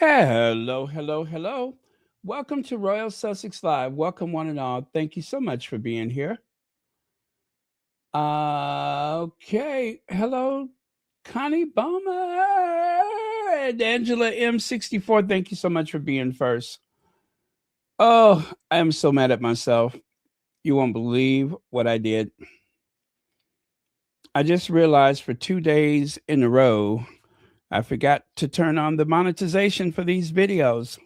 Hello, hello, hello. Welcome to Royal Sussex Live. Welcome, one and all. Thank you so much for being here. Okay. Hello, Connie Bowman and Angela M64. Thank you so much for being first. Oh, I am so mad at myself. You won't believe what I did. I just realized for 2 days in a row, I forgot to turn on the monetization for these videos.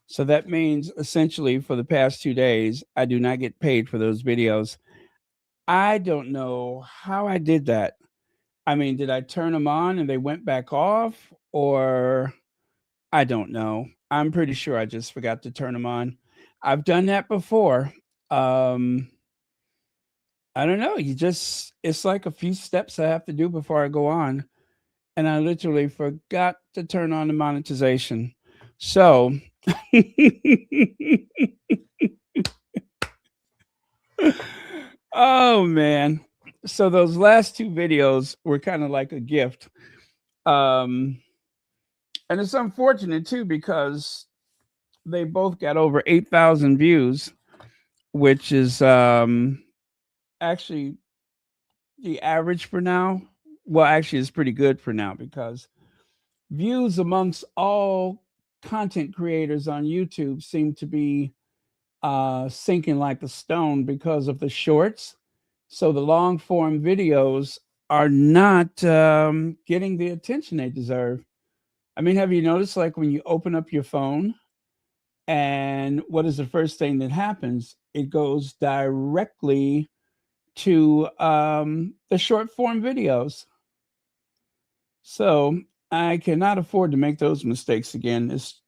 So that means essentially for the past 2 days, I do not get paid for those videos. I don't know how I did that. I mean, did I turn them on and they went back off? Or I don't know. I'm pretty sure I just forgot to turn them on. I've done that before. Um, I don't know. It's like a few steps I have to do before I go on. And I literally forgot to turn on the monetization. So, oh man. So those last two videos were kind of like a gift. Um and it's unfortunate too because they both got over 8,000 views, which is actually the average for now. Well, actually it's pretty good for now because views amongst all content creators on YouTube seem to be sinking like a stone because of the shorts. So the long form videos are not getting the attention they deserve. I mean, have you noticed like when you open up your phone and what is the first thing that happens? It goes directly to the short form videos. So I cannot afford to make those mistakes again. It's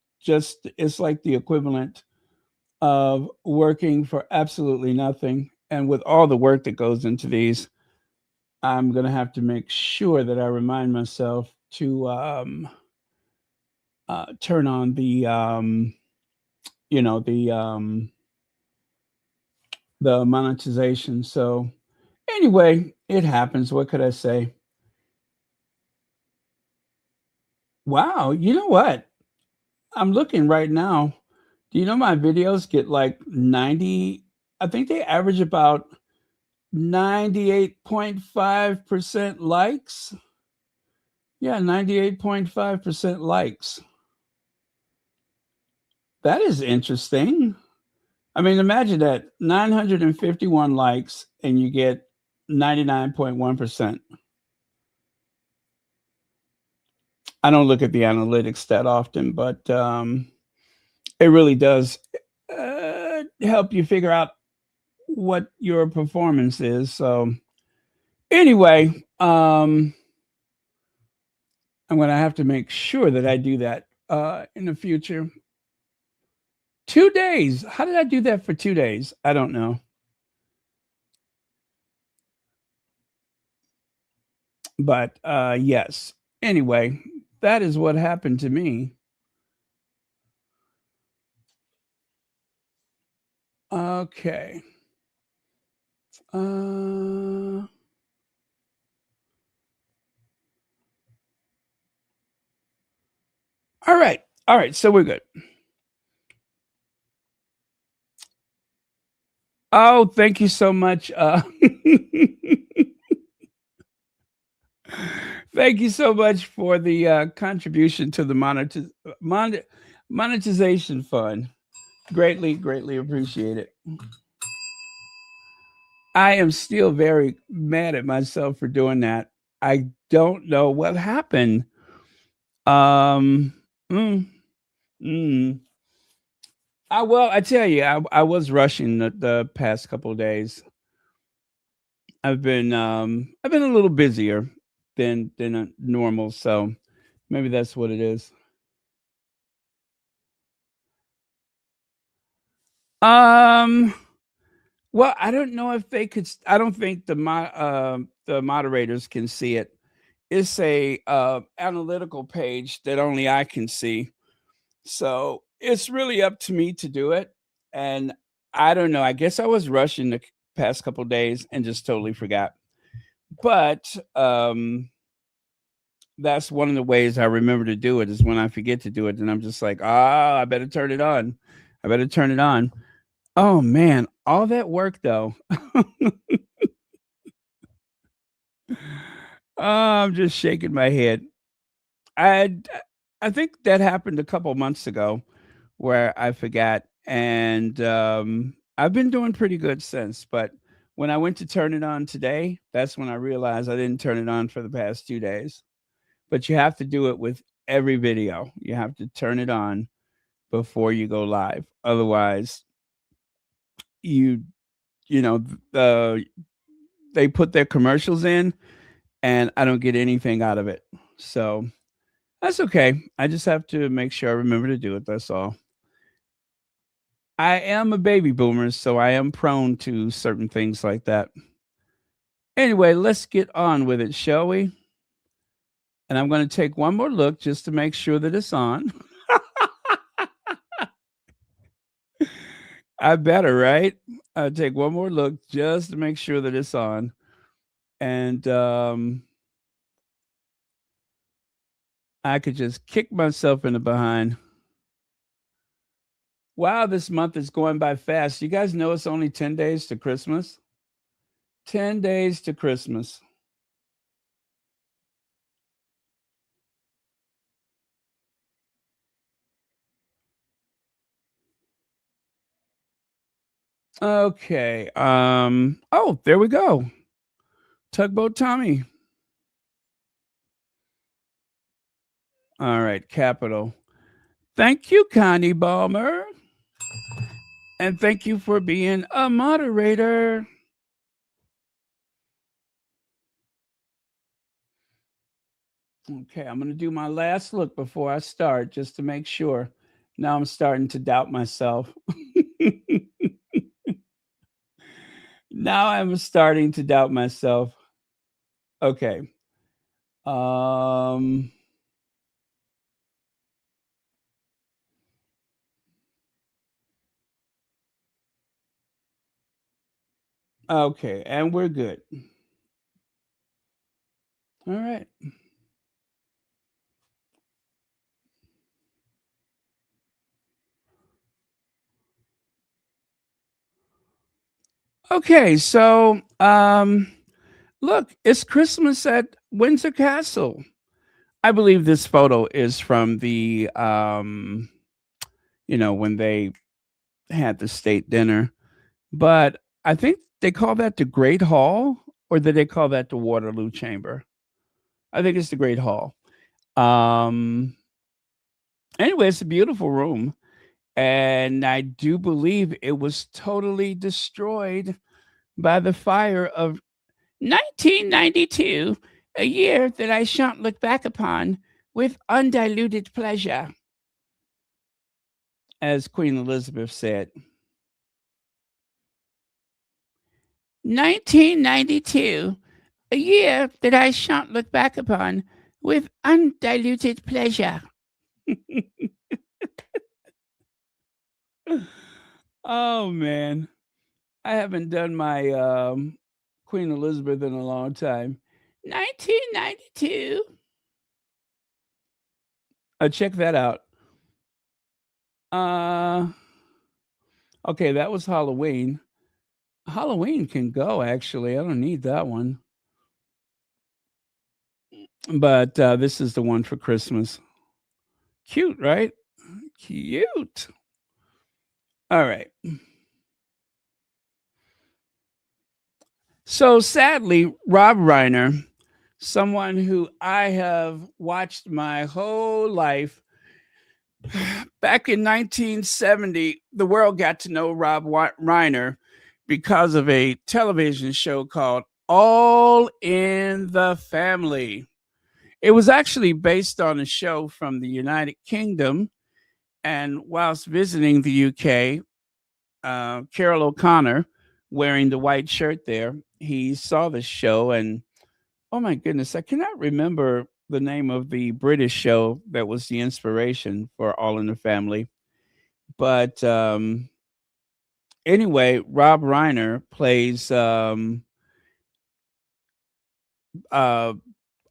like the equivalent of working for absolutely nothing. And with all the work that goes into these, I'm going to have to make sure that I remind myself to turn on you know, the, um, the monetization. So anyway, it happens. What could I say? Wow. You know what? I'm looking right now. Do you know my videos get like 90? I think they average about 98.5% likes. Yeah, 98.5% likes. That is interesting. I mean, imagine that 951 likes and you get 99.1%. I don't look at the analytics that often, but it really does help you figure out what your performance is. So, anyway, I'm going to have to make sure that I do that in the future. 2 days. How did I do that for 2 days? I don't know. But yes. Anyway, that is what happened to me. Okay. Uh, all right. All right. So we're good. Oh, thank you so much. Thank you so much for the contribution to the monetization fund. Greatly, greatly appreciate it. I am still very mad at myself for doing that. I don't know what happened. Um, mm, mm. Well, I tell you, I was rushing the past couple of days. I've been a little busier than normal, so maybe that's what it is. Um, well, I don't know if they could. I don't think the moderators can see it. It's a analytical page that only I can see. So it's really up to me to do it. And I don't know. I guess I was rushing the past couple days and just totally forgot. But that's one of the ways I remember to do it is when I forget to do it, and I'm just like, I better turn it on. I better turn it on. Oh man, all that work though. I'm just shaking my head. I I think that happened a couple months ago where I forgot, and I've been doing pretty good since. But when I went to turn it on today, that's when I realized I didn't turn it on for the past 2 days. But you have to do it with every video. You have to turn it on before you go live. Otherwise, you you know they put their commercials in, and I don't get anything out of it. So that's okay. I just have to make sure I remember to do it. That's all. I am a baby boomer, so I am prone to certain things like that. Anyway, let's get on with it, shall we? And I'm going to take one more look just to make sure that it's on. I better, right? I'll take one more look just to make sure that it's on. And I could just kick myself in the behind. Wow, this month is going by fast. You guys know it's only 10 days to Christmas? 10 days to Christmas. Okay. Oh, there we go. Tugboat Tommy. All right, capital. Thank you, Connie Balmer. And thank you for being a moderator. Okay, I'm going to do my last look before I start just to make sure. Now I'm starting to doubt myself. Now I'm starting to doubt myself. Okay. Um okay, and we're good. All right. Okay, so look, it's Christmas at Windsor Castle. I believe this photo is from the when they had the state dinner. But I think they call that the Great Hall, or did they call that the Waterloo Chamber? I think it's the Great Hall. Um anyway, it's a beautiful room. And I do believe it was totally destroyed by the fire of 1992, a year that I shan't look back upon with undiluted pleasure, as Queen Elizabeth said. 1992, a year that I shan't look back upon with undiluted pleasure. Oh man, I haven't done my Queen Elizabeth in a long time. 1992. Check that out. Uh, okay, that was Halloween. Halloween can go actually. I don't need that one. But this is the one for Christmas. Cute, right? Cute. All right. So sadly, Rob Reiner, someone who I have watched my whole life, back in 1970, the world got to know Rob Reiner because of a television show called All in the Family. It was actually based on a show from the United Kingdom. And whilst visiting the UK, Carol O'Connor, wearing the white shirt there, he saw the show. And oh my goodness, I cannot remember the name of the British show that was the inspiration for All in the Family. But anyway, Rob Reiner plays uh,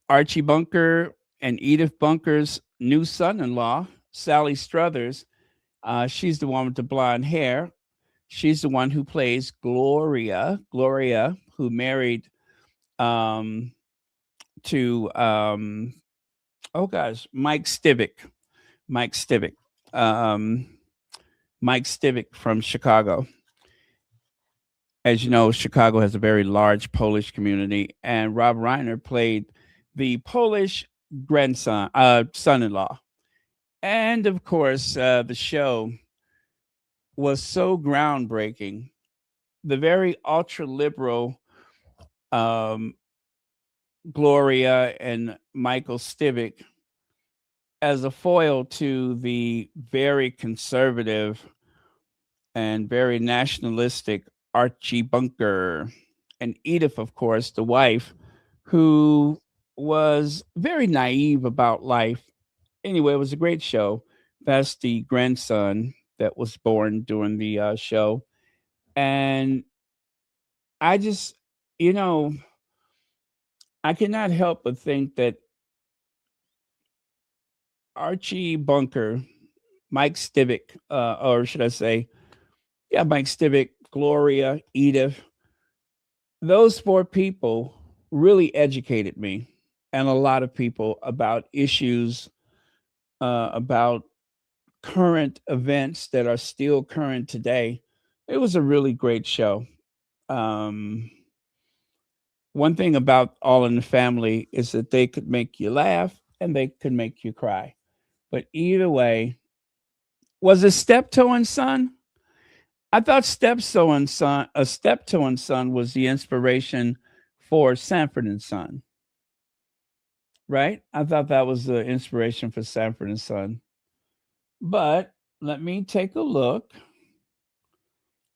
Archie Bunker and Edith Bunker's new son-in-law, Sally Struthers. She's the one with the blonde hair. She's the one who plays Gloria. Gloria, who married um, to oh gosh, Mike Stivic, um, Mike Stivic from Chicago. As you know, Chicago has a very large Polish community, and Rob Reiner played the Polish grandson, son-in-law. And of course, the show was so groundbreaking. The very ultra liberal um, Gloria and Michael Stivic as a foil to the very conservative and very nationalistic Archie Bunker. And Edith, of course, the wife, who was very naive about life. Anyway, it was a great show. That's the grandson that was born during the show. And I just, you know, I cannot help but think that Archie Bunker, Mike Stivic, or should I say, yeah, Mike Stivic, Gloria, Edith, those four people really educated me and a lot of people about issues, about current events that are still current today. It was a really great show. Um, One thing about All in the Family is that they could make you laugh and they could make you cry. But either way, was it Steptoe and Son? I thought Steptoe and Son was the inspiration for Sanford and Son, right? I thought that was the inspiration for Sanford and Son. But let me take a look.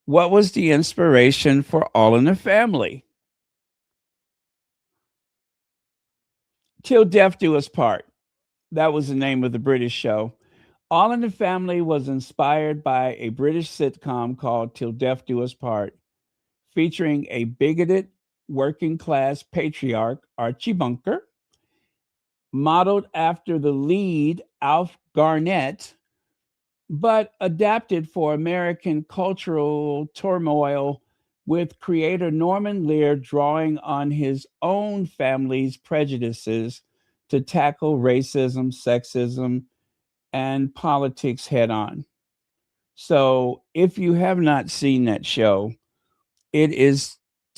What was the inspiration for All in the Family? Till Death Do Us Part. That was the name of the British show. All in the Family was inspired by a British sitcom called Till Death Do Us Part, featuring a bigoted working class patriarch, Archie Bunker, modeled after the lead, Alf Garnett, but adapted for American cultural turmoil, with creator Norman Lear drawing on his own family's prejudices to tackle racism, sexism, and politics head on. So, if you have not seen that show, it is,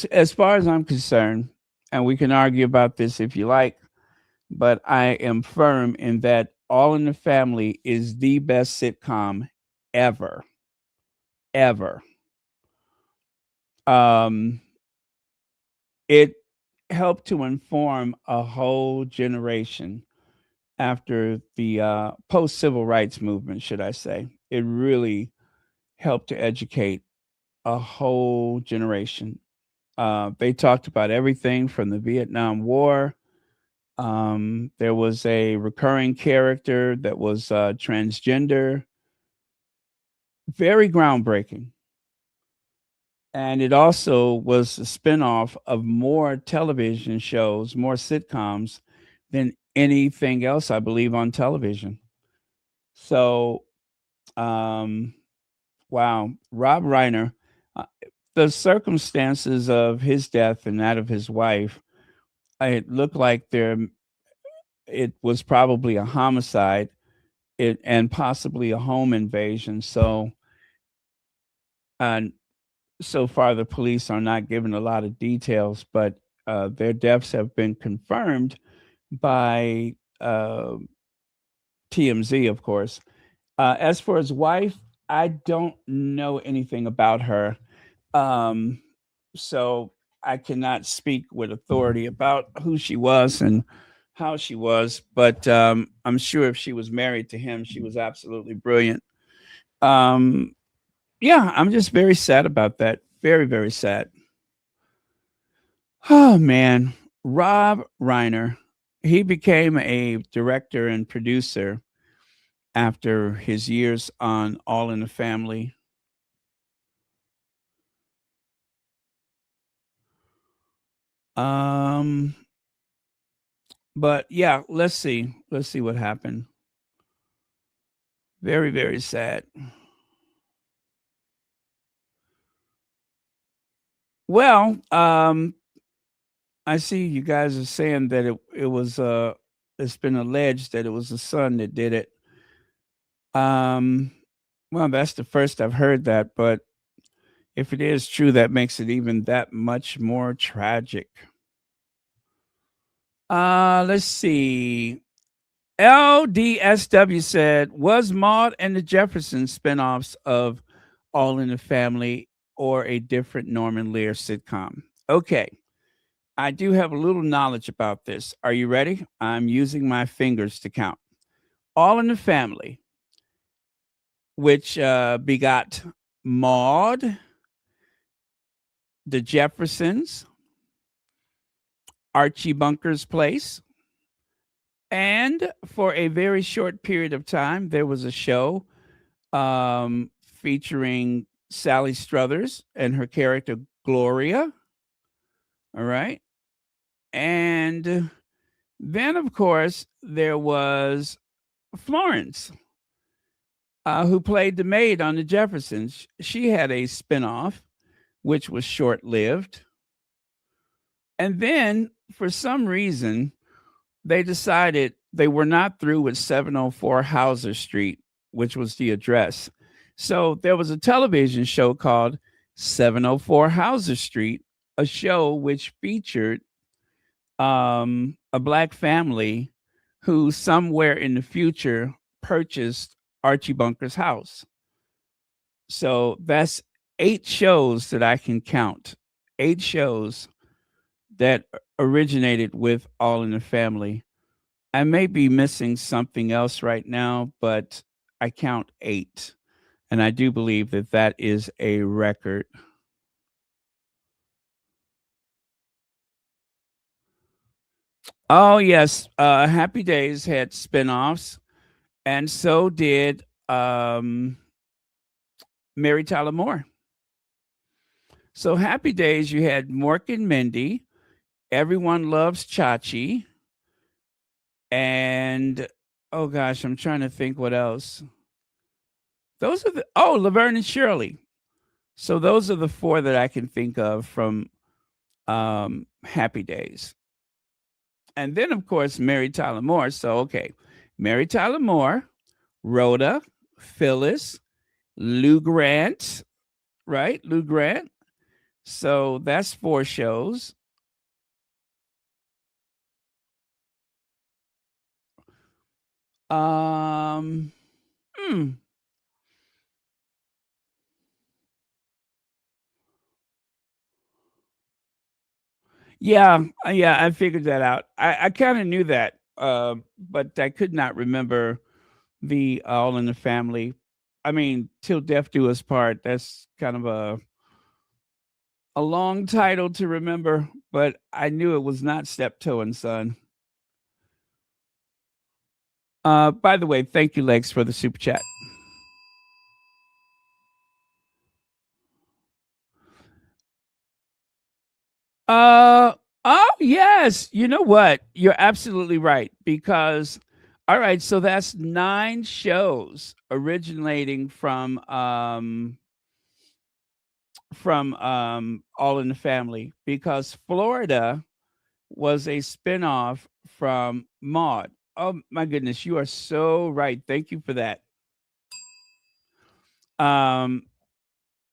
as far as I'm concerned, and we can argue about this if you like, but I am firm in that All in the Family is the best sitcom ever, ever. Um, it helped to inform a whole generation after the post civil rights movement, should I say. It really helped to educate a whole generation. They talked about everything from the Vietnam War. There was a recurring character that was transgender, very groundbreaking. And it also was a spinoff of more television shows, more sitcoms than anything else, I believe, on television. So, um, wow, Rob Reiner, uh, the circumstances of his death and that of his wife, it looked like it was probably a homicide, and possibly a home invasion. So, uh, so far, the police are not giving a lot of details, but their deaths have been confirmed by TMZ, of course. As for his wife, I don't know anything about her. Um, so I cannot speak with authority about who she was and how she was, but I'm sure if she was married to him, she was absolutely brilliant. Um, yeah, I'm just very sad about that. Very, very sad. Oh man, Rob Reiner. He became a director and producer after his years on All in the Family. Um, But yeah, let's see. Let's see what happened. Very, very sad. Well, I see you guys are saying that it was it's been alleged that it was the son that did it. Um well, that's the first I've heard that, but if it is true, that makes it even that much more tragic. Let's see. LDSW said, was Maud and the Jeffersons spinoffs of All in the Family or a different Norman Lear sitcom? Okay, I do have a little knowledge about this. Are you ready? I'm using my fingers to count. All in the Family, which begot Maud, the Jeffersons, Archie Bunker's Place, and for a very short period of time, there was a show featuring Sally Struthers and her character Gloria. All right. And then, of course, there was Florence, who played the maid on the Jeffersons. She had a spinoff, which was short lived. And then, for some reason, they decided they were not through with 704 Hauser Street, which was the address. So there was a television show called 704 Hauser Street, a show which featured a black family who somewhere in the future purchased Archie Bunker's house. So that's 8 shows that I can count. 8 shows that originated with All in the Family. I may be missing something else right now, but I count 8. And I do believe that that is a record. Oh, yes. Happy Days had spinoffs, and so did Mary Tyler Moore. So, Happy Days, you had Mork and Mindy, Everyone Loves Chachi, and oh gosh, I'm trying to think what else. Those are Laverne and Shirley. So those are the 4 that I can think of from Happy Days. And then, of course, Mary Tyler Moore. So, okay, Mary Tyler Moore, Rhoda, Phyllis, Lou Grant, right? Lou Grant. So that's 4 shows. Um, hmm. Yeah, yeah, I figured that out. I kind of knew that, but I could not remember the All in the Family. I mean, Till Death Do Us Part. That's kind of a long title to remember, but I knew it was not Steptoe and Son. By the way, thank you, Lex, for the super chat. Uh oh yes. You know what? You're absolutely right. Because all right, so that's 9 shows originating from All in the Family, because Florida was a spinoff from Maud. Oh my goodness, you are so right. Thank you for that. Um,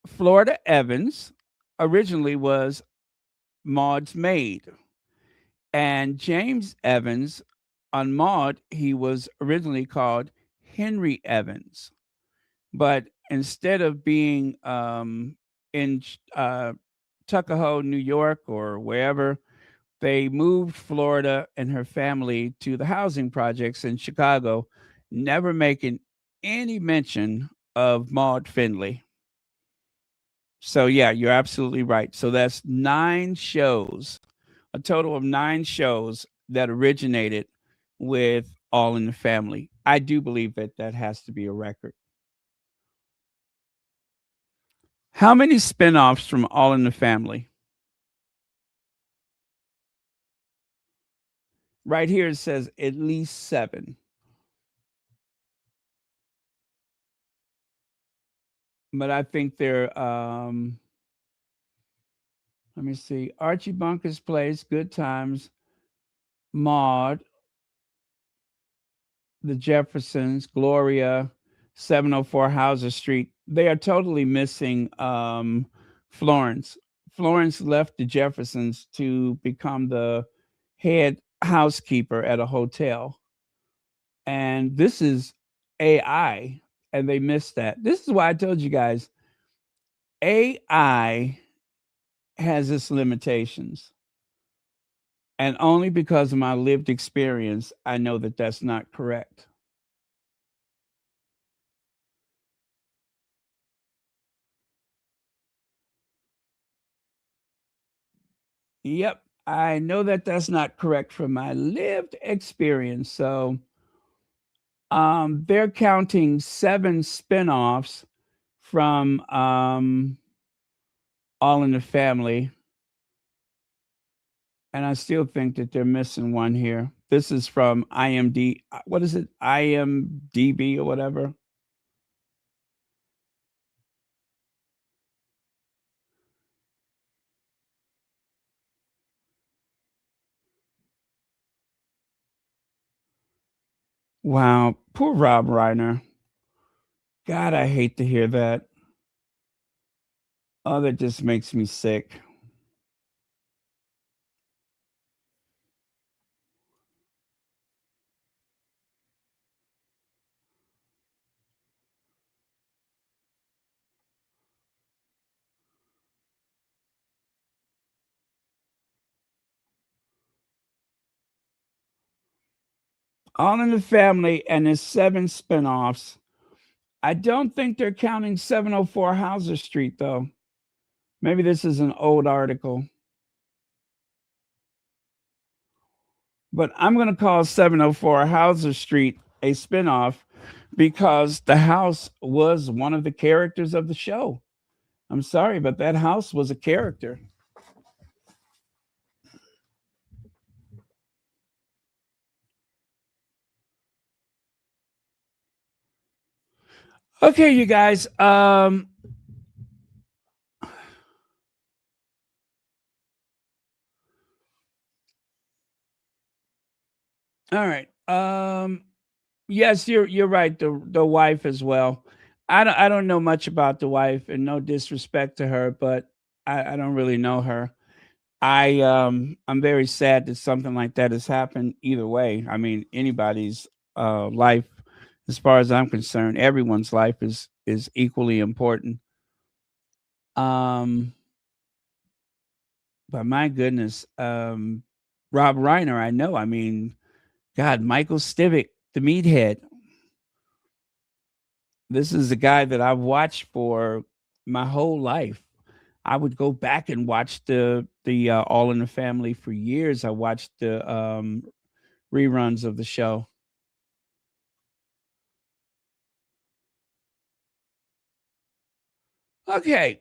Florida Evans originally was Maud's maid, and James Evans on Maud, he was originally called Henry Evans, but instead of being in Tuckahoe, New York, or wherever, they moved Florida and her family to the housing projects in Chicago, never making any mention of Maud Finley. So yeah, you're absolutely right. So that's 9 shows, a total of 9 shows that originated with All in the Family. I do believe that that has to be a record. How many spinoffs from All in the Family? Right here it says at least 7. But I think they're let me see. Archie Bunker's Place, Good Times, Maud, The Jeffersons, Gloria, 704 Hauser Street. They are totally missing Florence. Florence left the Jeffersons to become the head housekeeper at a hotel. And this is AI, and they missed that. This is why I told you guys AI has its limitations. And only because of my lived experience, I know that that's not correct. Yep, I know that that's not correct from my lived experience. So, they're counting 7 spinoffs from All in the Family, and I still think that they're missing one here. This is from IMD. What is it? IMDb or whatever. Wow, poor Rob Reiner. God, I hate to hear that. Oh, that just makes me sick. All in the Family and there's 7 spinoffs. I don't think they're counting 704 Hauser Street though. Maybe this is an old article. But I'm going to call 704 Hauser Street a spinoff because the house was one of the characters of the show. I'm sorry, but that house was a character. Okay, you guys. All right. Yes, you're right. The wife as well. I don't know much about the wife, and no disrespect to her, but I don't really know her. I'm very sad that something like that has happened. Either way, I mean anybody's life, as far as I'm concerned, everyone's life is equally important. Um, but my goodness, Rob Reiner, I know. I mean, God, Michael Stivic, the meathead. This is a guy that I've watched for my whole life. I would go back and watch the All in the Family for years. I watched the reruns of the show. Okay.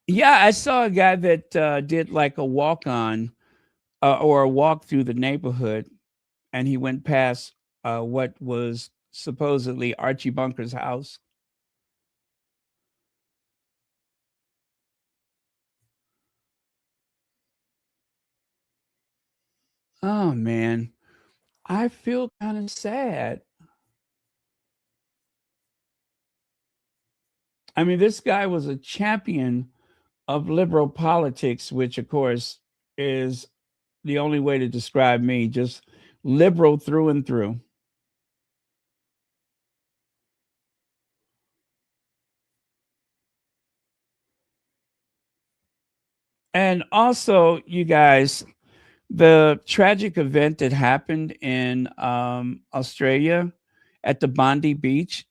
Yeah, I saw a guy that did like a walk on or a walk through the neighborhood, and he went past what was supposedly Archie Bunker's house. Oh man, I feel kind of sad. I mean, this guy was a champion of liberal politics, which of course is the only way to describe me, just liberal through and through. And also, you guys, the tragic event that happened in Australia at the Bondi Beach.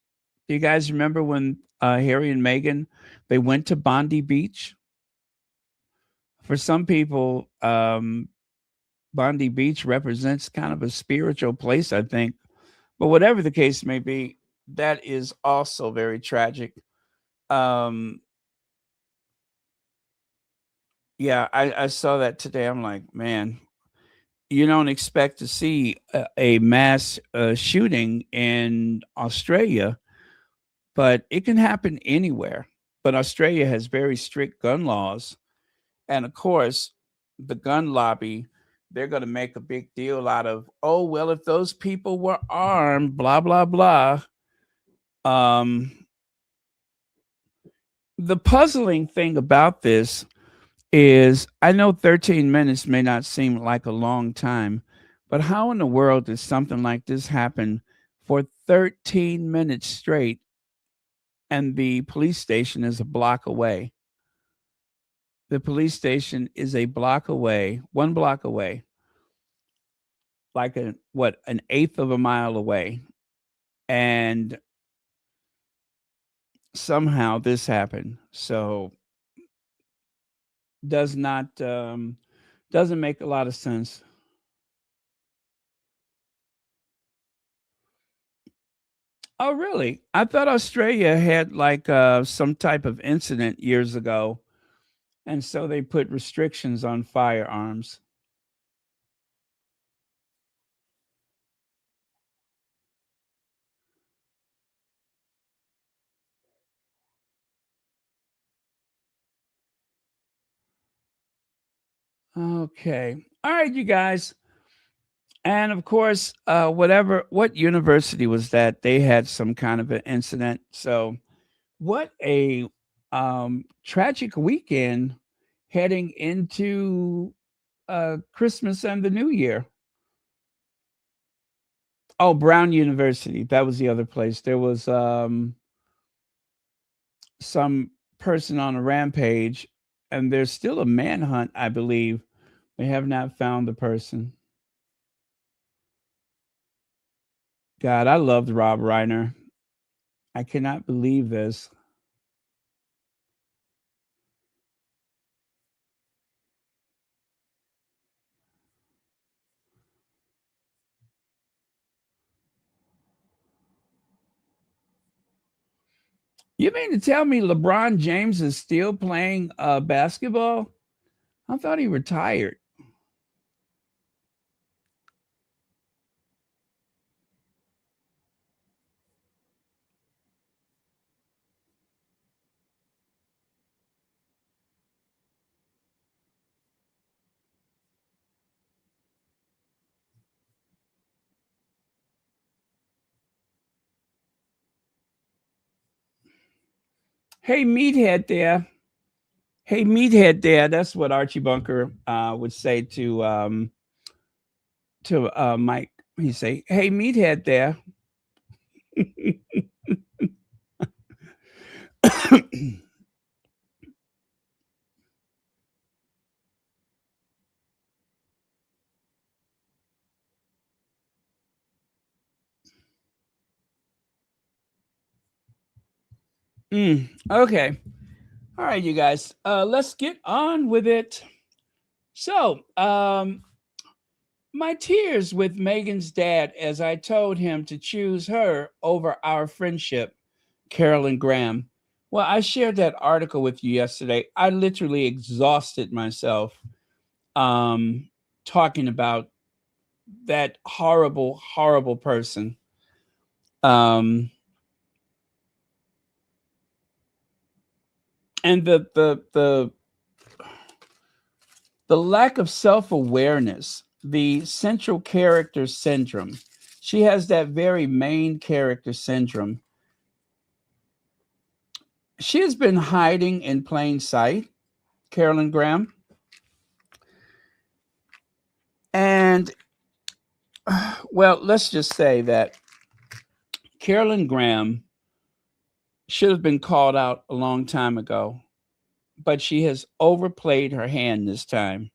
Do you guys remember when Harry and Meghan they went to Bondi Beach? For some people, Bondi Beach represents kind of a spiritual place, I think. But whatever the case may be, that is also very tragic. Um, Yeah, I saw that today. I'm like, man, you don't expect to see a mass shooting in Australia, but it can happen anywhere. But Australia has very strict gun laws. And of course, the gun lobby, they're going to make a big deal out of, oh, well, if those people were armed, blah, blah, blah. Um, the puzzling thing about this is I know 13 minutes may not seem like a long time, but how in the world does something like this happen for 13 minutes straight and the police station is a block away? The police station is a block away, 1 block away, like an eighth of a mile away. And somehow this happened. So does not doesn't make a lot of sense. Oh, really? I thought Australia had like some type of incident years ago, and so they put restrictions on firearms. Okay. All right, you guys. And of course, what university was that? They had some kind of an incident. So, what a tragic weekend heading into Christmas and the New Year. Oh, Brown University. That was the other place. There was some person on a rampage, and there's still a manhunt, I believe. They have not found the person. God, I loved Rob Reiner. I cannot believe this. You mean to tell me LeBron James is still playing basketball? I thought he retired. Hey, meathead there. Hey, meathead there. That's what Archie Bunker would say to Mike. He'd say, "Hey, meathead there." Okay. All right, you guys. Let's get on with it. So, my tears with Megan's dad as I told him to choose her over our friendship, Carolyn Graham. Well, I shared that article with you yesterday. I literally exhausted myself um, talking about that horrible, horrible person. Um, and the lack of self-awareness, the central character syndrome. She has that very main character syndrome. She has been hiding in plain sight, Carolyn Graham. And well, let's just say that Carolyn Graham should have been called out a long time ago, but she has overplayed her hand this time.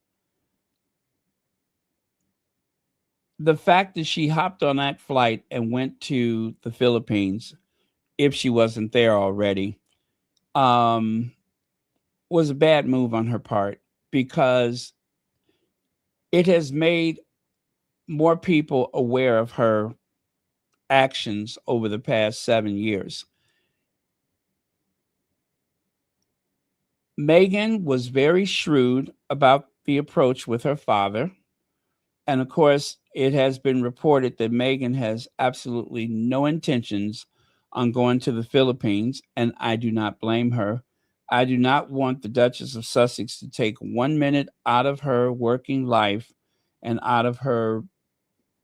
The fact that she hopped on that flight and went to the Philippines, if she wasn't there already, um, was a bad move on her part because it has made more people aware of her actions over the past 7 years. Meghan was very shrewd about the approach with her father. And of course, it has been reported that Meghan has absolutely no intentions on going to the Philippines, and I do not blame her. I do not want the Duchess of Sussex to take 1 minute out of her working life and out of her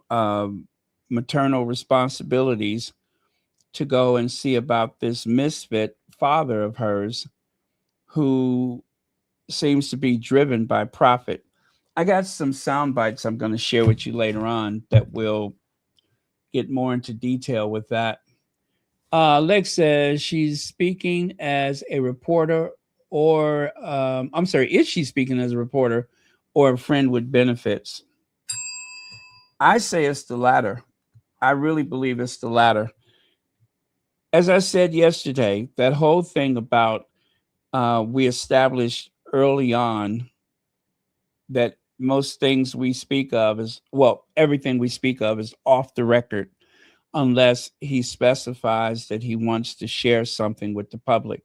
um, maternal responsibilities to go and see about this misfit father of hers who seems to be driven by profit. I got some sound bites I'm going to share with you later on that will get more into detail with that. Lex says she's speaking as a reporter, or I'm sorry, is she speaking as a reporter or a friend with benefits? I say it's the latter. I really believe it's the latter. As I said yesterday, that whole thing about we established early on that most things we speak of is, well, everything we speak of is off the record unless he specifies that he wants to share something with the public.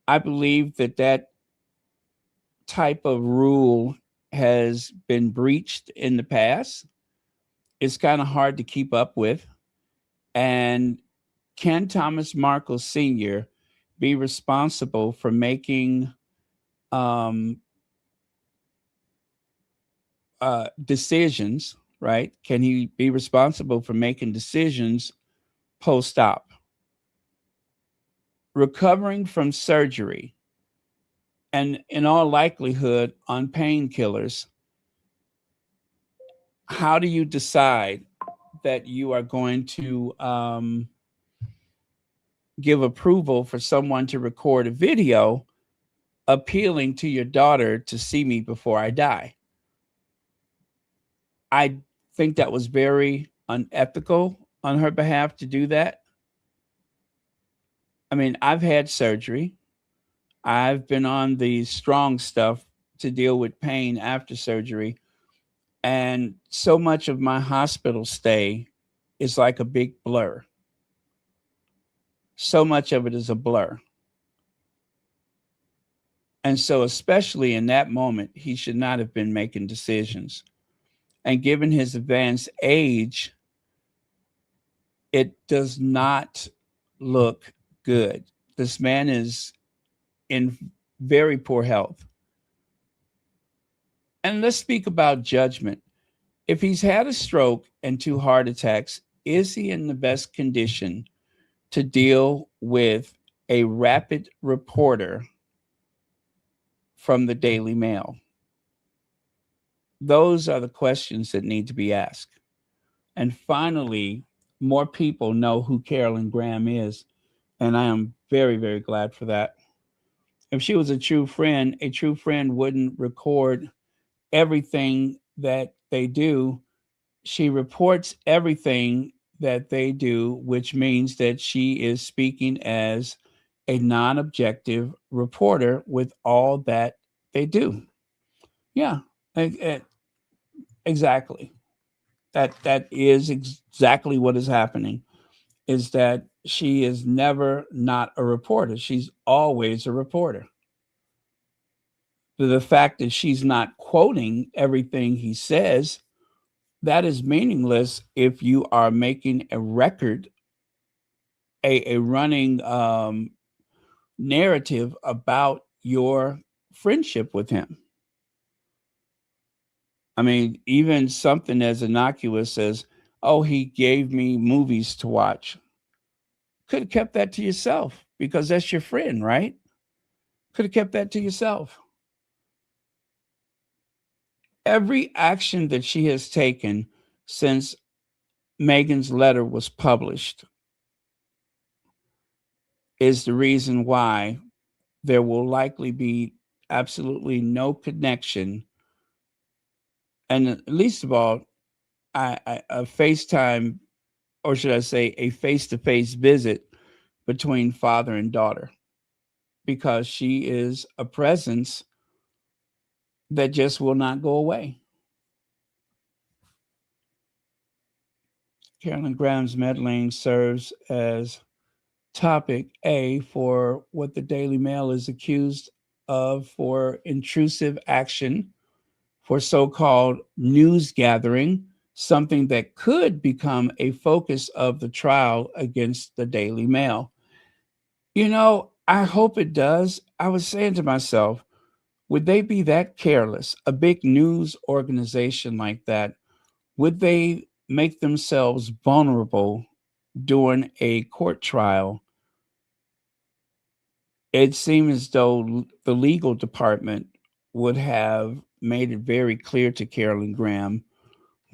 I believe that that type of rule has been breached in the past. It's kind of hard to keep up with. And can Thomas Markle Sr. be responsible for making um, decisions, right? Can he be responsible for making decisions post op? Recovering from surgery and, in all likelihood, on painkillers, how do you decide that you are going to give approval for someone to record a video appealing to your daughter to see me before I die? I think that was very unethical on her behalf to do that. I mean, I've had surgery. I've been on the strong stuff to deal with pain after surgery. And so much of my hospital stay is like a big blur. So much of it is a blur. And so, especially in that moment, he should not have been making decisions. And given his advanced age, it does not look good. This man is in very poor health. And let's speak about judgment. If he's had a stroke and 2 heart attacks, is he in the best condition to deal with a rapid reporter from the Daily Mail? Those are the questions that need to be asked. And finally, more people know who Carolyn Graham is. And I am very, very glad for that. If she was a true friend wouldn't record everything that they do. She reports everything that they do, which means that she is speaking as a non objective reporter with all that they do. Yeah, exactly. That is exactly what is happening. Is that she is never not a reporter. She's always a reporter. The fact that she's not quoting everything he says, that is meaningless if you are making a record, a running narrative about your friendship with him. I mean, even something as innocuous as, oh, he gave me movies to watch. Could have kept that to yourself because that's your friend, right? Could have kept that to yourself. Every action that she has taken since Meghan's letter was published is the reason why there will likely be absolutely no connection. And least of all, a FaceTime, or should I say, a face to face visit between father and daughter, because she is a presence that just will not go away. Carolyn Graham's meddling serves as topic A for what the Daily Mail is accused for intrusive action for so-called news gathering, something that could become a focus of the trial against the Daily Mail. You know, I hope it does. I was saying to myself, would they be that careless? A big news organization like that, would they make themselves vulnerable during a court trial? It seemed as though the legal department would have made it very clear to Carolyn Graham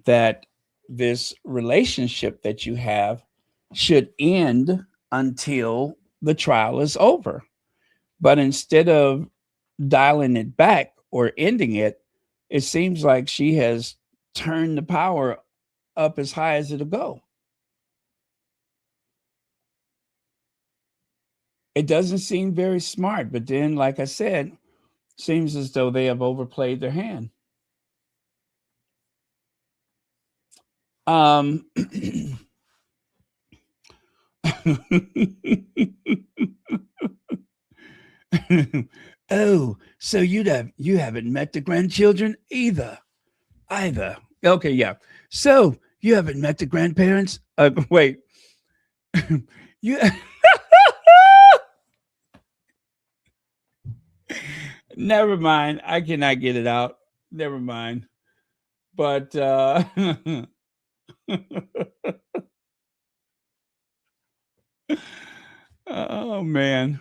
that this relationship that you have should end until the trial is over. But instead of dialing it back or ending it, it seems like she has turned the power up as high as it'll go. It doesn't seem very smart, but then, like I said, seems as though they have overplayed their hand. Oh, so you haven't met the grandchildren either. Okay, yeah. So you haven't met the grandparents? Wait, you. Never mind. I cannot get it out. Never mind. But oh man.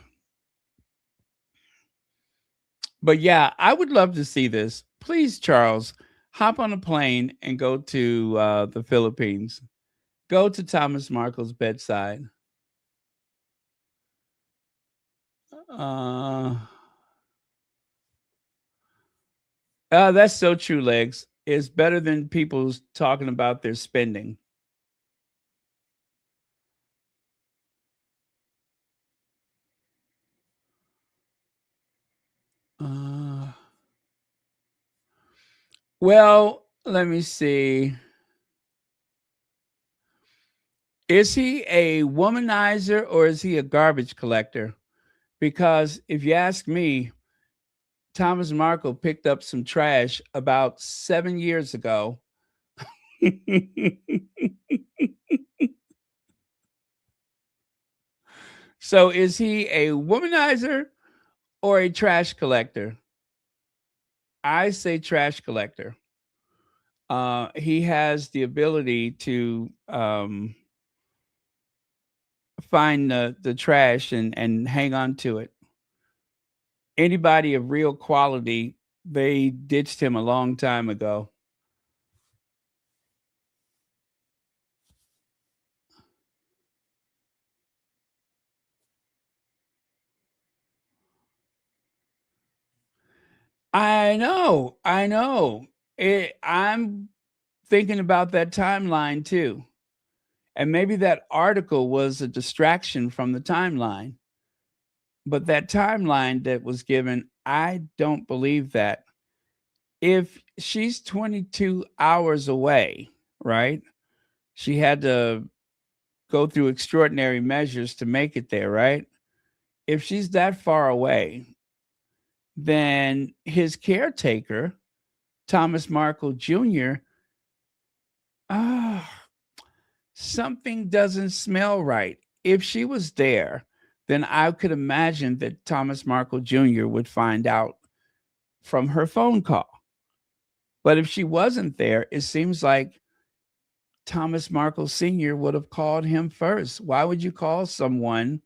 But yeah, I would love to see this. Please, Charles, hop on a plane and go to the Philippines. Go to Thomas Markle's bedside. Uh, that's so true, Legs. It's better than people talking about their spending. Uh, well, let me see. Is he a womanizer or is he a garbage collector? Because if you ask me, Thomas Markle picked up some trash about 7 years ago. So is he a womanizer or a trash collector? I say trash collector. He has the ability to find the trash and hang on to it. Anybody of real quality, they ditched him a long time ago. I know. I'm thinking about that timeline too. And maybe that article was a distraction from the timeline. But that timeline that was given, I don't believe that. If she's 22 hours away, right? She had to go through extraordinary measures to make it there, right? If she's that far away, then his caretaker, Thomas Markle Jr., ah, something doesn't smell right. If she was there, then I could imagine that Thomas Markle Jr. would find out from her phone call. But if she wasn't there, it seems like Thomas Markle Sr. would have called him first. Why would you call someone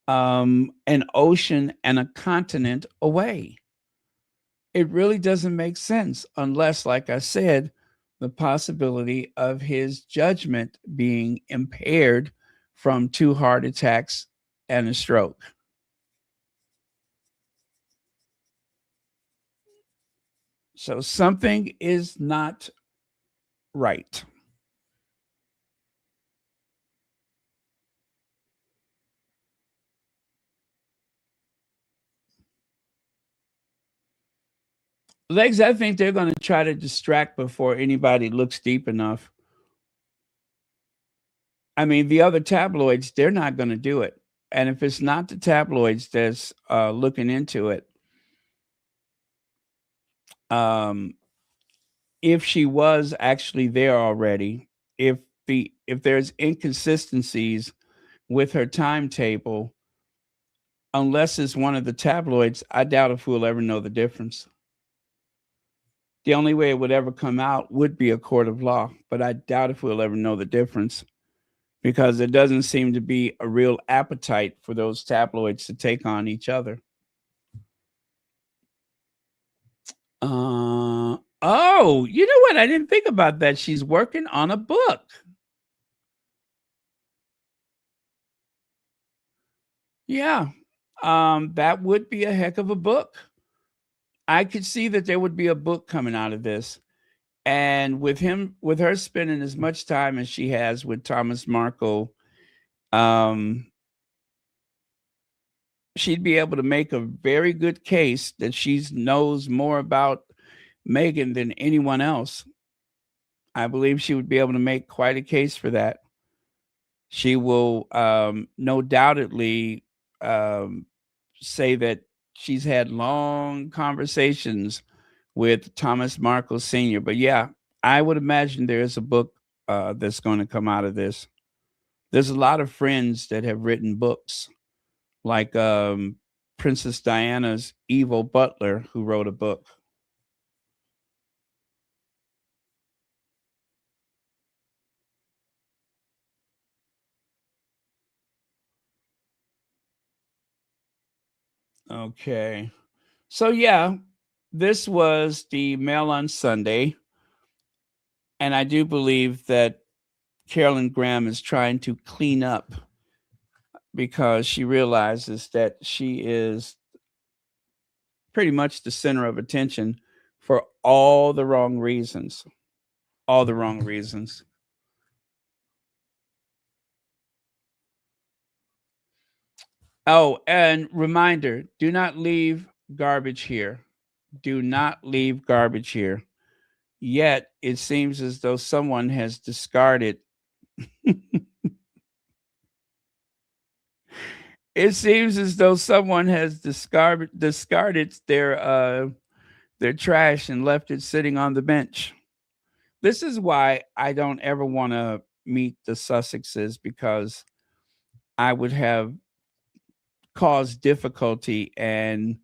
an ocean and a continent away? It really doesn't make sense unless, like I said, the possibility of his judgment being impaired from 2 heart attacks and a stroke. So something is not right. Legs, I think they're going to try to distract before anybody looks deep enough. I mean, the other tabloids, they're not going to do it. And if it's not the tabloids that's looking into it, Um, if she was actually there already, if if there's inconsistencies with her timetable, unless it's one of the tabloids, I doubt if we'll ever know the difference. The only way it would ever come out would be a court of law, but I doubt if we'll ever know the difference because there doesn't seem to be a real appetite for those tabloids to take on each other. Oh, you know what? I didn't think about that. She's working on a book. Yeah. That would be a heck of a book. I could see that there would be a book coming out of this. And with her spending as much time as she has with Thomas Markle, um, she'd be able to make a very good case that she knows more about Meghan than anyone else. I believe she would be able to make quite a case for that. She will no doubtedly um, say that she's had long conversations with Thomas Markle Sr. But yeah, I would imagine there is a book that's going to come out of this. There's a lot of friends that have written books, like Princess Diana's evil butler, who wrote a book. Okay. So, yeah, this was the Mail on Sunday. And I do believe that Carolyn Graham is trying to clean up because she realizes that she is pretty much the center of attention for all the wrong reasons. All the wrong reasons. Oh, and reminder, do not leave garbage here. Do not leave garbage here. Yet it seems as though someone has discarded. It seems as though someone has discarded their trash and left it sitting on the bench. This is why I don't ever want to meet the Sussexes, because I would have caused difficulty, and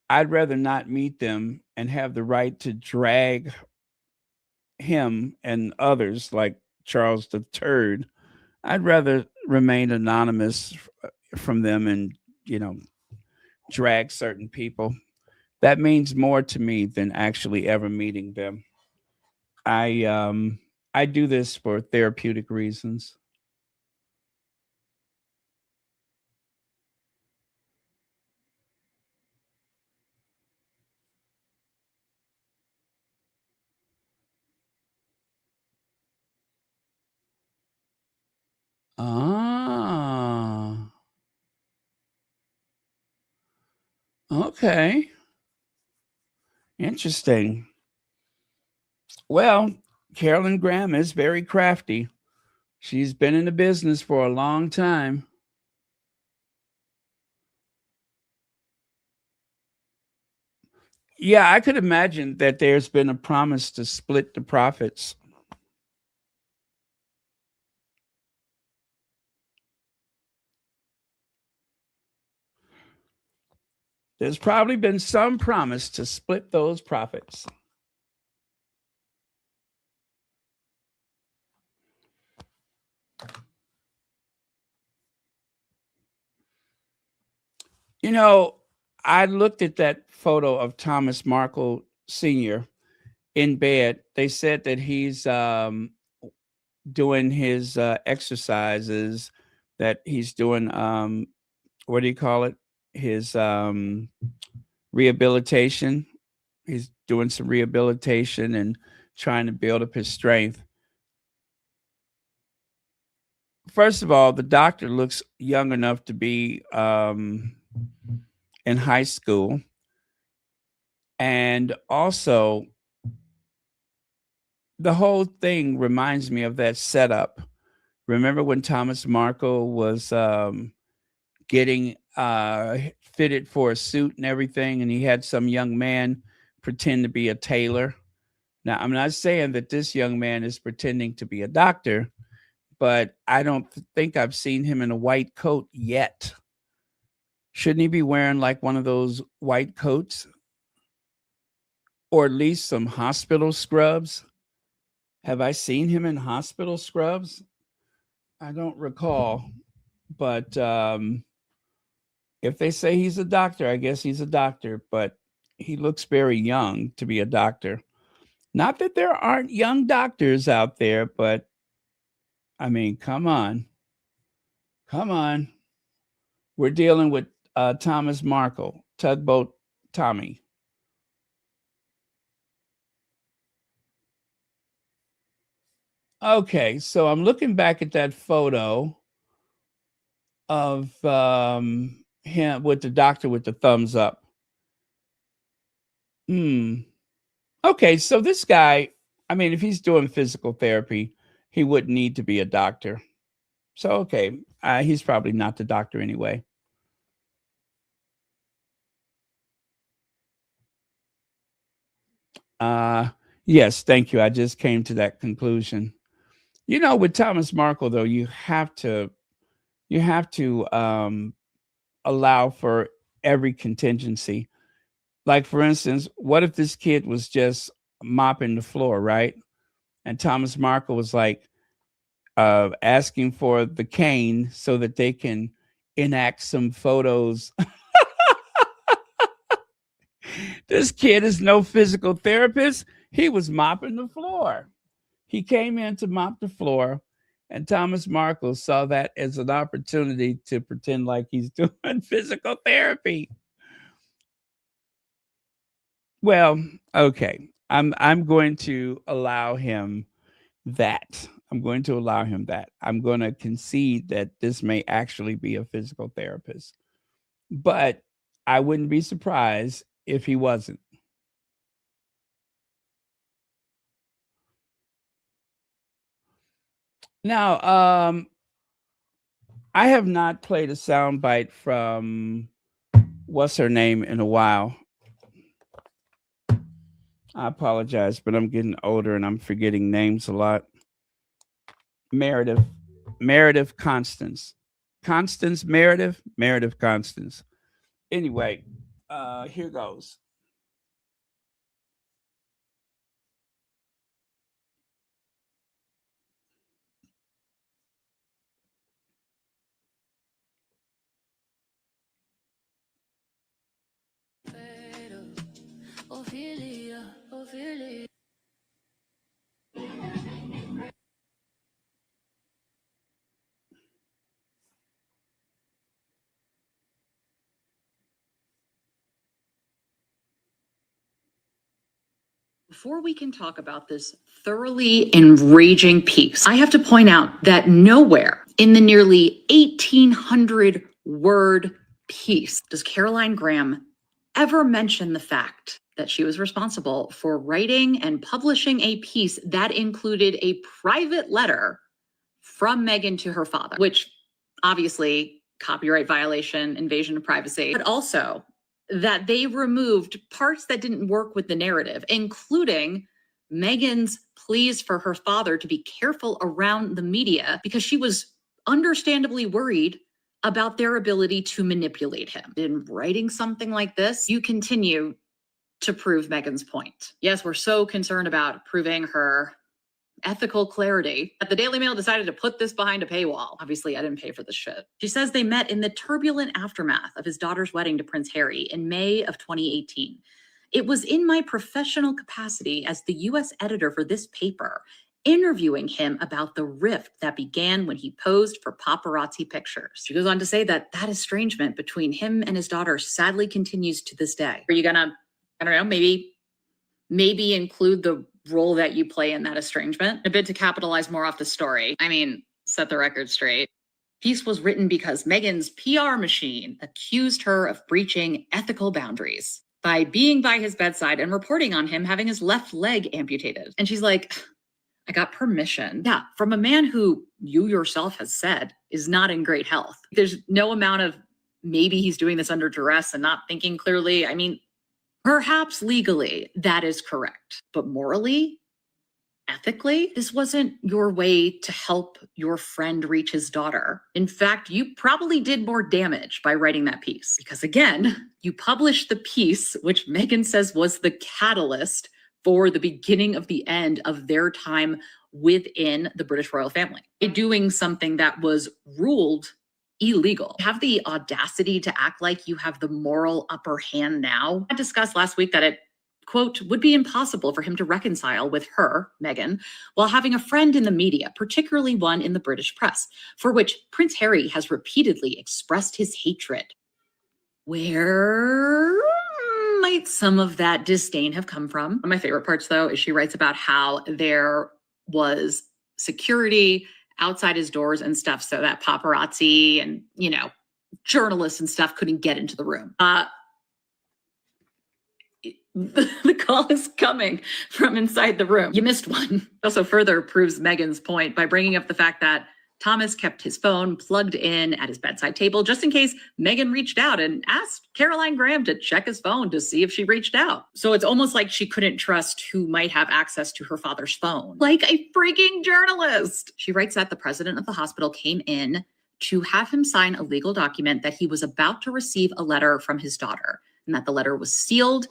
I'd rather not meet them and have the right to drag him and others like Charles III. I'd rather remain anonymous from them and, you know, drag certain people. That means more to me than actually ever meeting them. I do this for therapeutic reasons. Ah, okay. Interesting. Well, Carolyn Graham is very crafty. She's been in the business for a long time. Yeah, I could imagine that there's been a promise to split the profits. There's probably been some promise to split those profits. You know, I looked at that photo of Thomas Markle Sr. in bed. They said that he's doing his exercises, that he's doing what do you call it? His rehabilitation. He's doing some rehabilitation and trying to build up his strength. First of all, the doctor looks young enough to be in high school. And also, the whole thing reminds me of that setup. Remember when Thomas Markle was getting fitted for a suit and everything, and he had some young man pretend to be a tailor. Now, I'm not saying that this young man is pretending to be a doctor, but I don't think I've seen him in a white coat yet. Shouldn't he be wearing like one of those white coats or at least some hospital scrubs? Have I seen him in hospital scrubs? I don't recall. But if they say he's a doctor, I guess he's a doctor, but he looks very young to be a doctor. Not that there aren't young doctors out there, but I mean, come on. Come on. We're dealing with Thomas Markle, Tugboat Tommy. Okay, so I'm looking back at that photo of him with the doctor with the thumbs up. Okay, so this guy, I mean, if he's doing physical therapy, he wouldn't need to be a doctor. So, okay, he's probably not the doctor anyway. Yes, thank you. I just came to that conclusion. You know, with Thomas Markle, though, you have to allow for every contingency. Like, for instance, what if this kid was just mopping the floor, right? And Thomas Markle was like asking for the cane so that they can enact some photos. This kid is no physical therapist. He was mopping the floor. He came in to mop the floor, and Thomas Markle saw that as an opportunity to pretend like he's doing physical therapy. Well, okay. I'm going to allow him that. I'm going to allow him that. I'm going to concede that this may actually be a physical therapist. But I wouldn't be surprised if he wasn't. Now, I have not played a soundbite from what's her name in a while. I apologize, but I'm getting older and I'm forgetting names a lot. Meredith Constance. Constance Meredith Constance. Anyway, here goes. Before we can talk about this thoroughly enraging piece, I have to point out that nowhere in the nearly 1,800 word piece does Caroline Graham ever mention the fact that she was responsible for writing and publishing a piece that included a private letter from Meghan to her father, which obviously copyright violation, invasion of privacy, but also that they removed parts that didn't work with the narrative, including Meghan's pleas for her father to be careful around the media because she was understandably worried about their ability to manipulate him. In writing something like this, you continue to prove Meghan's point. Yes, we're so concerned about proving her ethical clarity that the Daily Mail decided to put this behind a paywall. Obviously, I didn't pay for this shit. She says they met in the turbulent aftermath of his daughter's wedding to Prince Harry in May of 2018. It was in my professional capacity as the US editor for this paper, interviewing him about the rift that began when he posed for paparazzi pictures. She goes on to say that that estrangement between him and his daughter sadly continues to this day. Are you gonna, I don't know, maybe include the role that you play in that estrangement, a bit to capitalize more off the story? I mean, set the record straight. Piece was written because Meghan's PR machine accused her of breaching ethical boundaries by being by his bedside and reporting on him having his left leg amputated. And she's like, I got permission. Yeah, from a man who you yourself has said is not in great health. There's no amount of maybe he's doing this under duress and not thinking clearly. I mean, Perhaps legally, that is correct. But morally, ethically, this wasn't your way to help your friend reach his daughter. In fact, you probably did more damage by writing that piece. Because again, you published the piece, which Meghan says was the catalyst for the beginning of the end of their time within the British royal family, doing something that was ruled illegal. You have the audacity to act like you have the moral upper hand now. I discussed last week that it, quote, would be impossible for him to reconcile with her, Meghan, while having a friend in the media, particularly one in the British press, for which Prince Harry has repeatedly expressed his hatred. Where might some of that disdain have come from? One of my favorite parts, though, is she writes about how there was security outside his doors and stuff so that paparazzi and, journalists and stuff couldn't get into the room. The call is coming from inside the room. You missed one. Also further proves Meghan's point by bringing up the fact that Thomas kept his phone plugged in at his bedside table just in case Meghan reached out and asked Caroline Graham to check his phone to see if she reached out. So it's almost like she couldn't trust who might have access to her father's phone. Like a freaking journalist. She writes that the president of the hospital came in to have him sign a legal document that he was about to receive a letter from his daughter, and that the letter was sealed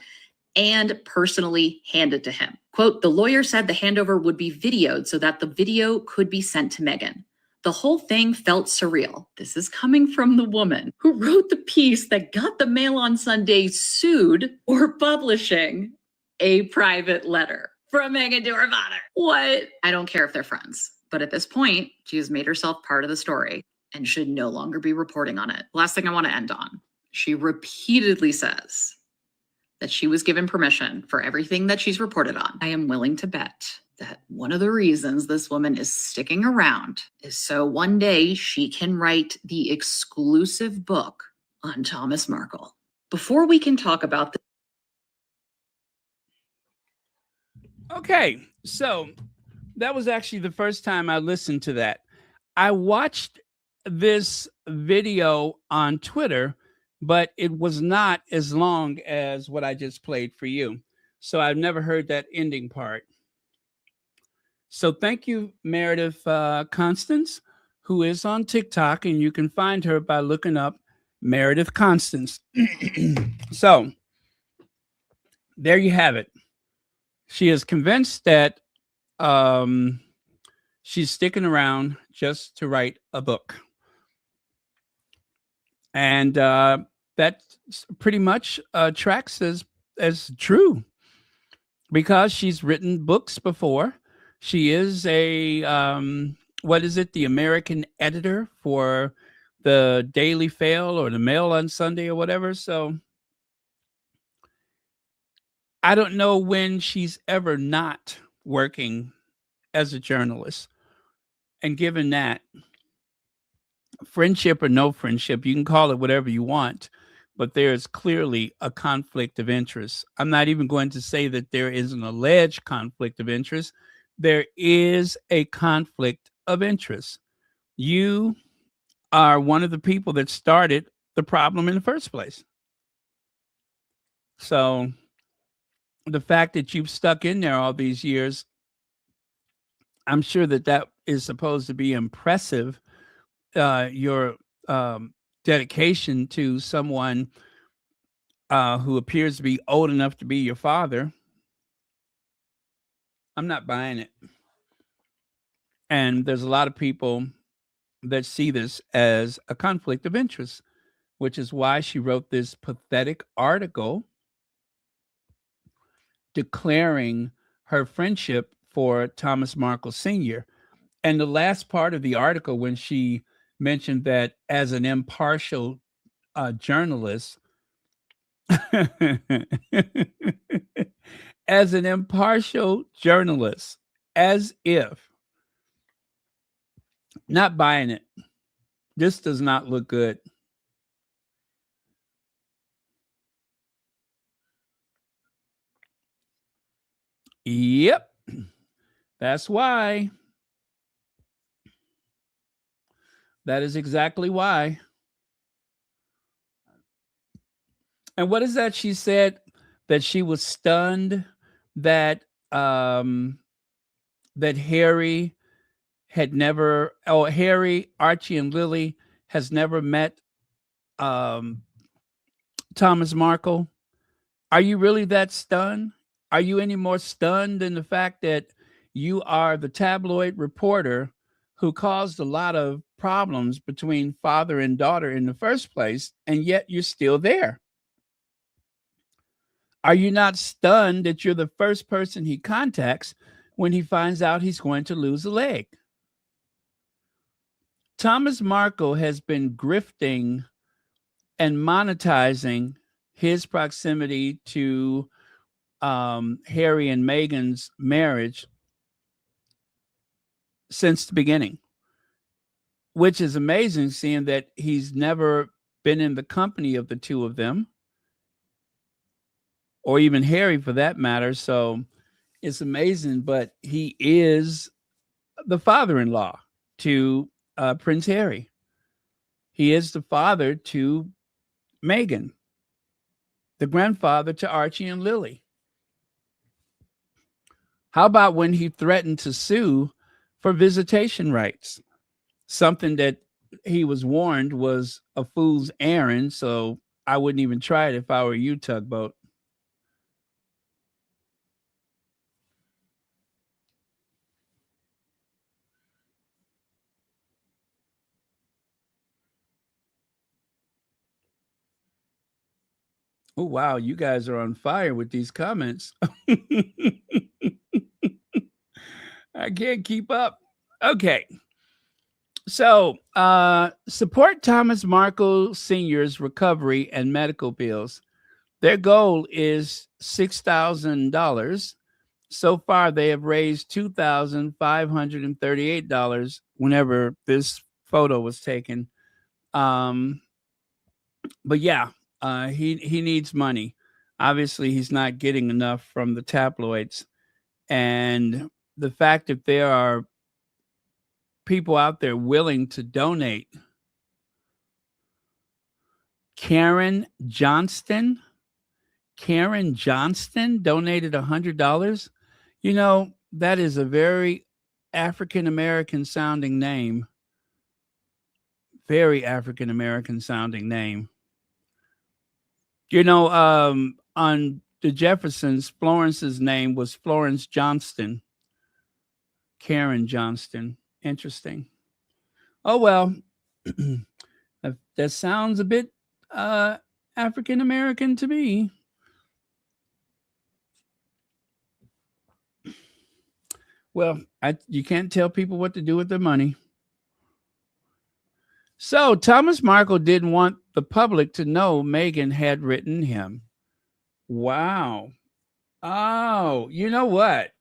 and personally handed to him. Quote, the lawyer said the handover would be videoed so that the video could be sent to Meghan. The whole thing felt surreal. This is coming from the woman who wrote the piece that got the Mail on Sunday sued for publishing a private letter from Meghan to her father. What? I don't care if they're friends, but at this point, she has made herself part of the story and should no longer be reporting on it. Last thing I want to end on. She repeatedly says that she was given permission for everything that she's reported on. I am willing to bet that one of the reasons this woman is sticking around is so one day she can write the exclusive book on Thomas Markle. Before we can talk about this. Okay, so that was actually the first time I listened to that. I watched this video on Twitter, but it was not as long as what I just played for you. So I've never heard that ending part. So thank you, Meredith Constance, who is on TikTok, and you can find her by looking up Meredith Constance. So there you have it. She is convinced that she's sticking around just to write a book. And that pretty much tracks as true, because she's written books before. She is the American editor for the Daily Fail or the Mail on Sunday or whatever. So I don't know when she's ever not working as a journalist. And given that, friendship or no friendship, you can call it whatever you want, but there is clearly a conflict of interest. I'm not even going to say that there is an alleged conflict of interest. There is a conflict of interest. You are one of the people that started the problem in the first place. So the fact that you've stuck in there all these years, I'm sure that is supposed to be impressive. Your dedication to someone who appears to be old enough to be your father. I'm not buying it. And there's a lot of people that see this as a conflict of interest, which is why she wrote this pathetic article declaring her friendship for Thomas Markle Sr. And the last part of the article, when she mentioned that as an impartial journalist, as an impartial journalist, as if, not buying it. This does not look good. Yep. That's why. That is exactly why. And what is that she said? that she was stunned that that Harry had never, oh, Harry, Archie, and Lily has never met um, Thomas Markle? Are you really that stunned? Are you any more stunned than the fact that you are the tabloid reporter who caused a lot of problems between father and daughter in the first place, and yet you're still there? Are you not stunned that you're the first person he contacts when he finds out he's going to lose a leg? Thomas Markle has been grifting and monetizing his proximity to Harry and Meghan's marriage since the beginning, which is amazing, seeing that he's never been in the company of the two of them, or even Harry for that matter. So it's amazing, but he is the father in law to Prince Harry. He is the father to Meghan, the grandfather to Archie and Lily. How about when he threatened to sue for visitation rights? Something that he was warned was a fool's errand, so I wouldn't even try it if I were you, Tugboat. Oh, wow, you guys are on fire with these comments. I can't keep up. Okay. So, support Thomas Markle Sr.'s recovery and medical bills. Their goal is $6,000. So far, they have raised $2,538 whenever this photo was taken. But yeah, he needs money. Obviously, he's not getting enough from the tabloids. And the fact that there are people out there willing to donate. Karen Johnston donated $100. You know, that is a very African American sounding name. Very African American sounding name. You know, on the Jeffersons, Florence's name was Florence Johnston. Karen Johnston. Interesting. Oh, well, that sounds a bit African American to me. Well, you can't tell people what to do with their money. So Thomas Markle didn't want the public to know Meghan had written him. Wow. Oh, you know what?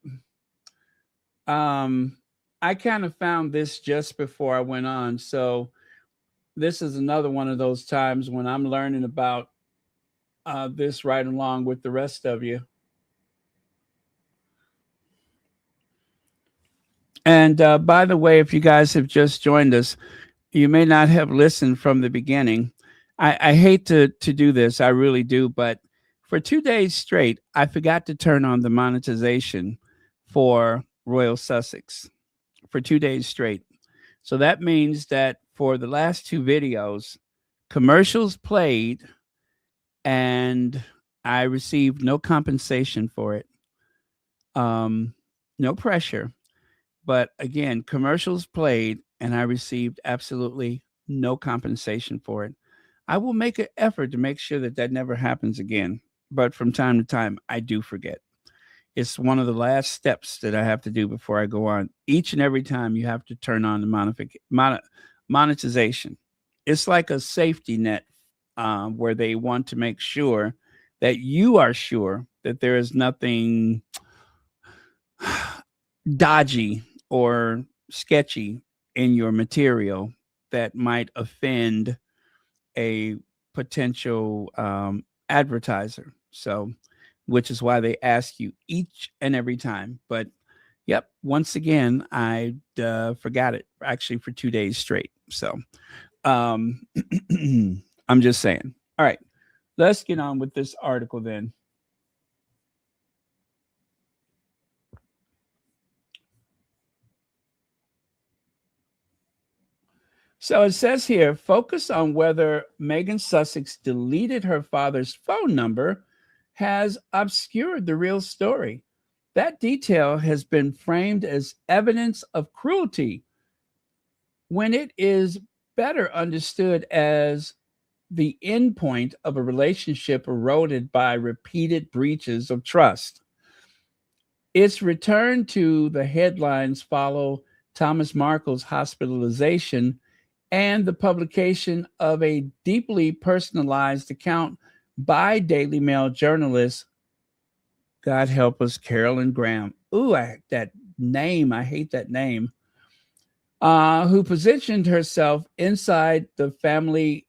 I kind of found this just before I went on. So this is another one of those times when I'm learning about this right along with the rest of you. And by the way, if you guys have just joined us, you may not have listened from the beginning. I hate to do this, I really do, but for 2 days straight, I forgot to turn on the monetization for Royal Sussex for 2 days straight. So that means that for the last two videos, commercials played and I received no compensation for it. No pressure. But again, commercials played and I received absolutely no compensation for it. I will make an effort to make sure that that never happens again. But from time to time, I do forget. It's one of the last steps that I have to do before I go on. Each and every time you have to turn on the monetization. It's like a safety net where they want to make sure that you are sure that there is nothing dodgy or sketchy in your material that might offend a potential advertiser. So, which is why they ask you each and every time. But yep, once again, I forgot it actually for 2 days straight. So, um, I'm just saying. All right, let's get on with this article then. So it says here, focus on whether Meghan Sussex deleted her father's phone number has obscured the real story. That detail has been framed as evidence of cruelty when it is better understood as the endpoint of a relationship eroded by repeated breaches of trust. Its return to the headlines follow Thomas Markle's hospitalization and the publication of a deeply personalized account by Daily Mail journalist, God help us, Carolyn Graham. Ooh, that name, I hate that name. Who positioned herself inside the family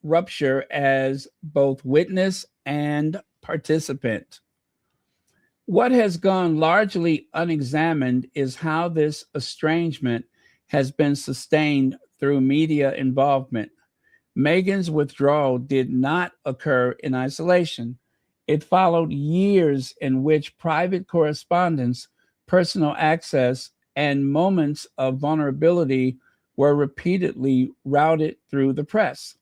rupture as both witness and participant. What has gone largely unexamined is how this estrangement has been sustained through media involvement. Meghan's withdrawal did not occur in isolation. It followed years in which private correspondence, personal access, and moments of vulnerability were repeatedly routed through the press.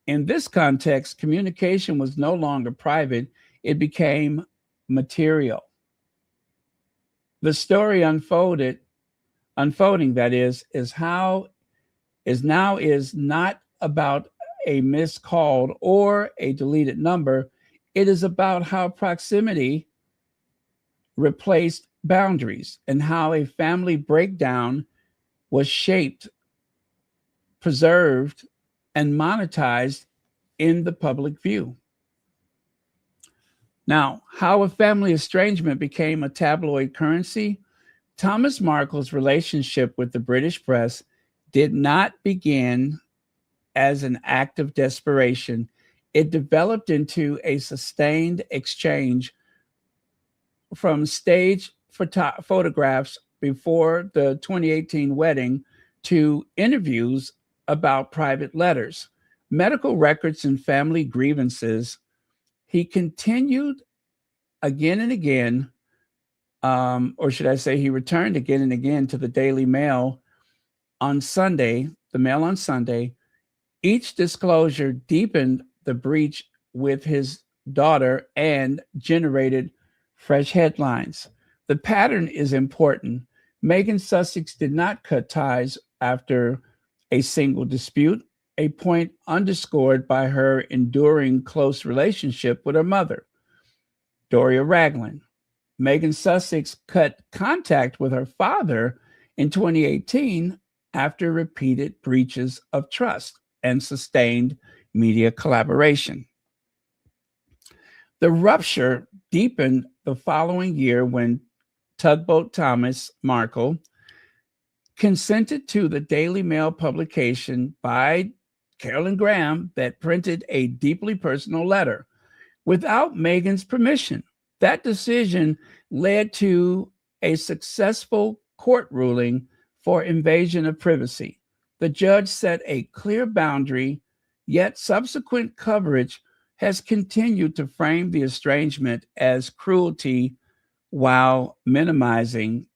In this context, communication was no longer private, it became material. The story unfolding that is not about a missed call or a deleted number. It is about how proximity replaced boundaries and how a family breakdown was shaped, preserved, and monetized in the public view. Now, how a family estrangement became a tabloid currency. Thomas Markle's relationship with the British press did not begin as an act of desperation. It developed into a sustained exchange from stage photographs before the 2018 wedding to interviews about private letters, medical records, and family grievances. He continued again and again, or should I say, he returned again and again to the Daily Mail on Sunday, the Mail on Sunday. Each disclosure deepened the breach with his daughter and generated fresh headlines. The pattern is important. Meghan Sussex did not cut ties after a single dispute, a point underscored by her enduring close relationship with her mother, Doria Ragland. Meghan Sussex cut contact with her father in 2018 after repeated breaches of trust and sustained media collaboration. The rupture deepened the following year when tugboat Thomas Markle consented to the Daily Mail publication by Carolyn Graham that printed a deeply personal letter without Meghan's permission. That decision led to a successful court ruling for invasion of privacy. The judge set a clear boundary, yet subsequent coverage has continued to frame the estrangement as cruelty while minimizing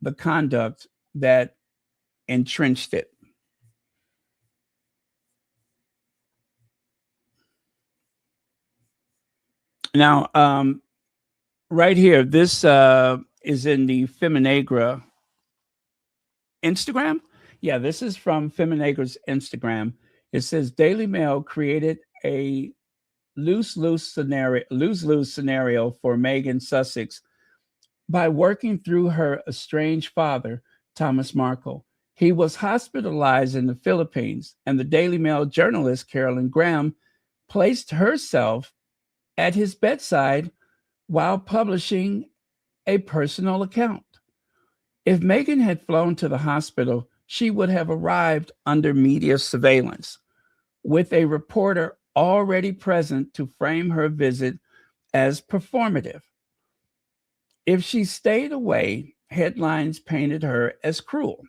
the conduct that entrenched it. Now, right here, this is in the Feminagra Instagram. Yeah, this is from Feminagra's Instagram. It says Daily Mail created a lose-lose scenario for Meghan Sussex by working through her estranged father, Thomas Markle. He was hospitalized in the Philippines, and the Daily Mail journalist Carolyn Graham placed herself at his bedside while publishing a personal account. If Meghan had flown to the hospital, she would have arrived under media surveillance, with a reporter already present to frame her visit as performative. If she stayed away, headlines painted her as cruel.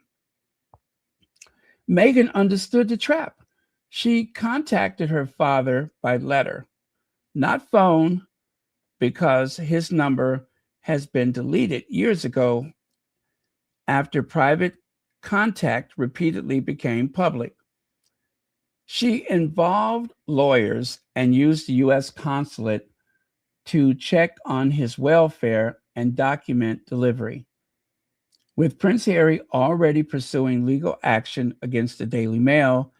Meghan understood the trap. She contacted her father by letter, not phone, because his number has been deleted years ago after private contact repeatedly became public. She involved lawyers and used the U.S. consulate to check on his welfare and document delivery. With Prince Harry already pursuing legal action against the Daily Mail,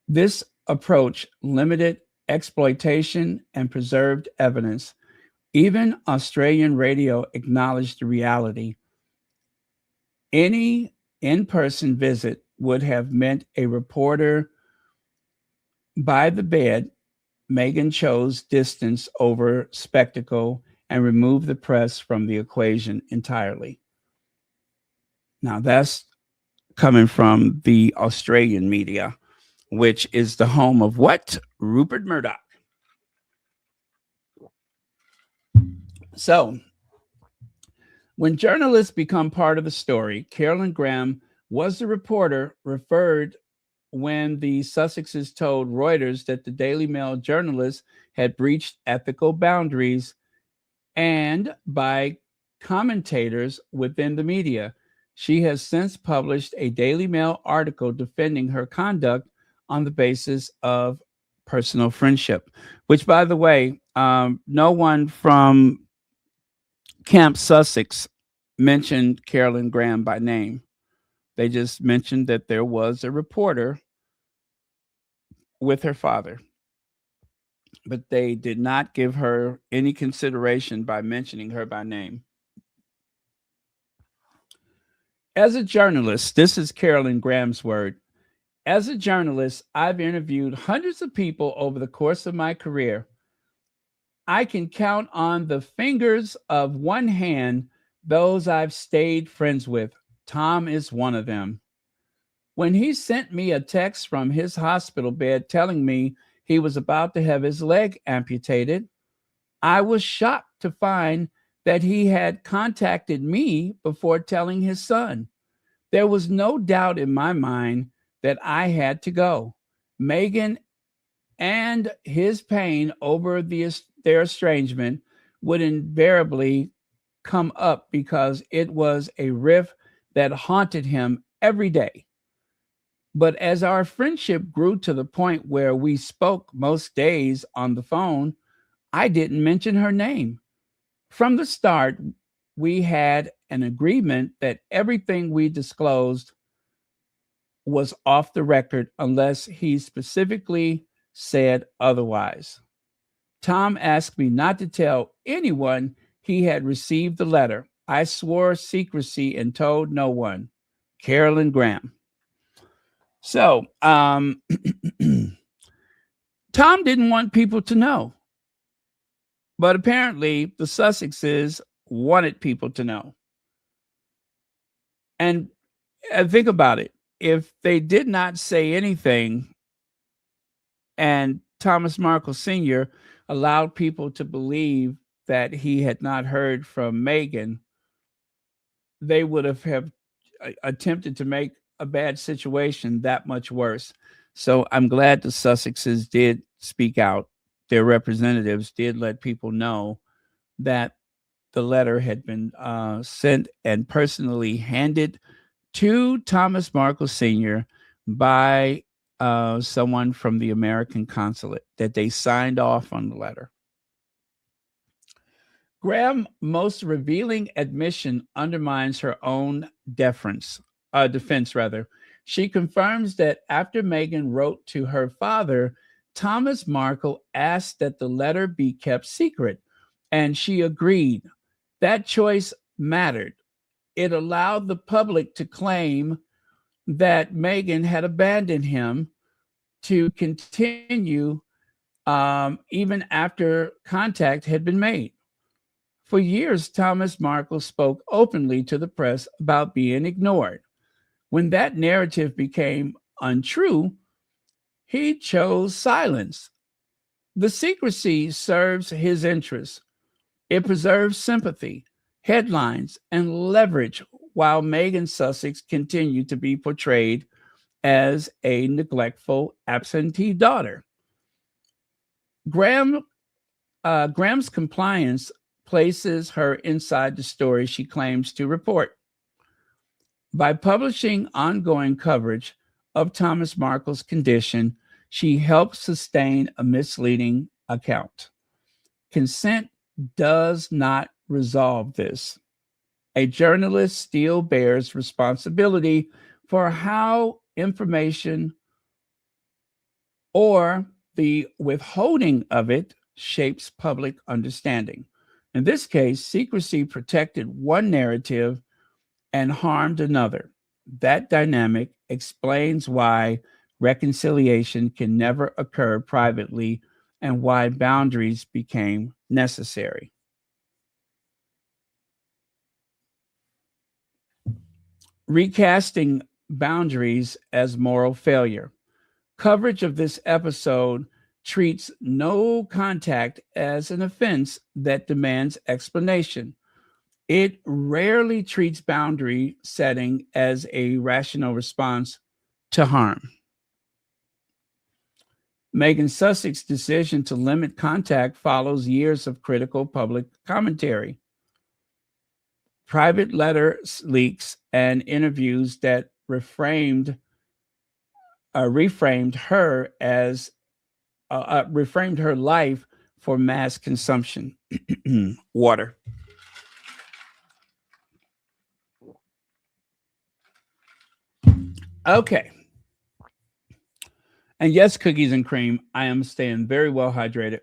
this approach limited exploitation and preserved evidence. Even Australian radio acknowledged the reality. Any in person visit would have meant a reporter by the bed. Meghan chose distance over spectacle and removed the press from the equation entirely. Now, that's coming from the Australian media, which is the home of what? Rupert Murdoch. So, when journalists become part of the story, Carolyn Graham was the reporter referred when the Sussexes told Reuters that the Daily Mail journalists had breached ethical boundaries, and by commentators within the media. She has since published a Daily Mail article defending her conduct on the basis of personal friendship, which, by the way, no one from Camp Sussex mentioned Carolyn Graham by name. They just mentioned that there was a reporter with her father, but they did not give her any consideration by mentioning her by name. As a journalist, this is Carolyn Graham's word. As a journalist, I've interviewed hundreds of people over the course of my career. I can count on the fingers of one hand those I've stayed friends with. Tom is one of them. When he sent me a text from his hospital bed telling me he was about to have his leg amputated, I was shocked to find that he had contacted me before telling his son. There was no doubt in my mind that I had to go. Meghan and his pain over their estrangement would invariably come up because it was a rift that haunted him every day. But as our friendship grew to the point where we spoke most days on the phone, I didn't mention her name. From the start, we had an agreement that everything we disclosed was off the record unless he specifically said otherwise. Tom asked me not to tell anyone he had received the letter. I swore secrecy and told no one. Carolyn Graham. So, Tom didn't want people to know, but apparently the Sussexes wanted people to know. And think about it. If they did not say anything and Thomas Markle Sr. allowed people to believe that he had not heard from Meghan, they would have attempted to make a bad situation that much worse. So I'm glad the Sussexes did speak out. Their representatives did let people know that the letter had been sent and personally handed to Thomas Markle Sr. by someone from the American consulate, that they signed off on the letter. Graham's most revealing admission undermines her own defense. She confirms that after Meghan wrote to her father, Thomas Markle asked that the letter be kept secret, and she agreed. That choice mattered. It allowed the public to claim that Meghan had abandoned him to continue even after contact had been made. For years, Thomas Markle spoke openly to the press about being ignored. When that narrative became untrue, he chose silence. The secrecy serves his interests. It preserves sympathy, headlines, and leverage, while Meghan Sussex continued to be portrayed as a neglectful, absentee daughter. Graham's compliance places her inside the story she claims to report. By publishing ongoing coverage of Thomas Markle's condition, she helped sustain a misleading account. Consent does not resolve this. A journalist still bears responsibility for how information or the withholding of it shapes public understanding. In this case, secrecy protected one narrative and harmed another. That dynamic explains why reconciliation can never occur privately and why boundaries became necessary. Recasting boundaries as moral failure. Coverage of this episode treats no contact as an offense that demands explanation. It rarely treats boundary setting as a rational response to harm. Meghan Sussex's decision to limit contact follows years of critical public commentary. Private letter leaks and interviews that reframed her life for mass consumption. Water. Okay. And yes, cookies and cream. I am staying very well hydrated.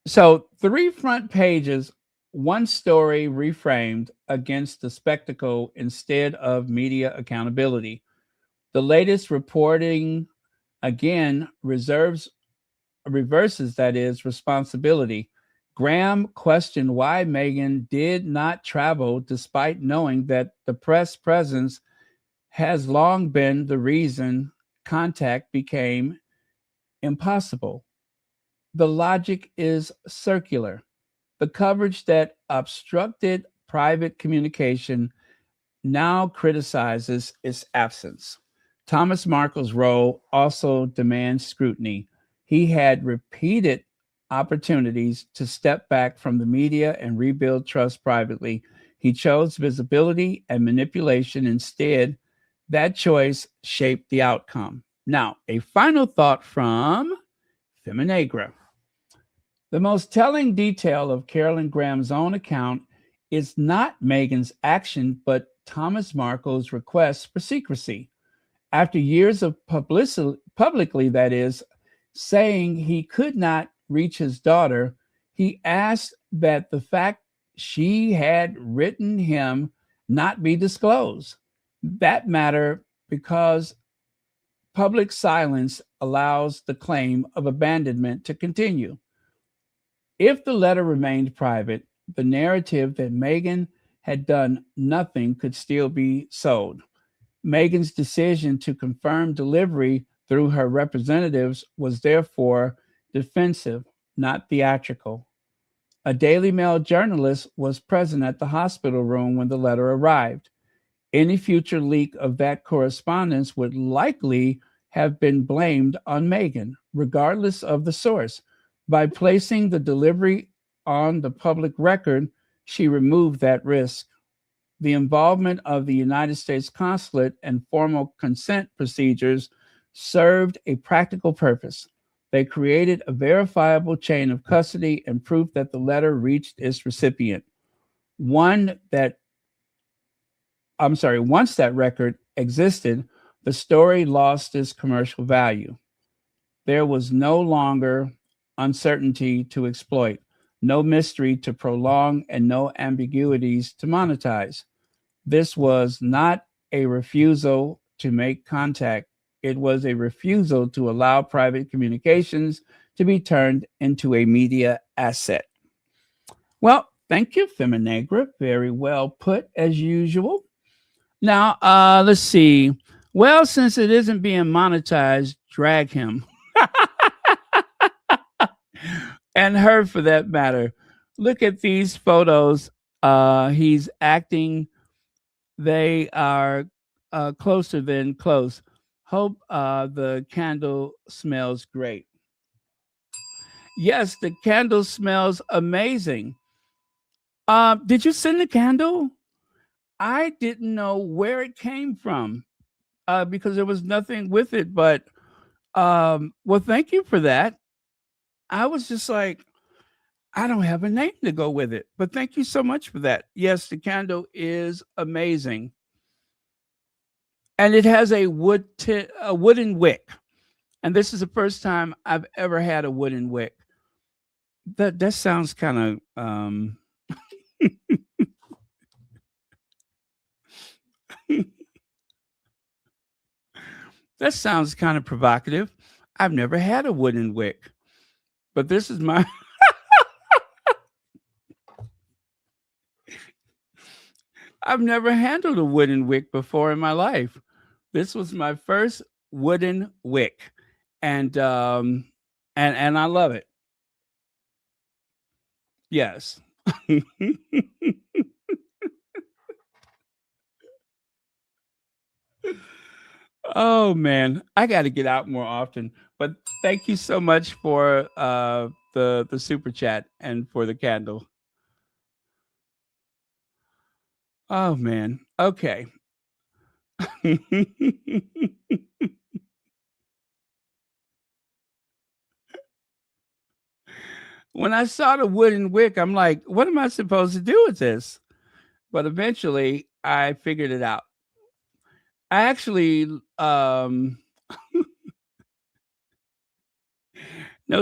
So 3 front pages, one story reframed against the spectacle instead of media accountability. The latest reporting again reverses that is responsibility. Graham questioned why Meghan did not travel despite knowing that the press presence has long been the reason contact became impossible. The logic is circular. The coverage that obstructed private communication now criticizes its absence. Thomas Markle's role also demands scrutiny. He had repeated opportunities to step back from the media and rebuild trust privately. He chose visibility and manipulation instead. That choice shaped the outcome. Now, a final thought from Feminegra. The most telling detail of Carolyn Graham's own account is not Meghan's action, but Thomas Markle's request for secrecy. After years of publicly, that is, saying he could not reach his daughter, he asked that the fact she had written him not be disclosed. That matter because public silence allows the claim of abandonment to continue. If the letter remained private, the narrative that Meghan had done nothing could still be sold. Meghan's decision to confirm delivery through her representatives was therefore defensive, not theatrical. A Daily Mail journalist was present at the hospital room when the letter arrived. Any future leak of that correspondence would likely have been blamed on Meghan, regardless of the source. By placing the delivery on the public record, she removed that risk. The involvement of the United States consulate and formal consent procedures served a practical purpose. They created a verifiable chain of custody and proof that the letter reached its recipient. Once that record existed, the story lost its commercial value. There was no longer uncertainty to exploit, no mystery to prolong, and no ambiguities to monetize. This was not a refusal to make contact. It was a refusal to allow private communications to be turned into a media asset. Well, thank you, Feminegra. Very well put, as usual. Now, let's see. Well, since it isn't being monetized, drag him. And her, for that matter. Look at these photos. He's acting. They are closer than close. Hope the candle smells great. Yes, the candle smells amazing. Did you send the candle? I didn't know where it came from because there was nothing with it. But well, thank you for that. I was just like, I don't have a name to go with it, but thank you so much for that. Yes, the candle is amazing, and it has a a wooden wick. And this is the first time I've ever had a wooden wick. That sounds kind of that sounds kind of provocative. I've never had a wooden wick, but this is my I've never handled a wooden wick before in my life. This was my first wooden wick, and and I love it. Yes. Oh man, I got to get out more often. But thank you so much for the super chat and for the candle. Oh man. Okay. When I saw the wooden wick, I'm like, what am I supposed to do with this? But eventually I figured it out. I actually no,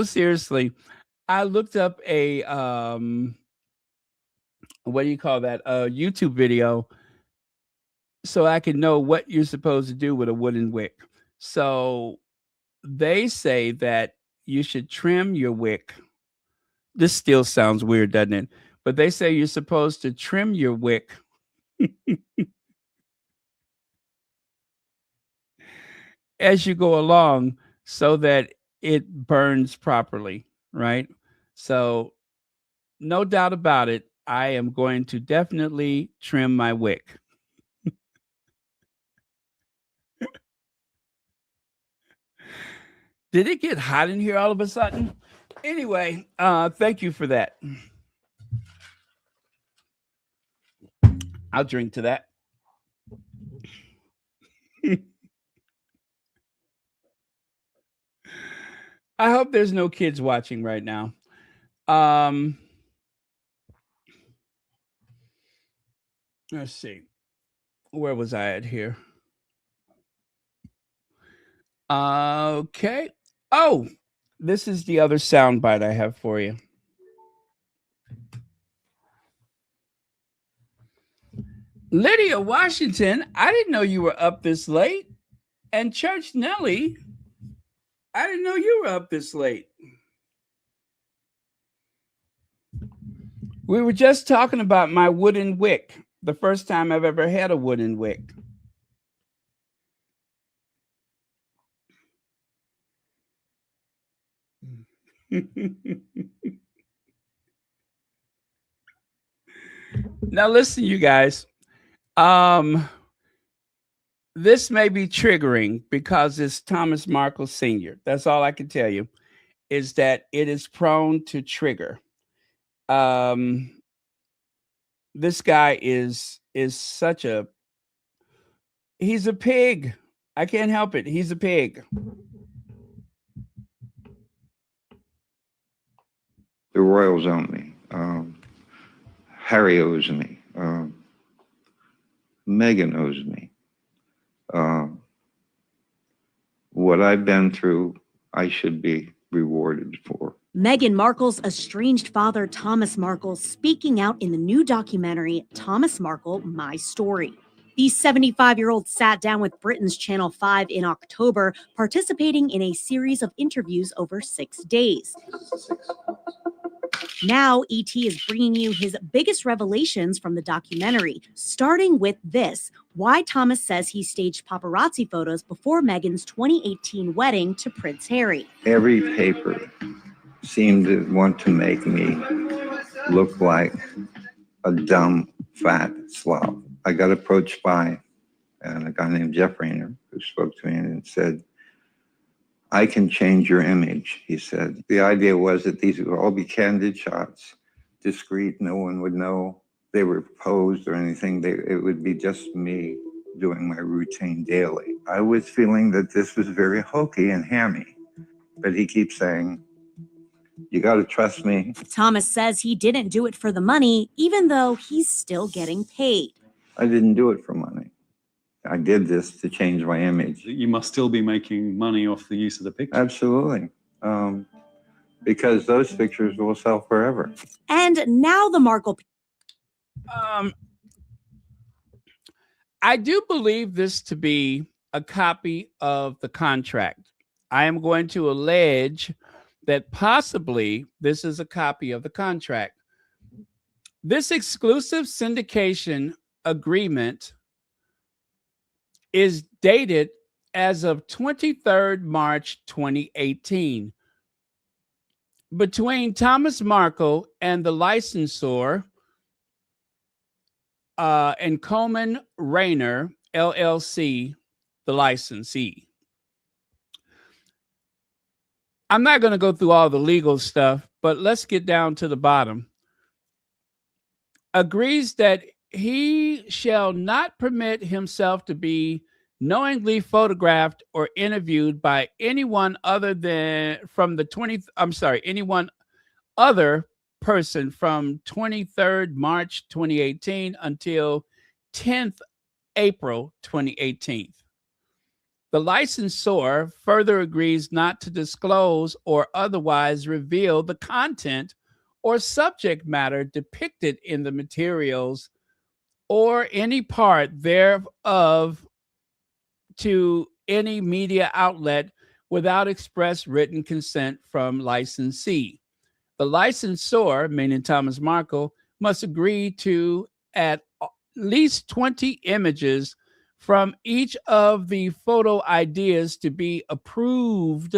seriously. I looked up a what do you call that? A YouTube video so I can know what you're supposed to do with a wooden wick. So they say that you should trim your wick. This still sounds weird, doesn't it? But they say you're supposed to trim your wick as you go along so that it burns properly, right? So, no doubt about it, I am going to definitely trim my wick. Did it get hot in here all of a sudden? Anyway, thank you for that. I'll drink to that. I hope there's no kids watching right now. Let's see. Where was I at here? Okay. Oh, this is the other soundbite I have for you. Lydia Washington, I didn't know you were up this late. And Church Nelly, I didn't know you were up this late. We were just talking about my wooden wick, the first time I've ever had a wooden wick. Now listen, you guys. This may be triggering because it's Thomas Markle Sr. That's all I can tell you, is that it is prone to trigger. This guy is such a he's a pig. I can't help it. He's a pig. The Royals own me. Harry owes me. Meghan owes me. What I've been through, I should be rewarded for. Meghan Markle's estranged father, Thomas Markle, speaking out in the new documentary, Thomas Markle, My Story. The 75-year-old sat down with Britain's Channel 5 in October, participating in a series of interviews over 6 days. Now, ET is bringing you his biggest revelations from the documentary, starting with this: why Thomas says he staged paparazzi photos before Meghan's 2018 wedding to Prince Harry. Every paper seemed to want to make me look like a dumb, fat slob. I got approached by a guy named Jeff Rayner, who spoke to me and said, I can change your image, he said. The idea was that these would all be candid shots, discreet, no one would know they were posed or anything. It would be just me doing my routine daily. I was feeling that this was very hokey and hammy, but he keeps saying, you got to trust me. Thomas says he didn't do it for the money, even though he's still getting paid. I didn't do it for money. I did this to change my image. You must still be making money off the use of the picture. Absolutely. Because those pictures will sell forever. And now the Markle. I do believe this to be a copy of the contract. I am going to allege that possibly this is a copy of the contract. This exclusive syndication agreement is dated as of 23rd March 2018 between Thomas Markle and the licensor and Coleman Rayner, LLC, the licensee. I'm not going to go through all the legal stuff, but let's get down to the bottom. Agrees that he shall not permit himself to be knowingly photographed or interviewed by anyone other than anyone other person from 23rd March 2018 until 10th April 2018. The licensor further agrees not to disclose or otherwise reveal the content or subject matter depicted in the materials or any part thereof to any media outlet without express written consent from licensee. The licensor, meaning Thomas Markle, must agree to at least 20 images from each of the photo ideas to be approved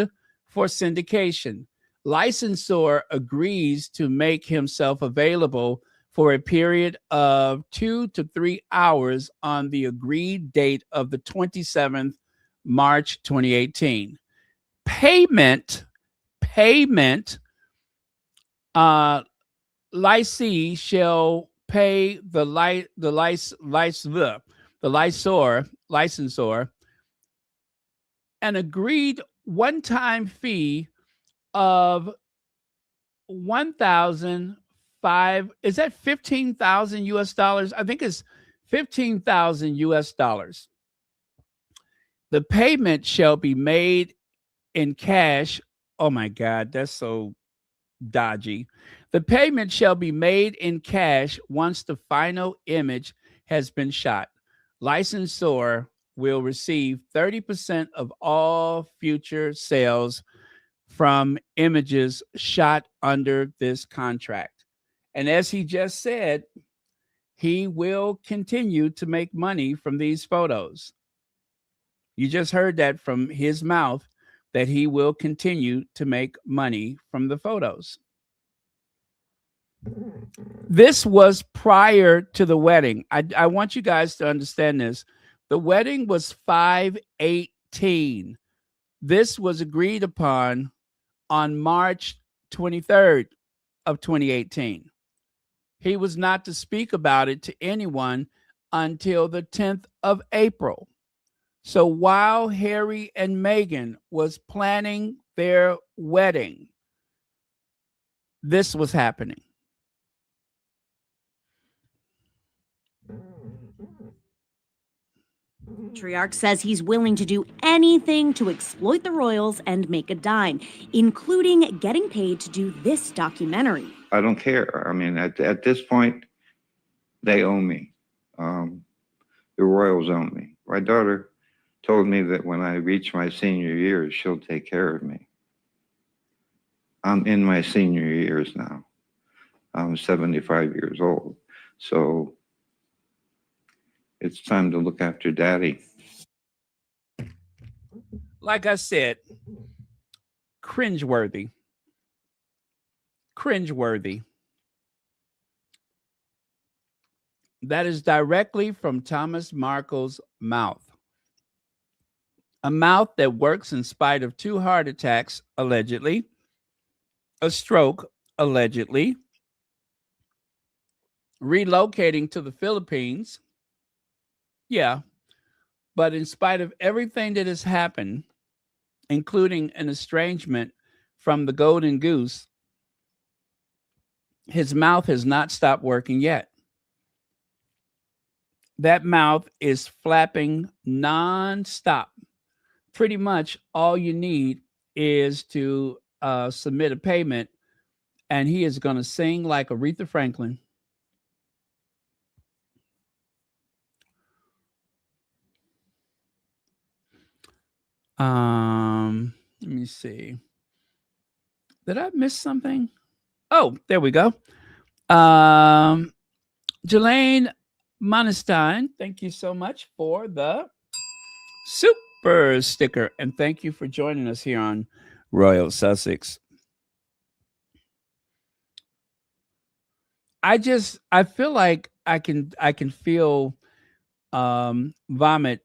for syndication. Licensor agrees to make himself available for a period of 2 to 3 hours on the agreed date of the 27th March 2018. Payment, licensee shall pay the licensor an agreed one-time fee of $15,000 US? I think it's $15,000 US. The payment shall be made in cash. Oh my God, that's so dodgy. The payment shall be made in cash once the final image has been shot. Licensor will receive 30% of all future sales from images shot under this contract. And as he just said, he will continue to make money from these photos. You just heard that from his mouth, that he will continue to make money from the photos. This was prior to the wedding. I want you guys to understand this. The wedding was 5/18. This was agreed upon on March 23rd of 2018. He was not to speak about it to anyone until the 10th of April. So while Harry and Meghan was planning their wedding, this was happening. Patriarch says he's willing to do anything to exploit the royals and make a dime, including getting paid to do this documentary. I don't care. I mean, at this point, they own me. The royals own me. My daughter told me that when I reach my senior years, she'll take care of me. I'm in my senior years now. I'm 75 years old. So it's time to look after daddy. Like I said, cringeworthy. Cringeworthy. That is directly from Thomas Markle's mouth. A mouth that works in spite of 2 heart attacks, allegedly, a stroke, allegedly, relocating to the Philippines. Yeah. But in spite of everything that has happened, including an estrangement from the golden goose, his mouth has not stopped working yet. That mouth is flapping nonstop. Pretty much all you need is to submit a payment, and he is going to sing like Aretha Franklin. Let me see. Did I miss something? Oh, there we go. Jelaine Monestein, thank you so much for the super sticker, and thank you for joining us here on Royal Sussex. I feel like I can feel vomit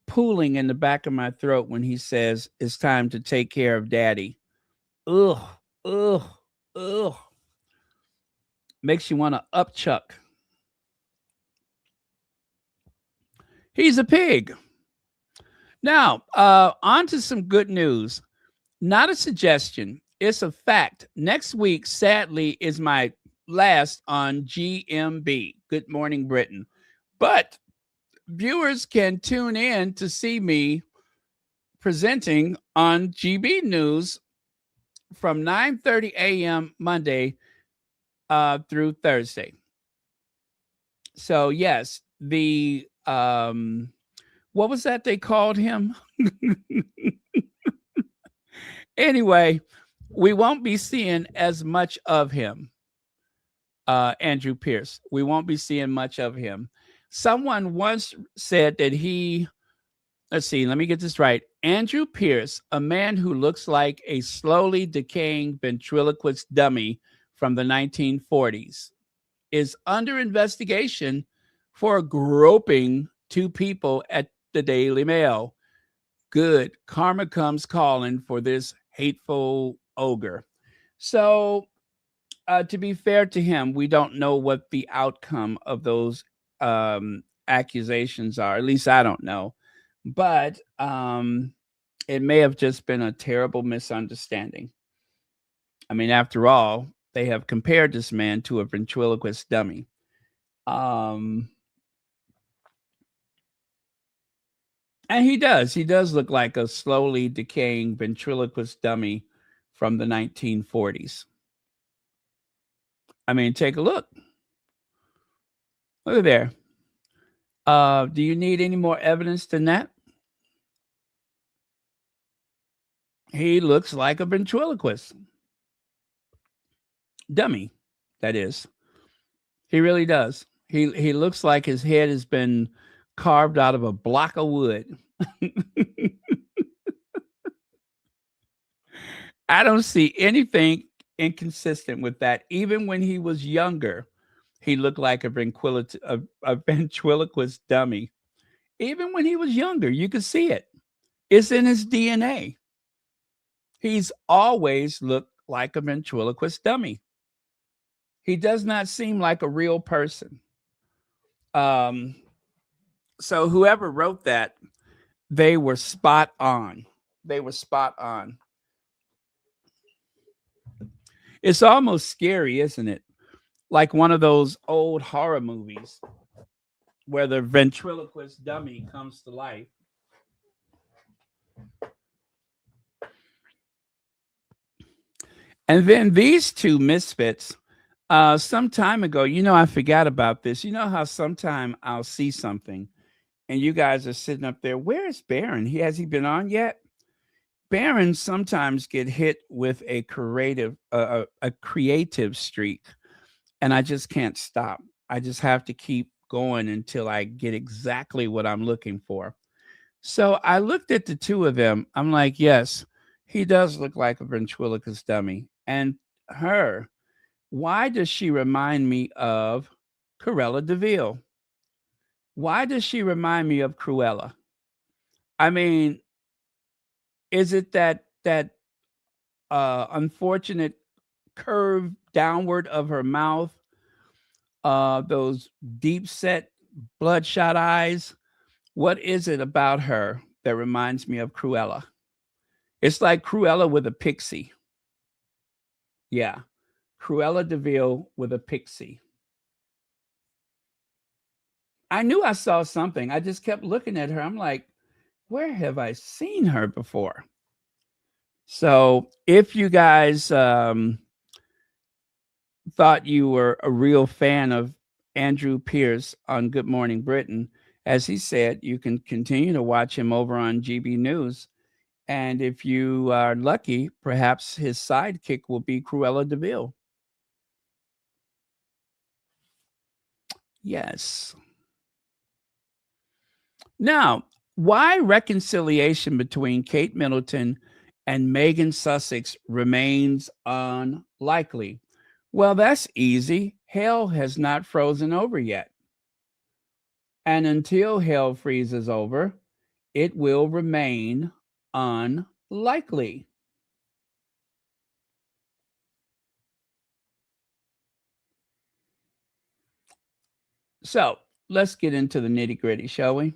pooling in the back of my throat when he says it's time to take care of daddy. Ugh, ugh, ugh. Makes you want to upchuck. He's a pig. Now, on to some good news. Not a suggestion. It's a fact. Next week, sadly, is my last on GMB. Good Morning Britain. But viewers can tune in to see me presenting on GB News from 9:30 a.m. Monday through Thursday. So yes, the what was that they called him? Anyway, we won't be seeing as much of him. Andrew Pierce. We won't be seeing much of him. Someone once said that let's see, let me get this right. Andrew Pierce, a man who looks like a slowly decaying ventriloquist dummy from the 1940s, is under investigation for groping two people at the Daily Mail. Good. Karma comes calling for this hateful ogre. So, to be fair to him, we don't know what the outcome of those accusations are. At least I don't know. But it may have just been a terrible misunderstanding. I mean, after all, they have compared this man to a ventriloquist dummy. And he does look like a slowly decaying ventriloquist dummy from the 1940s. I mean, take a look. Look at there. Do you need any more evidence than that? He looks like a ventriloquist dummy, that is. He really does. He looks like his head has been carved out of a block of wood. I don't see anything inconsistent with that. Even when he was younger, he looked like a ventriloquist dummy. Even when he was younger, you could see it. It's in his DNA. He's always looked like a ventriloquist dummy. He does not seem like a real person. So whoever wrote that, they were spot on. They were spot on. It's almost scary, isn't it? Like one of those old horror movies where the ventriloquist dummy comes to life. And then these two misfits, some time ago, I forgot about this. You know how sometime I'll see something and you guys are sitting up there. Where's Barron? Has he been on yet? Barron sometimes get hit with a creative streak, and I just can't stop. I just have to keep going until I get exactly what I'm looking for. So I looked at the two of them. I'm like, yes, he does look like a ventriloquist dummy. And her, why does she remind me of Cruella de Vil? Why does she remind me of Cruella? I mean, is it that unfortunate curve downward of her mouth? those deep set bloodshot eyes. What is it about her that reminds me of Cruella? It's like Cruella with a pixie. Yeah, Cruella DeVille with a pixie. I knew I saw something. I just kept looking at her. I'm like, where have I seen her before? So if you guys thought you were a real fan of Andrew Pierce on Good Morning Britain, as he said, you can continue to watch him over on GB News. And if you are lucky, perhaps his sidekick will be Cruella DeVille. Yes. Now, why reconciliation between Kate Middleton and Meghan Sussex remains unlikely? Well, that's easy. Hell has not frozen over yet. And until hell freezes over, it will remain unlikely. So let's get into the nitty-gritty, shall we?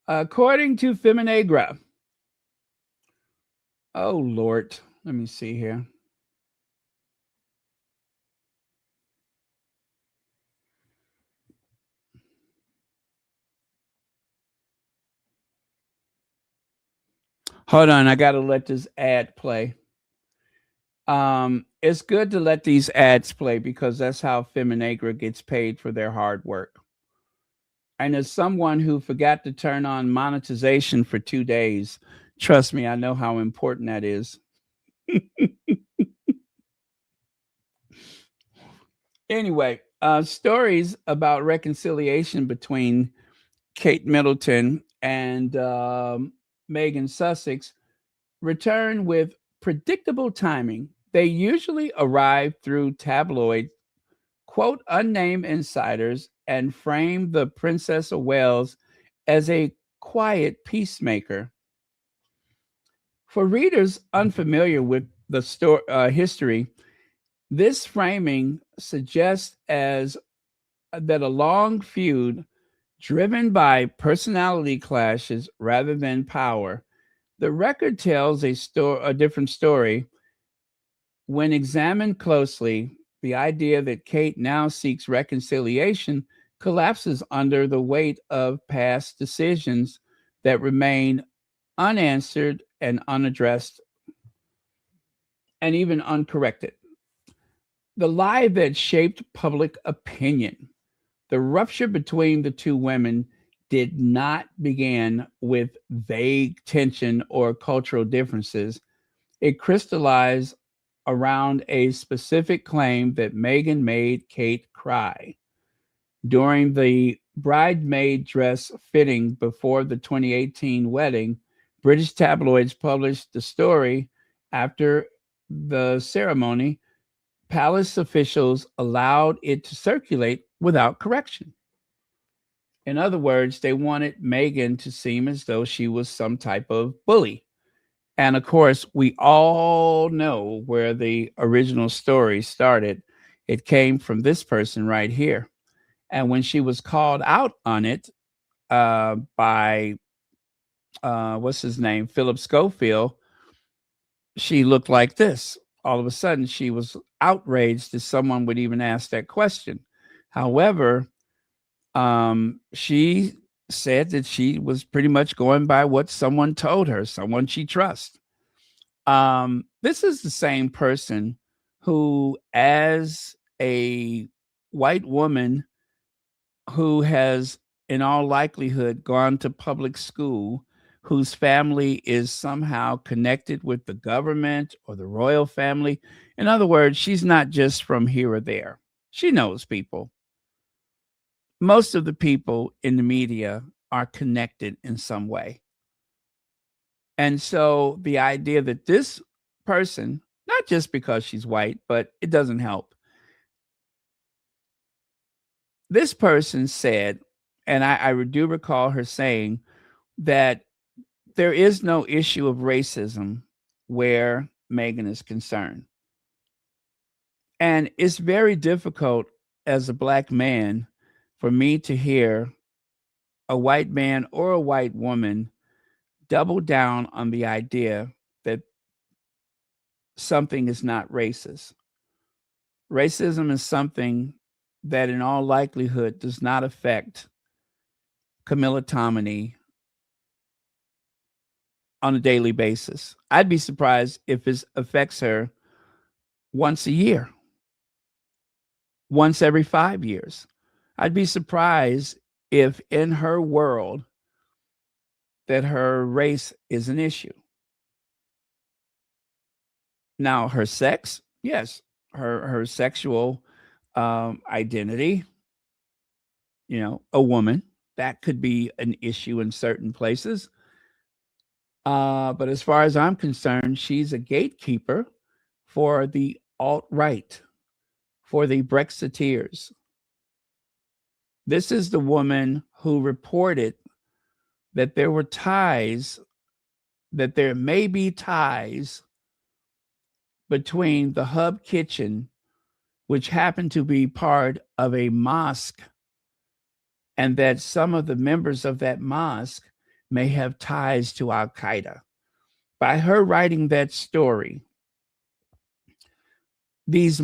According to Feminagra, oh Lord, let me see here. Hold on, I got to let this ad play. It's good to let these ads play because that's how Feminagra gets paid for their hard work. And as someone who forgot to turn on monetization for 2 days, trust me, I know how important that is. Anyway, stories about reconciliation between Kate Middleton and Meghan Sussex return with predictable timing. They usually arrive through tabloid, quote, unnamed insiders and frame the Princess of Wales as a quiet peacemaker. For readers unfamiliar with the history, this framing suggests that a long feud driven by personality clashes rather than power. The record tells a different story. When examined closely, the idea that Kate now seeks reconciliation collapses under the weight of past decisions that remain unanswered and unaddressed and even uncorrected. The lie that shaped public opinion. The rupture between the two women did not begin with vague tension or cultural differences. It crystallized around a specific claim that Meghan made Kate cry. During the bridesmaid dress fitting before the 2018 wedding, British tabloids published the story. After the ceremony, palace officials allowed it to circulate without correction. In other words, they wanted Meghan to seem as though she was some type of bully. And of course, we all know where the original story started. It came from this person right here. And when she was called out on it by, what's his name, Philip Schofield, she looked like this. All of a sudden, she was outraged that someone would even ask that question. However, she said that she was pretty much going by what someone told her, someone she trusts. This is the same person who, as a white woman who has, in all likelihood, gone to public school, whose family is somehow connected with the government or the royal family. In other words, she's not just from here or there. She knows people. Most of the people in the media are connected in some way. And so the idea that this person, not just because she's white, but it doesn't help. This person said, and I do recall her saying that there is no issue of racism where Meghan is concerned. And it's very difficult as a black man for me to hear a white man or a white woman double down on the idea that something is not racist. Racism is something that, in all likelihood, does not affect Camilla Tominey on a daily basis. I'd be surprised if it affects her once a year, once every 5 years. I'd be surprised if in her world that her race is an issue. Now, her sex, yes, her sexual identity, a woman, that could be an issue in certain places. But as far as I'm concerned, she's a gatekeeper for the alt-right, for the Brexiteers. This is the woman who reported that there were ties, that there may be ties between the Hub Kitchen, which happened to be part of a mosque, and that some of the members of that mosque may have ties to Al Qaeda. By her writing that story, these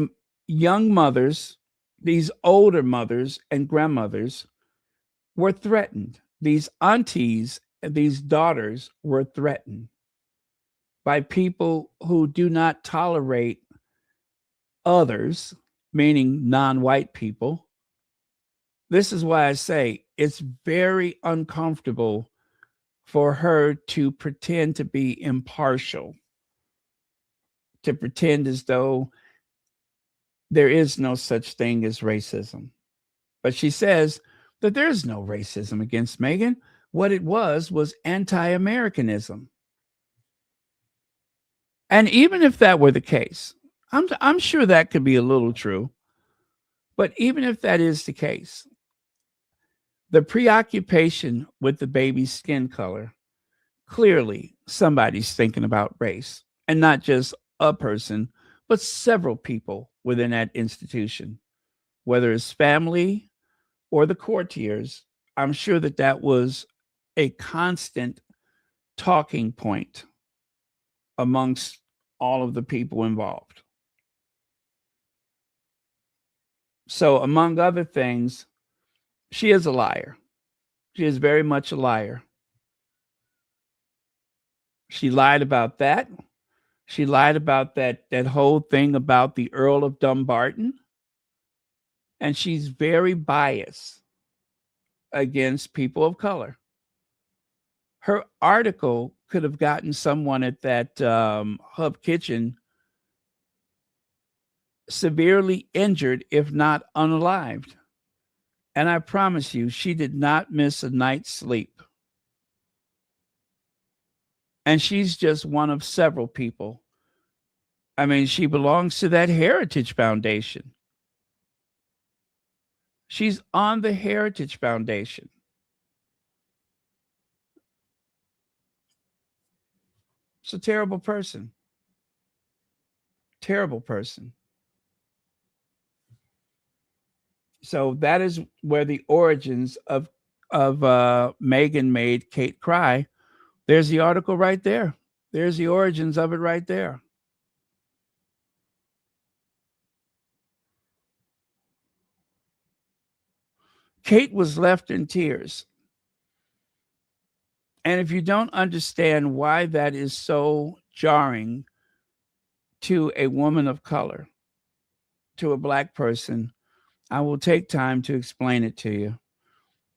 young mothers, these older mothers and grandmothers were threatened. These aunties and these daughters were threatened by people who do not tolerate others, meaning non-white people. This is why I say it's very uncomfortable for her to pretend to be impartial, to pretend as though there is no such thing as racism. But she says that there is no racism against Meghan. What it was anti-Americanism. And even if that were the case, I'm sure that could be a little true. But even if that is the case, the preoccupation with the baby's skin color, clearly somebody's thinking about race, and not just a person, but several people within that institution, whether it's family or the courtiers. I'm sure that that was a constant talking point amongst all of the people involved. So, among other things, she is a liar. She is very much a liar. She lied about that. She lied about that whole thing about the Earl of Dumbarton. And she's very biased against people of color. Her article could have gotten someone at that Hub Kitchen severely injured, if not unalived. And I promise you, she did not miss a night's sleep. And she's just one of several people. I mean, she belongs to that Heritage Foundation. She's on the Heritage Foundation. It's a terrible person. Terrible person. So that is where the origins of Meghan made Kate cry. There's the article right there. There's the origins of it right there. Kate was left in tears. And if you don't understand why that is so jarring to a woman of color, to a black person, I will take time to explain it to you.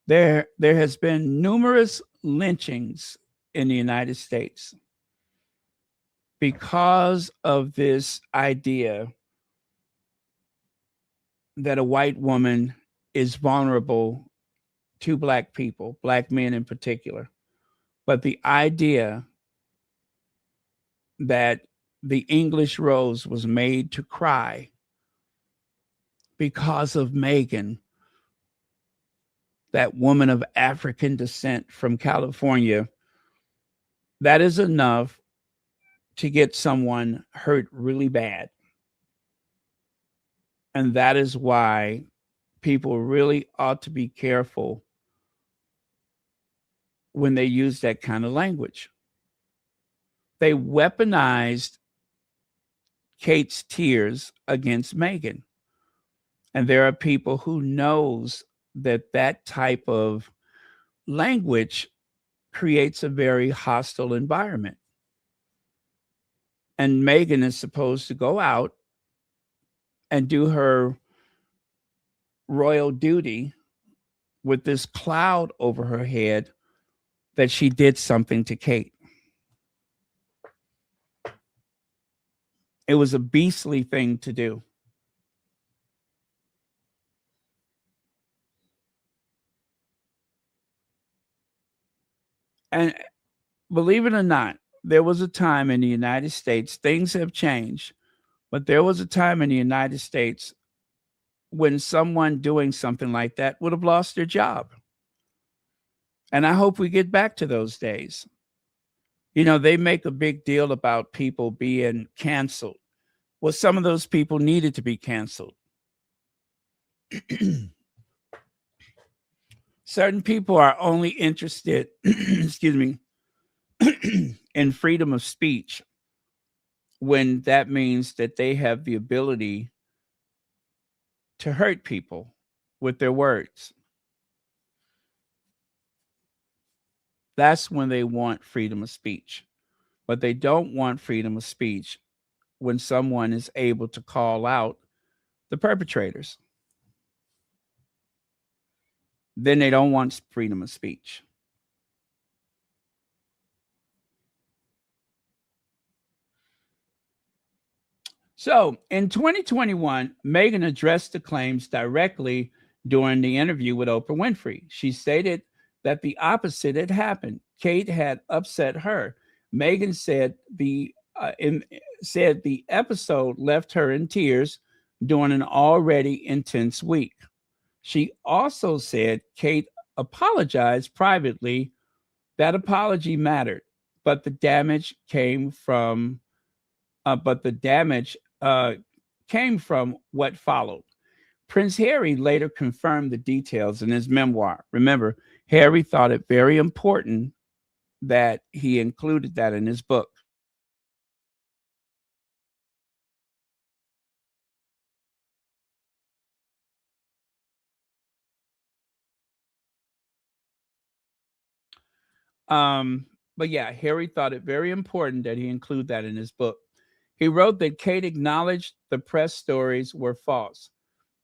There has been numerous lynchings in the United States because of this idea that a white woman is vulnerable to black people, black men in particular. But the idea that the English rose was made to cry because of Meghan, that woman of African descent from California, that is enough to get someone hurt really bad. And that is why people really ought to be careful when they use that kind of language. They weaponized Kate's tears against Meghan. And there are people who knows that that type of language creates a very hostile environment. And Meghan is supposed to go out and do her royal duty with this cloud over her head that she did something to Kate. It was a beastly thing to do. And believe it or not, there was a time in the United States, things have changed, but there was a time in the United States when someone doing something like that would have lost their job. And I hope we get back to those days. You know, they make a big deal about people being canceled. Well, some of those people needed to be canceled. Certain people are only interested, excuse me, in freedom of speech when that means that they have the ability to hurt people with their words. That's when they want freedom of speech. But they don't want freedom of speech when someone is able to call out the perpetrators. Then they don't want freedom of speech. So in 2021, Meghan addressed the claims directly during the interview with Oprah Winfrey. She stated that the opposite had happened. Kate had upset her. Meghan said the episode left her in tears during an already intense week. She also said Kate apologized privately. That apology mattered, but the damage came from what followed. Prince Harry later confirmed the details in his memoir. Remember, Harry thought it very important that he included that in his book. But yeah, Harry thought it very important that he include that in his book. He wrote that Kate acknowledged the press stories were false.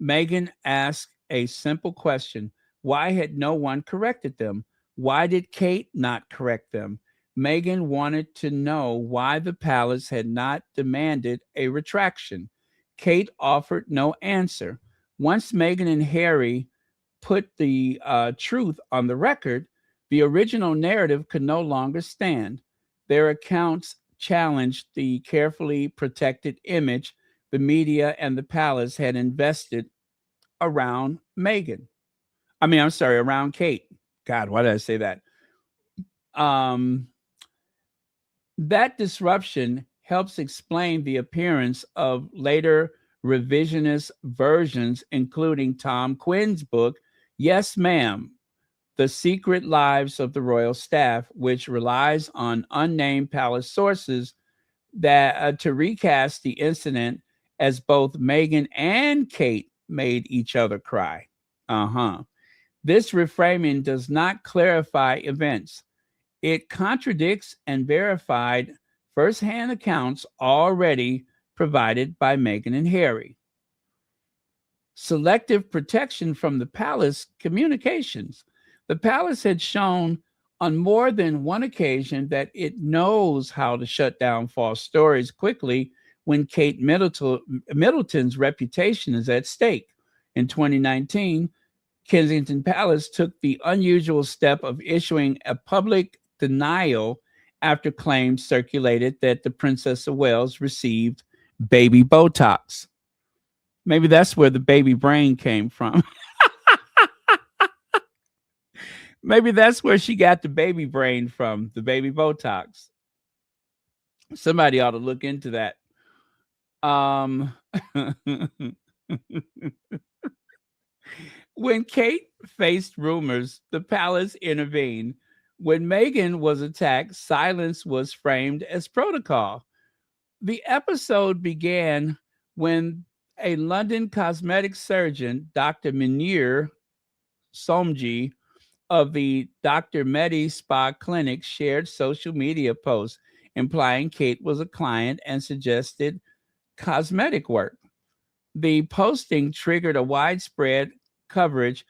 Meghan asked a simple question. Why had no one corrected them? Why did Kate not correct them? Meghan wanted to know why the palace had not demanded a retraction. Kate offered no answer. Once Meghan and Harry put the truth on the record, the original narrative could no longer stand. Their accounts challenged the carefully protected image the media and the palace had invested around Meghan. Around Kate. God, why did I say that? That disruption helps explain the appearance of later revisionist versions, including Tom Quinn's book, Yes, Ma'am, The Secret Lives of the Royal Staff, which relies on unnamed palace sources that to recast the incident as both Meghan and Kate made each other cry. This reframing does not clarify events. It contradicts and verified firsthand accounts already provided by Meghan and Harry. Selective protection from the palace communications. The palace had shown on more than one occasion that it knows how to shut down false stories quickly when Kate Middleton's reputation is at stake. In 2019, Kensington Palace took the unusual step of issuing a public denial after claims circulated that the Princess of Wales received baby Botox. Maybe that's where the baby brain came from. Maybe that's where she got the baby brain from, the baby Botox. Somebody ought to look into that. When Kate faced rumors, the palace intervened. When Meghan was attacked, silence was framed as protocol. The episode began when a London cosmetic surgeon, Dr. Munir Somji of the Dr. Mehdi Spa Clinic, shared social media posts implying Kate was a client and suggested cosmetic work. The posting triggered a widespread coverage.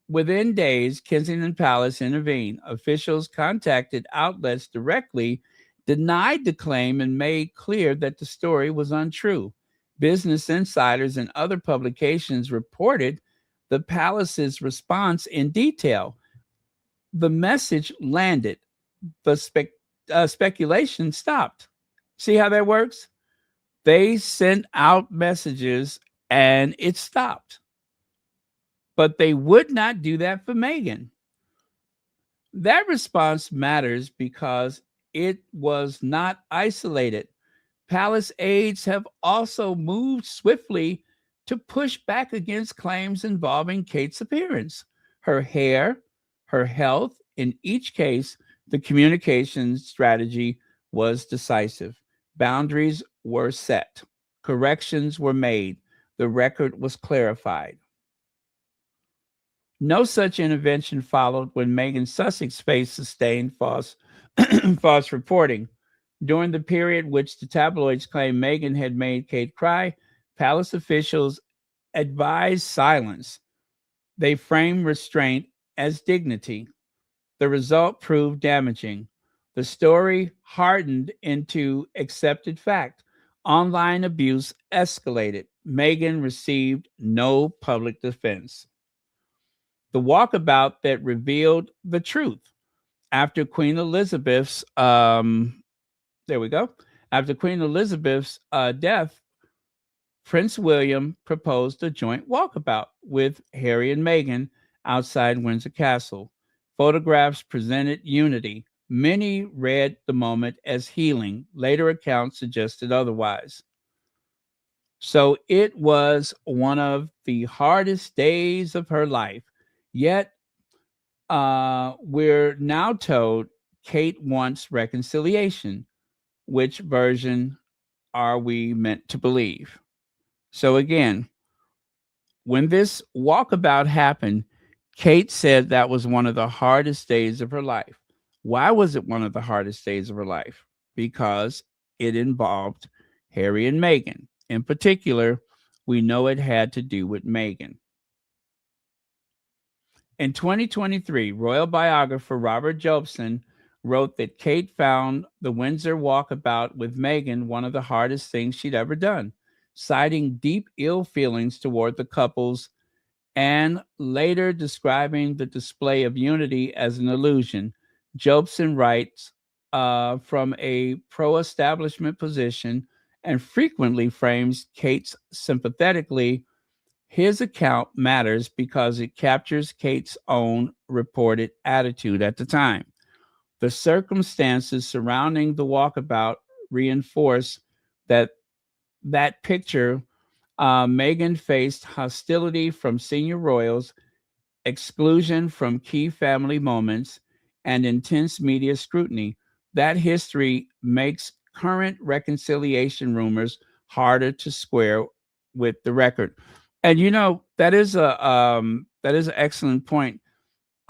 Within days, Kensington Palace intervened. Officials contacted outlets directly, denied the claim, and made clear that the story was untrue. Business Insiders and other publications reported the palace's response in detail. The message landed, the speculation stopped. See how that works? They sent out messages and it stopped. But they would not do that for Meghan. That response matters because it was not isolated. Palace aides have also moved swiftly to push back against claims involving Kate's appearance, her hair, her health. In each case, the communications strategy was decisive. Boundaries were set, corrections were made, the record was clarified. No such intervention followed when Meghan Sussex faced sustained false reporting. During the period which the tabloids claimed Meghan had made Kate cry, palace officials advised silence. They framed restraint as dignity. The result proved damaging. The story hardened into accepted fact. Online abuse escalated. Meghan received no public defense. The walkabout that revealed the truth. After Queen Elizabeth's After Queen Elizabeth's death, Prince William proposed a joint walkabout with Harry and Meghan outside Windsor Castle. Photographs presented unity. Many read the moment as healing. Later accounts suggested otherwise. So it was one of the hardest days of her life. Yet, we're now told Kate wants reconciliation. Which version are we meant to believe? So again, when this walkabout happened, Kate said that was one of the hardest days of her life. Why was it one of the hardest days of her life? Because it involved Harry and Meghan. In particular, we know it had to do with Meghan. In 2023, royal biographer Robert Jobson wrote that Kate found the Windsor walkabout with Meghan one of the hardest things she'd ever done, citing deep ill feelings toward the couples and later describing the display of unity as an illusion. Jobson writes from a pro-establishment position and frequently frames Kate's sympathetically. His account matters because it captures Kate's own reported attitude at the time. The circumstances surrounding the walkabout reinforce that picture. Meghan faced hostility from senior royals, exclusion from key family moments, and intense media scrutiny. That history makes current reconciliation rumors harder to square with the record. And that is an excellent point.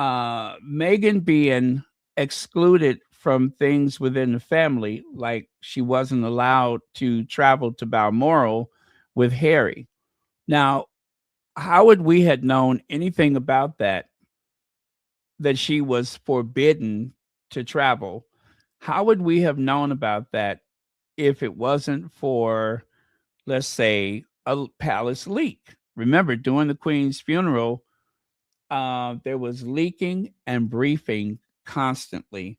Meghan being excluded from things within the family, like she wasn't allowed to travel to Balmoral with Harry. Now, how would we have known anything about that she was forbidden to travel? How would we have known about that if it wasn't for, let's say, a palace leak? Remember, during the Queen's funeral, there was leaking and briefing constantly,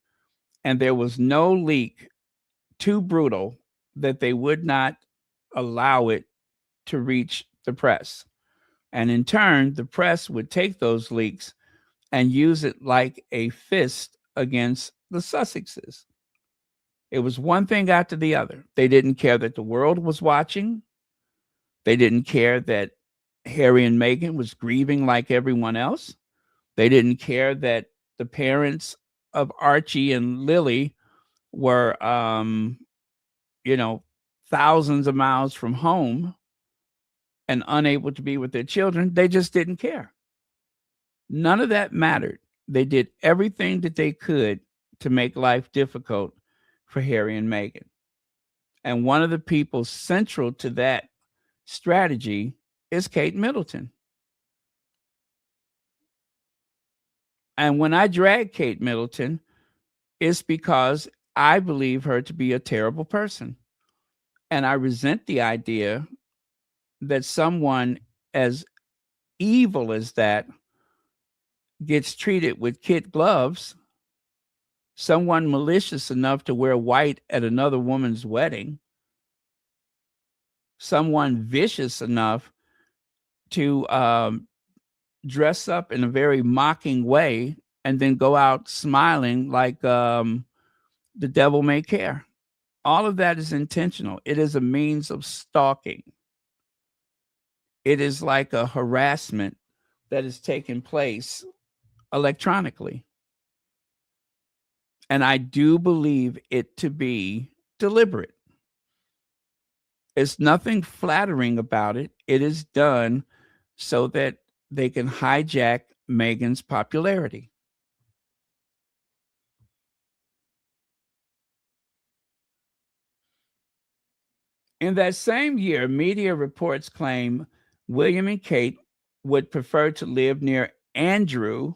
and there was no leak too brutal that they would not allow it to reach the press. And in turn, the press would take those leaks and use it like a fist against the Sussexes. It was one thing after the other. They didn't care that the world was watching. They didn't care that Harry and Meghan was grieving like everyone else. They didn't care that the parents of Archie and Lily were, you know, thousands of miles from home and unable to be with their children. They just didn't care. None of that mattered. They did everything that they could to make life difficult for Harry and Meghan. And one of the people central to that strategy is Kate Middleton. And when I drag Kate Middleton, it's because I believe her to be a terrible person. And I resent the idea that someone as evil as that gets treated with kid gloves, someone malicious enough to wear white at another woman's wedding, someone vicious enough to dress up in a very mocking way and then go out smiling like the devil may care. All of that is intentional. It is a means of stalking. It is like a harassment that is taking place electronically. And I do believe it to be deliberate. There's nothing flattering about it. It is done so that they can hijack Meghan's popularity. In that same year, media reports claim William and Kate would prefer to live near Andrew,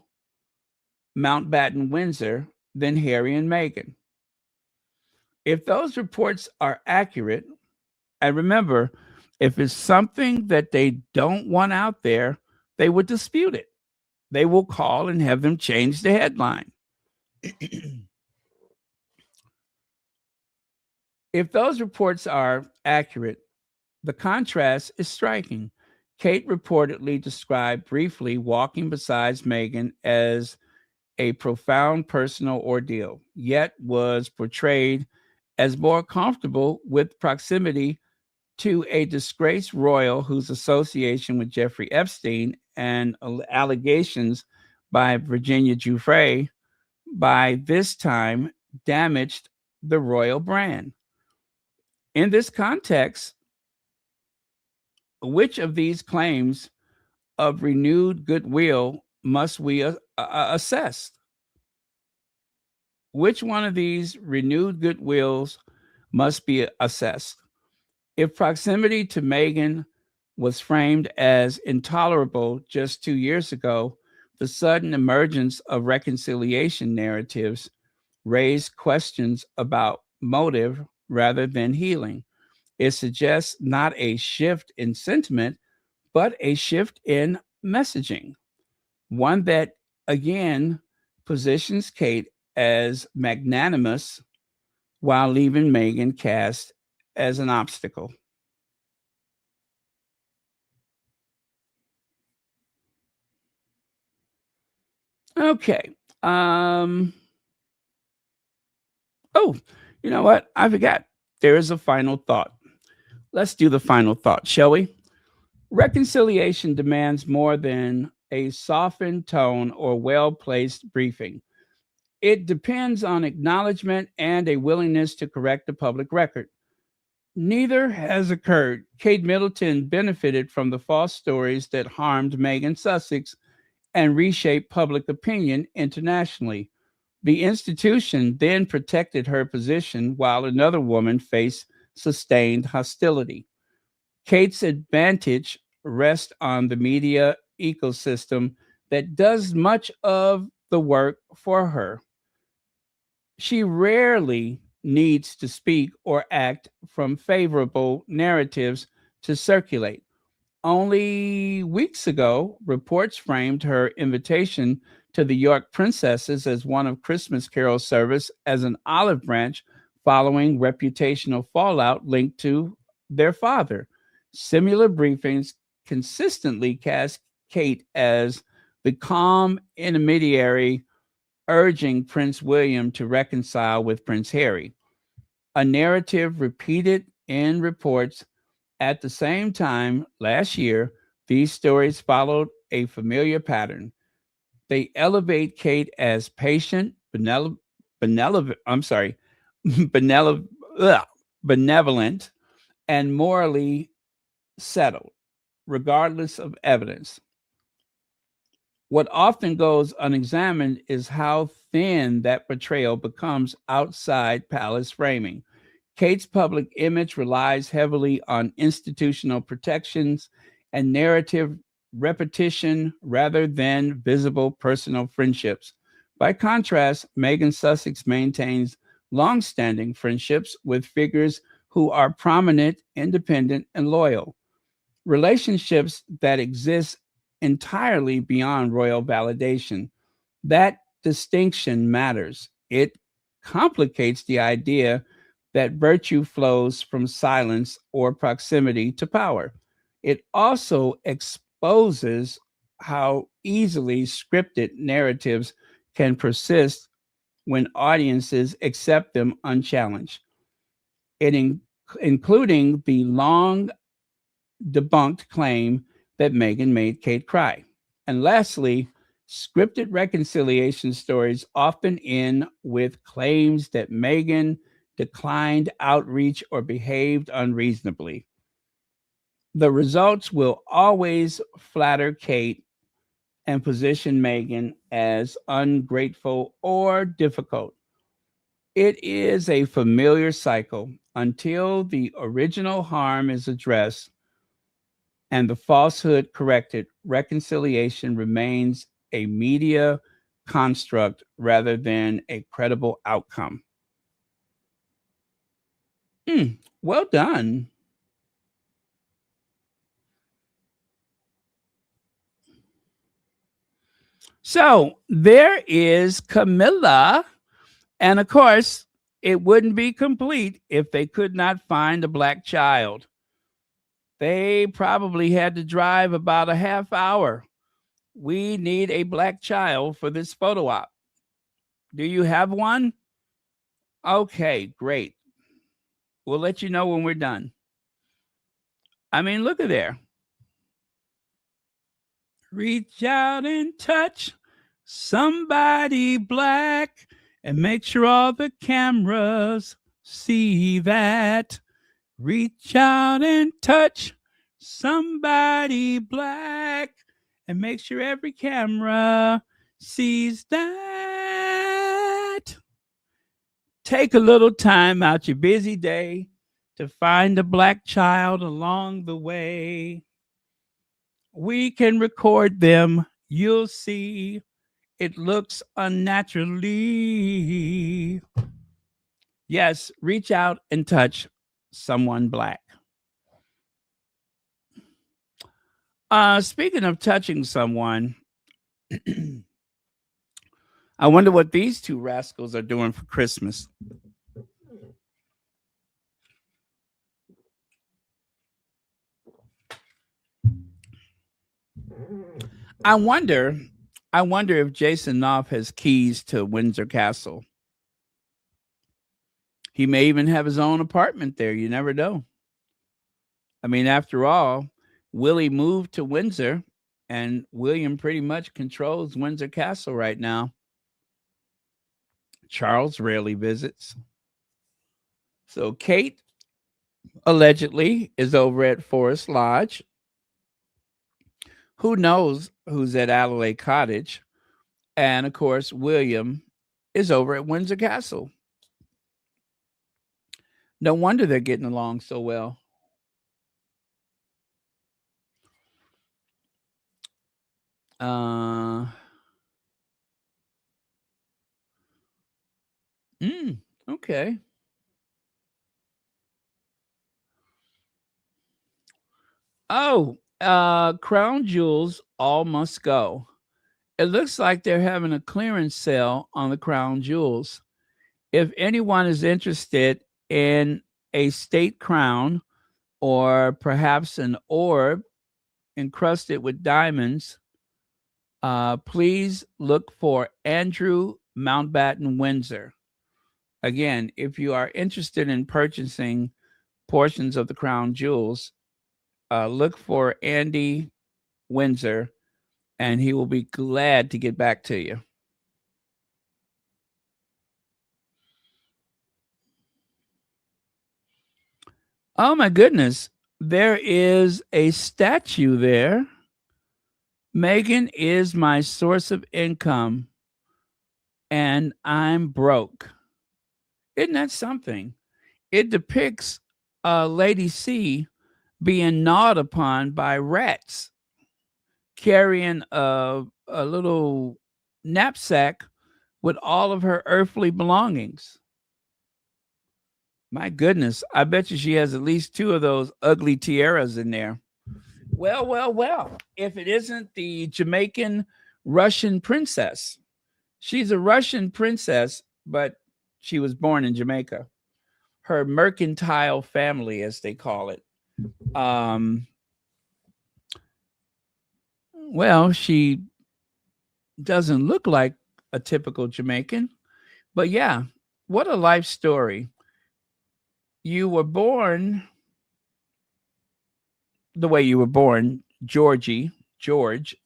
Mountbatten-Windsor, than Harry and Meghan. If those reports are accurate, and remember, if it's something that they don't want out there, they would dispute it. They will call and have them change the headline. If those reports are accurate, the contrast is striking. Kate reportedly described briefly walking beside Meghan as a profound personal ordeal, yet was portrayed as more comfortable with proximity to a disgraced royal whose association with Jeffrey Epstein and allegations by Virginia Giuffre by this time damaged the royal brand. In this context, which of these claims of renewed goodwill must we assess? Which one of these renewed goodwills must be assessed? If proximity to Meghan was framed as intolerable just 2 years ago, the sudden emergence of reconciliation narratives raised questions about motive rather than healing. It suggests not a shift in sentiment, but a shift in messaging, one that, again, positions Kate as magnanimous while leaving Meghan cast as an obstacle. Okay. Oh, you know what? I forgot. There is a final thought. Let's do the final thought, shall we? Reconciliation demands more than a softened tone or well-placed briefing. It depends on acknowledgement and a willingness to correct the public record. Neither has occurred. Kate Middleton benefited from the false stories that harmed Meghan Sussex and reshaped public opinion internationally. The institution then protected her position while another woman faced sustained hostility. Kate's advantage rests on the media ecosystem that does much of the work for her. She rarely needs to speak or act from favorable narratives to circulate. Only weeks ago, reports framed her invitation to the York princesses as one of Christmas Carol service as an olive branch following reputational fallout linked to their father. Similar briefings consistently cast Kate as the calm intermediary urging Prince William to reconcile with Prince Harry, a narrative repeated in reports. At the same time, last year, These stories followed a familiar pattern. They elevate Kate as patient, benevolent, benevolent, and morally settled, regardless of evidence. What often goes unexamined is how thin that portrayal becomes outside palace framing. Kate's public image relies heavily on institutional protections and narrative repetition rather than visible personal friendships. By contrast, Meghan Sussex maintains long-standing friendships with figures who are prominent, independent, and loyal. Relationships that exist entirely beyond royal validation. That distinction matters. It complicates the idea that virtue flows from silence or proximity to power. It also exposes how easily scripted narratives can persist when audiences accept them unchallenged, including the long debunked claim that Meghan made Kate cry. And lastly, scripted reconciliation stories often end with claims that Meghan declined outreach or behaved unreasonably. The results will always flatter Kate and position Meghan as ungrateful or difficult. It is a familiar cycle until the original harm is addressed and the falsehood corrected. Reconciliation remains a media construct rather than a credible outcome. Well done. So there is Camilla. And of course, it wouldn't be complete if they could not find a black child. They probably had to drive about a half hour. We need a black child for this photo op. Do you have one? Okay, great. We'll let you know when we're done. I mean, look at there. Reach out and touch somebody black and make sure all the cameras see that. Reach out and touch somebody black and make sure every camera sees that. Take a little time out your busy day to find a black child along the way. We can record them. You'll see it looks unnaturally. Yes, reach out and touch someone black. Speaking of touching someone, I wonder what these two rascals are doing for Christmas. I wonder if Jason Knopf has keys to Windsor Castle. He may even have his own apartment there. You never know. I mean, after all, Willie moved to Windsor, and William pretty much controls Windsor Castle right now. Charles rarely visits. So Kate, allegedly, is over at Forest Lodge. Who knows who's at Adelaide Cottage? And, of course, William is over at Windsor Castle. No wonder they're getting along so well. Okay. Oh, Crown Jewels all must go. It looks like they're having a clearance sale on the Crown Jewels. If anyone is interested in a state crown or perhaps an orb encrusted with diamonds, please look for Andrew Mountbatten-Windsor. Again, if you are interested in purchasing portions of the Crown Jewels, look for Andy Mountbatten-Windsor, and he will be glad to get back to you. Oh my goodness. There is a statue there. Meghan is my source of income, and I'm broke. Isn't that something? It depicts Lady C being gnawed upon by rats, carrying a little knapsack with all of her earthly belongings. My goodness, I bet you she has at least 2 of those ugly tiaras in there. Well, well, well, if it isn't the Jamaican Russian princess. She's a Russian princess, but she was born in Jamaica. Her mercantile family, as they call it. Well, she doesn't look like a typical Jamaican, but yeah, what a life story. You were born the way you were born, George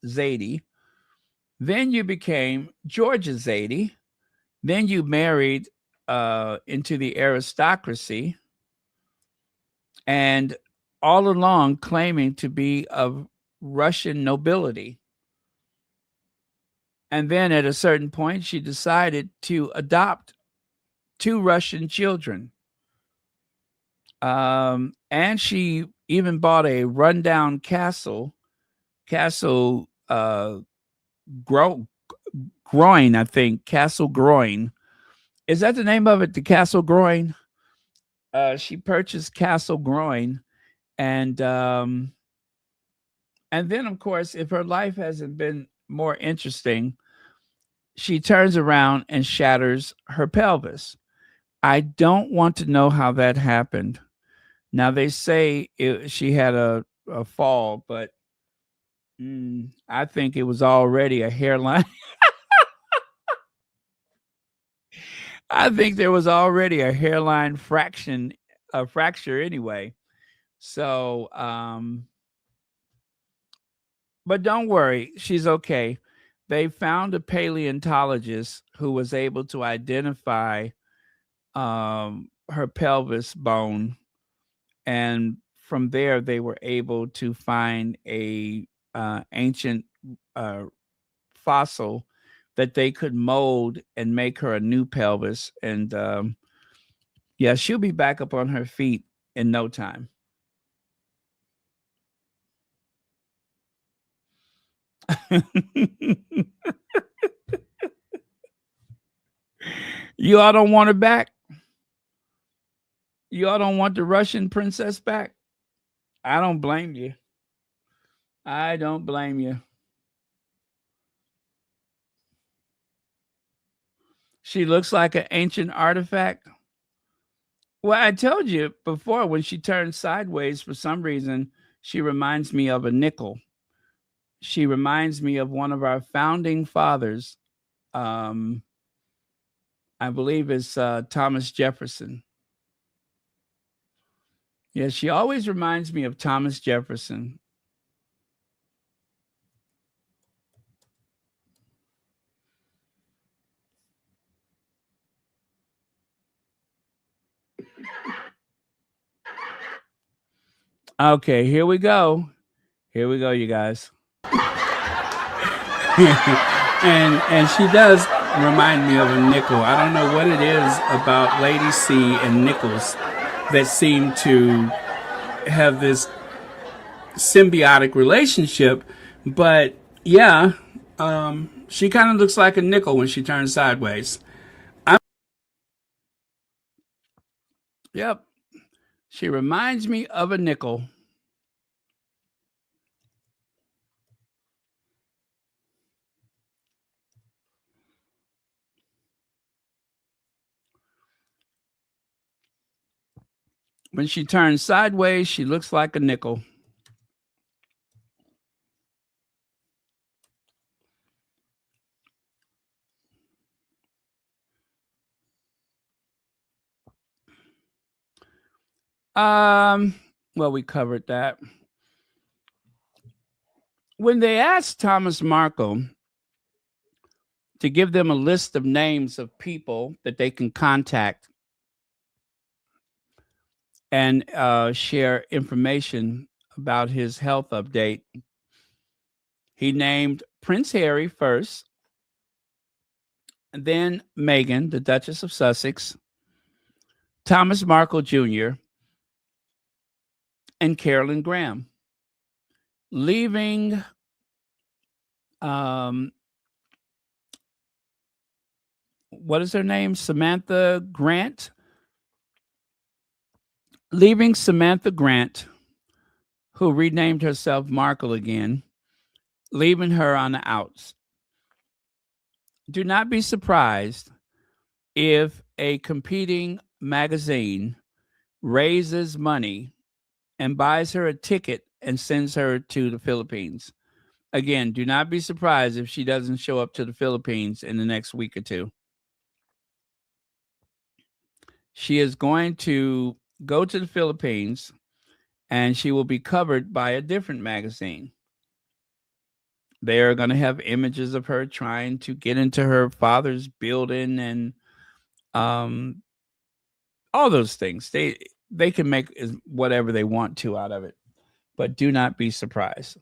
Zadie. Then you became Georgia Zadie. Then you married into the aristocracy, and all along claiming to be of Russian nobility. And then at a certain point, she decided to adopt 2 Russian children. And she even bought a rundown castle Groin, I think, Castle Groin. Is that the name of it, the Castle Groin? She purchased Castle Groin, and then, of course, if her life hasn't been more interesting, she turns around and shatters her pelvis. I don't want to know how that happened. Now, they say she had a fall, but I think it was already a hairline. I think there was already a hairline fracture anyway. So, but don't worry, she's okay. They found a paleontologist who was able to identify her pelvis bone, and from there they were able to find a ancient fossil that they could mold and make her a new pelvis. And yeah, she'll be back up on her feet in no time. You all don't want her back? You all don't want the Russian princess back? I don't blame you. I don't blame you. She looks like an ancient artifact. Well, I told you before, when she turns sideways, for some reason, she reminds me of a nickel. She reminds me of one of our founding fathers. I believe it's Thomas Jefferson. Yeah, she always reminds me of Thomas Jefferson. Okay, here we go. Here we go, you guys. and she does remind me of a nickel. I don't know what it is about Lady C and nickels that seem to have this symbiotic relationship, but yeah, she kind of looks like a nickel when she turns sideways. Yep, she reminds me of a nickel. When she turns sideways, she looks like a nickel. Well, we covered that. When they asked Thomas Markle to give them a list of names of people that they can contact and share information about his health update, he named Prince Harry first, and then Meghan, the Duchess of Sussex, Thomas Markle Jr., and Carolyn Graham, leaving what is her name? Samantha Grant. Leaving Samantha Grant, who renamed herself Markle again, leaving her on the outs. Do not be surprised if a competing magazine raises money and buys her a ticket and sends her to the Philippines. Again, do not be surprised if she doesn't show up to the Philippines in the next week or two. She is going to go to the Philippines and she will be covered by a different magazine. They are going to have images of her trying to get into her father's building and all those things. They can make whatever they want to out of it, but do not be surprised.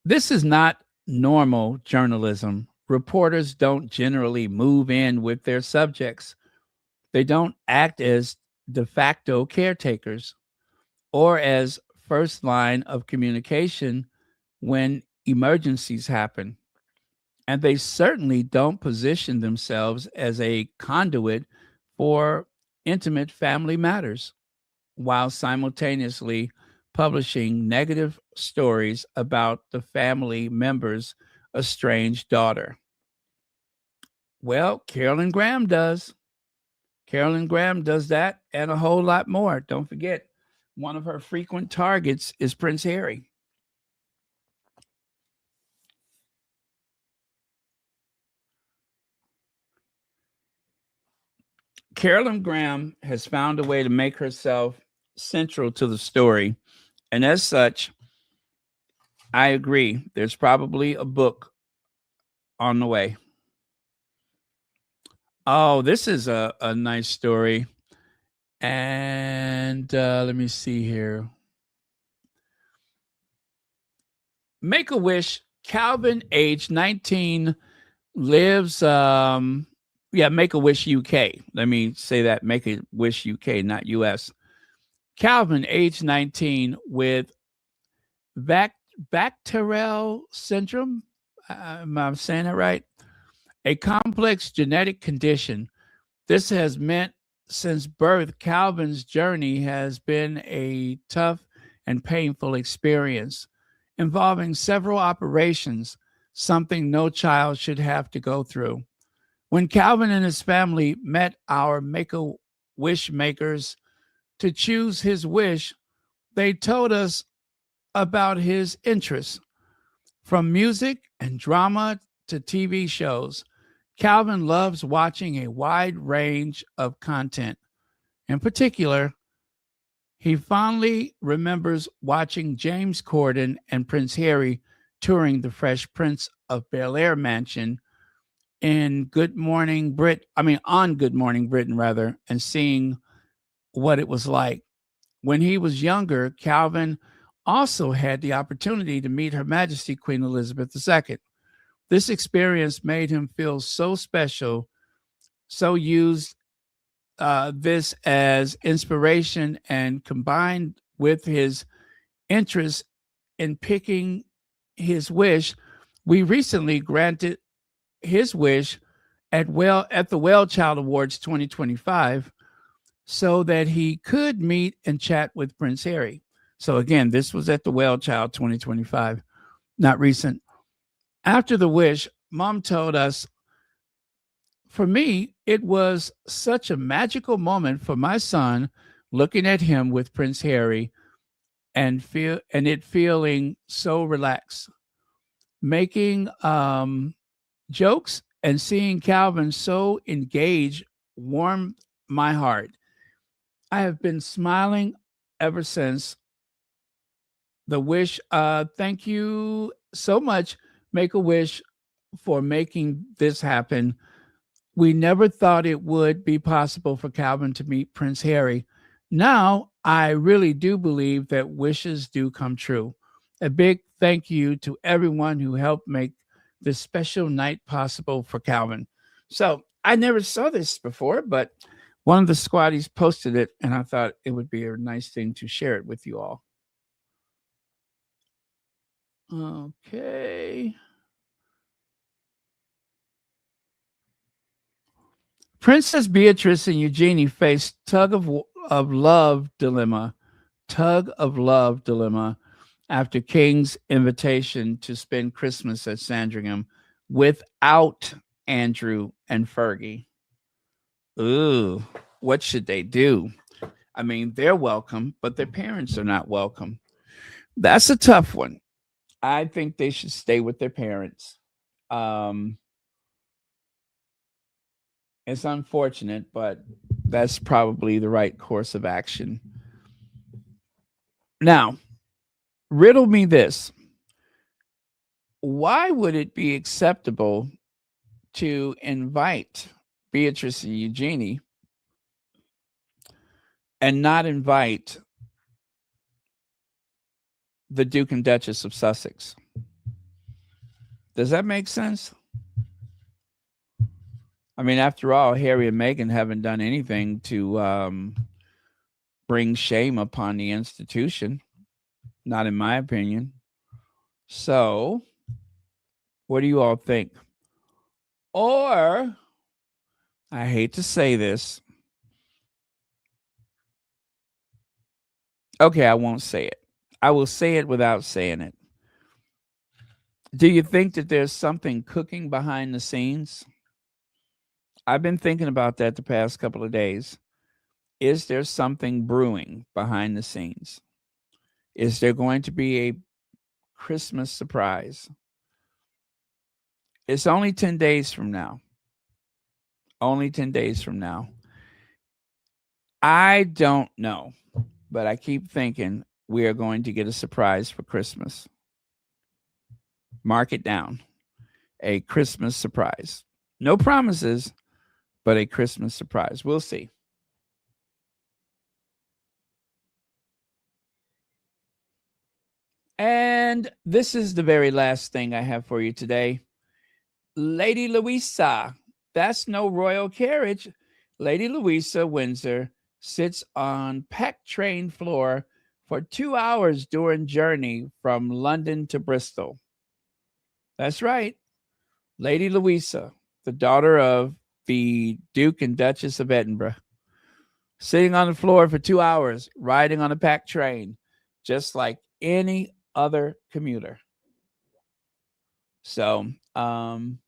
This is not normal journalism. Reporters don't generally move in with their subjects. They don't act as de facto caretakers or as first line of communication when emergencies happen. And they certainly don't position themselves as a conduit for intimate family matters while simultaneously publishing negative stories about the family member's estranged daughter. Well, Carolyn Graham does. Carolyn Graham does that and a whole lot more. Don't forget, one of her frequent targets is Prince Harry. Carolyn Graham has found a way to make herself central to the story. And as such, I agree. There's probably a book on the way. Oh, this is a nice story. And let me see here. Make-A-Wish, Calvin, age 19, lives, Make-A-Wish UK. Let me say that, Make-A-Wish UK, not US. Calvin, age 19, with Bacterell syndrome. Am I saying that right? A complex genetic condition. This has meant since birth, Calvin's journey has been a tough and painful experience involving several operations, something no child should have to go through. When Calvin and his family met our Make-A-Wish makers to choose his wish, they told us about his interests. From music and drama to TV shows, Calvin loves watching a wide range of content. In particular, he fondly remembers watching James Corden and Prince Harry touring the Fresh Prince of Bel-Air mansion on Good Morning Britain, and seeing what it was like. When he was younger, Calvin also had the opportunity to meet Her Majesty Queen Elizabeth II. This experience made him feel so special, so used this as inspiration, and combined with his interest in picking his wish, we recently granted his wish at the Well Child Awards 2025 so that he could meet and chat with Prince Harry. So again, this was at the Well Child 2025, not recent. After the wish, Mom told us, for me, it was such a magical moment for my son looking at him with Prince Harry and feeling so relaxed, making jokes and seeing Calvin so engaged warmed my heart. I have been smiling ever since The Wish, thank you so much, Make a Wish, for making this happen. We never thought it would be possible for Calvin to meet Prince Harry. Now, I really do believe that wishes do come true. A big thank you to everyone who helped make this special night possible for Calvin. So, I never saw this before, but one of the squatties posted it, and I thought it would be a nice thing to share it with you all. Okay. Princess Beatrice and Eugenie face tug of love dilemma after King's invitation to spend Christmas at Sandringham without Andrew and Fergie. Ooh, what should they do? I mean, they're welcome, but their parents are not welcome. That's a tough one. I think they should stay with their parents. It's unfortunate, but that's probably the right course of action. Now, riddle me this. Why would it be acceptable to invite Beatrice and Eugenie and not invite the Duke and Duchess of Sussex? Does that make sense? I mean, after all, Harry and Meghan haven't done anything to bring shame upon the institution. Not in my opinion. So, what do you all think? Or, I hate to say this. Okay, I won't say it. I will say it without saying it. Do you think that there's something cooking behind the scenes? I've been thinking about that the past couple of days. Is there something brewing behind the scenes? Is there going to be a Christmas surprise? It's only 10 days from now. Only 10 days from now. I don't know, but I keep thinking we are going to get a surprise for Christmas. Mark it down. A Christmas surprise. No promises, but a Christmas surprise. We'll see. And this is the very last thing I have for you today. Lady Louisa. That's no royal carriage. Lady Louisa Windsor sits on packed train floor for 2 hours during journey from London to Bristol. That's right. Lady Louisa, the daughter of the Duke and Duchess of Edinburgh, sitting on the floor for 2 hours, riding on a packed train, just like any other commuter. So, and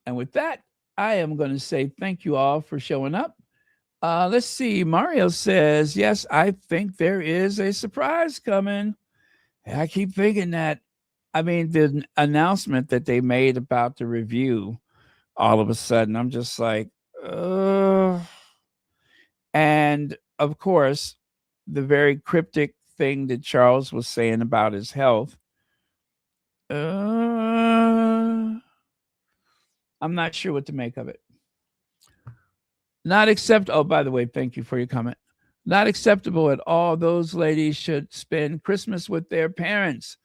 with that, I am going to say thank you all for showing up. Let's see. Mario says, yes, I think there is a surprise coming. I keep thinking that. I mean, the announcement that they made about the review, all of a sudden, I'm just like, and of course, the very cryptic thing that Charles was saying about his health. I'm not sure what to make of it. Not accept. Oh, by the way, thank you for your comment. Not acceptable at all. Those ladies should spend Christmas with their parents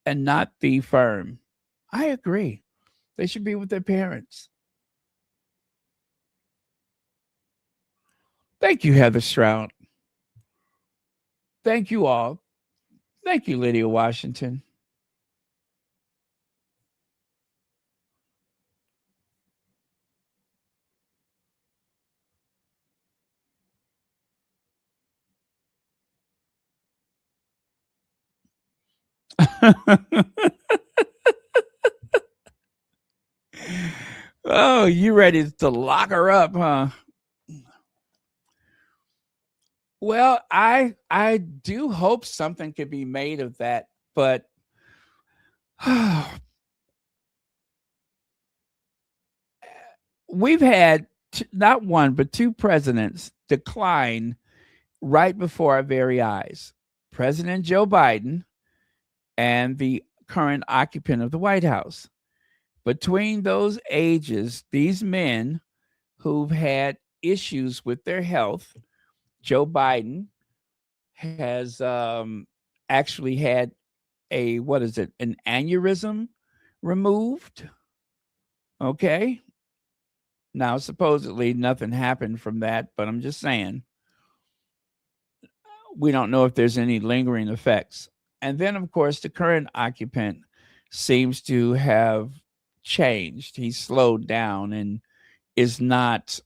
and not the firm. I agree. They should be with their parents. Thank you, Heather Stroud. Thank you all. Thank you, Lydia Washington. Oh, you ready to lock her up, huh? Well, I do hope something could be made of that, but we've had not one but two presidents decline right before our very eyes. President Joe Biden and the current occupant of the White House. Between those ages, these men who've had issues with their health, Joe Biden has actually had an aneurysm removed. Okay. Now, supposedly nothing happened from that, but I'm just saying, we don't know if there's any lingering effects. And then, of course, the current occupant seems to have changed. He's slowed down and is not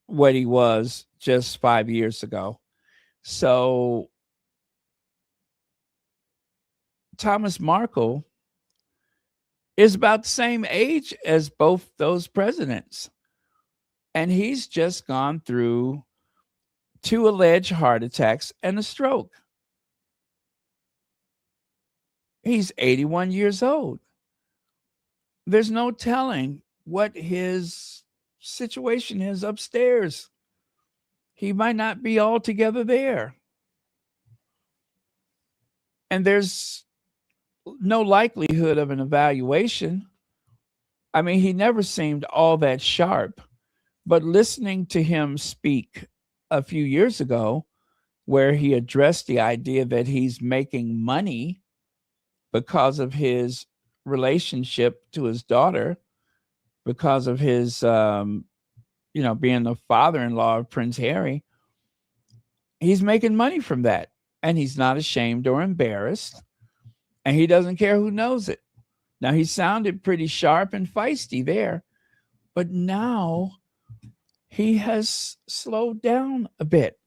what he was just 5 years ago. So, Thomas Markle is about the same age as both those presidents. And he's just gone through 2 alleged heart attacks and a stroke. He's 81 years old. There's no telling what his situation is upstairs. He might not be altogether there. And there's no likelihood of an evaluation. I mean, he never seemed all that sharp, but listening to him speak a few years ago, where he addressed the idea that he's making money because of his relationship to his daughter, because of his, being the father-in-law of Prince Harry, he's making money from that. And he's not ashamed or embarrassed. And he doesn't care who knows it. Now, he sounded pretty sharp and feisty there, but now he has slowed down a bit.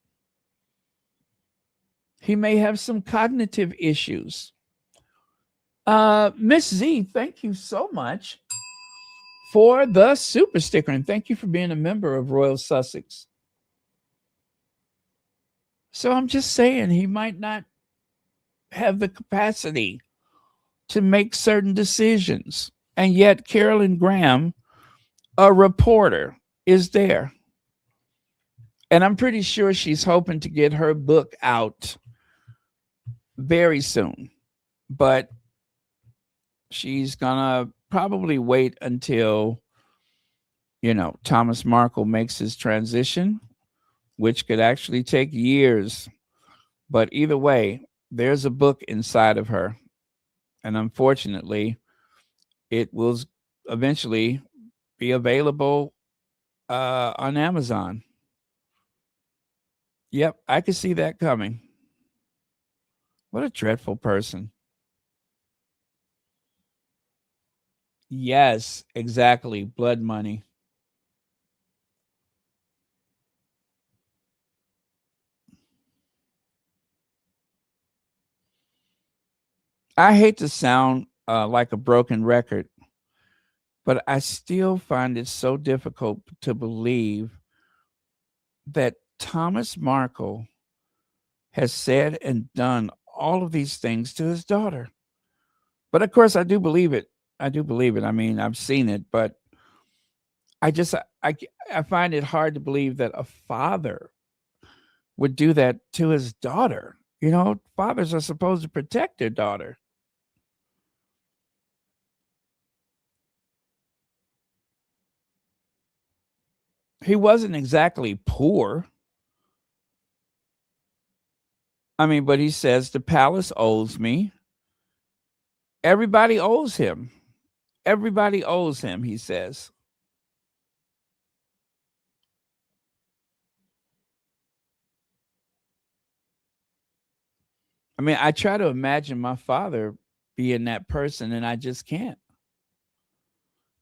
He may have some cognitive issues. Miss Z, thank you so much for the super sticker, and thank you for being a member of Royal Sussex. So I'm just saying, he might not have the capacity to make certain decisions. And yet Carolyn Graham, a reporter, is there. And I'm pretty sure she's hoping to get her book out very soon. But she's going to probably wait until, Thomas Markle makes his transition, which could actually take years. But either way, there's a book inside of her. And unfortunately, it will eventually be available on Amazon. Yep, I could see that coming. What a dreadful person. Yes, exactly. Blood money. I hate to sound like a broken record, but I still find it so difficult to believe that Thomas Markle has said and done all of these things to his daughter. But of course, I do believe it. I mean, I've seen it, but I find it hard to believe that a father would do that to his daughter. Fathers are supposed to protect their daughter. He wasn't exactly poor. I mean, but he says the palace owes me. Everybody owes him. Everybody owes him, he says. I mean, I try to imagine my father being that person, and I just can't.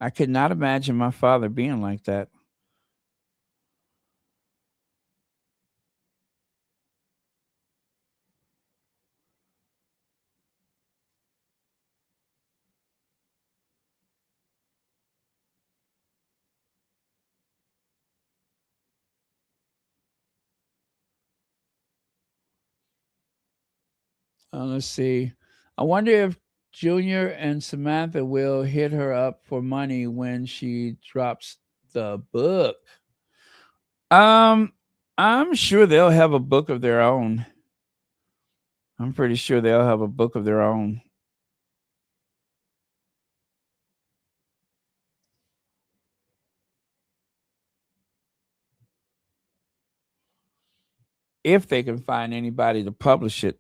I could not imagine my father being like that. Let's see. I wonder if Junior and Samantha will hit her up for money when she drops the book. I'm sure they'll have a book of their own. I'm pretty sure they'll have a book of their own. If they can find anybody to publish it.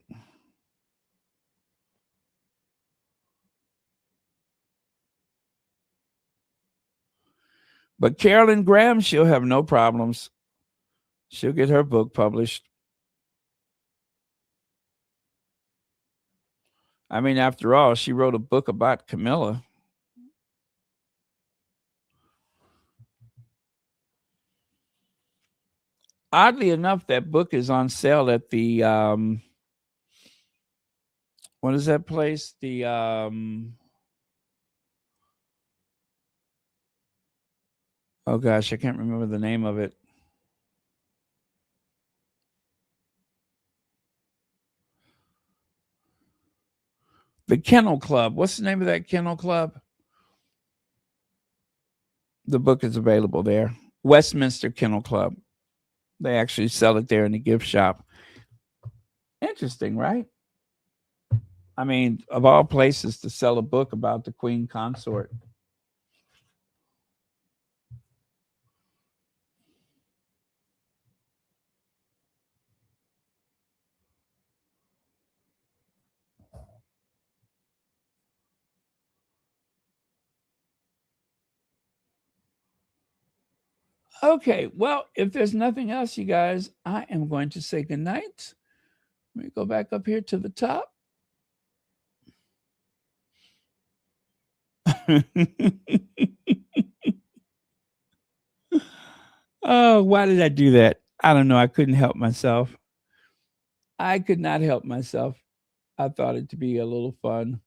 But Carolyn Graham, she'll have no problems. She'll get her book published. I mean, after all, she wrote a book about Camilla. Oddly enough, that book is on sale at the what is that place? The oh gosh, I can't remember the name of it. The Kennel Club. What's the name of that kennel club? The book is available there. Westminster Kennel Club. They actually sell it there in the gift shop. Interesting, right? I mean, of all places to sell a book about the Queen Consort. Okay, well, if there's nothing else, you guys, I am going to say goodnight. Let me go back up here to the top. Oh, why did I do that? I don't know. I couldn't help myself. I could not help myself. I thought it to be a little fun.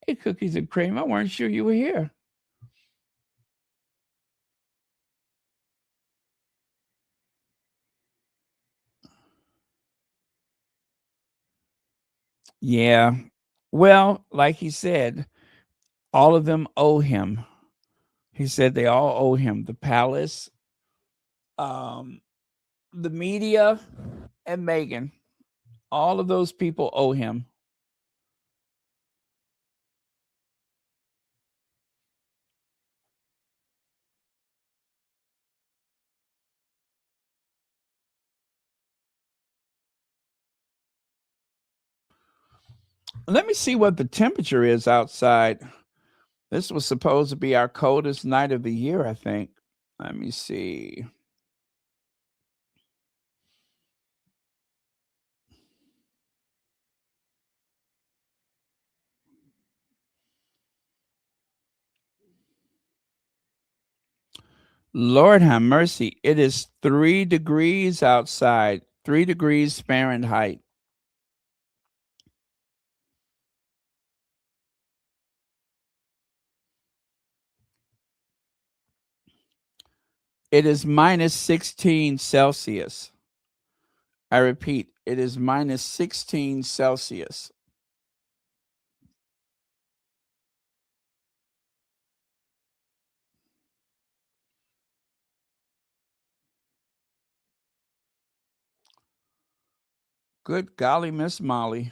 Hey, Cookies and Cream, I weren't sure you were here. Yeah. Well, like he said, all of them owe him. He said they all owe him. The palace, the media, and Meghan. All of those people owe him. Let me see what the temperature is outside. This was supposed to be our coldest night of the year, I think. Let me see. Lord have mercy. It is 3 degrees outside, 3 degrees Fahrenheit. It is minus 16 Celsius. I repeat, it is minus 16 Celsius. Good golly, Miss Molly.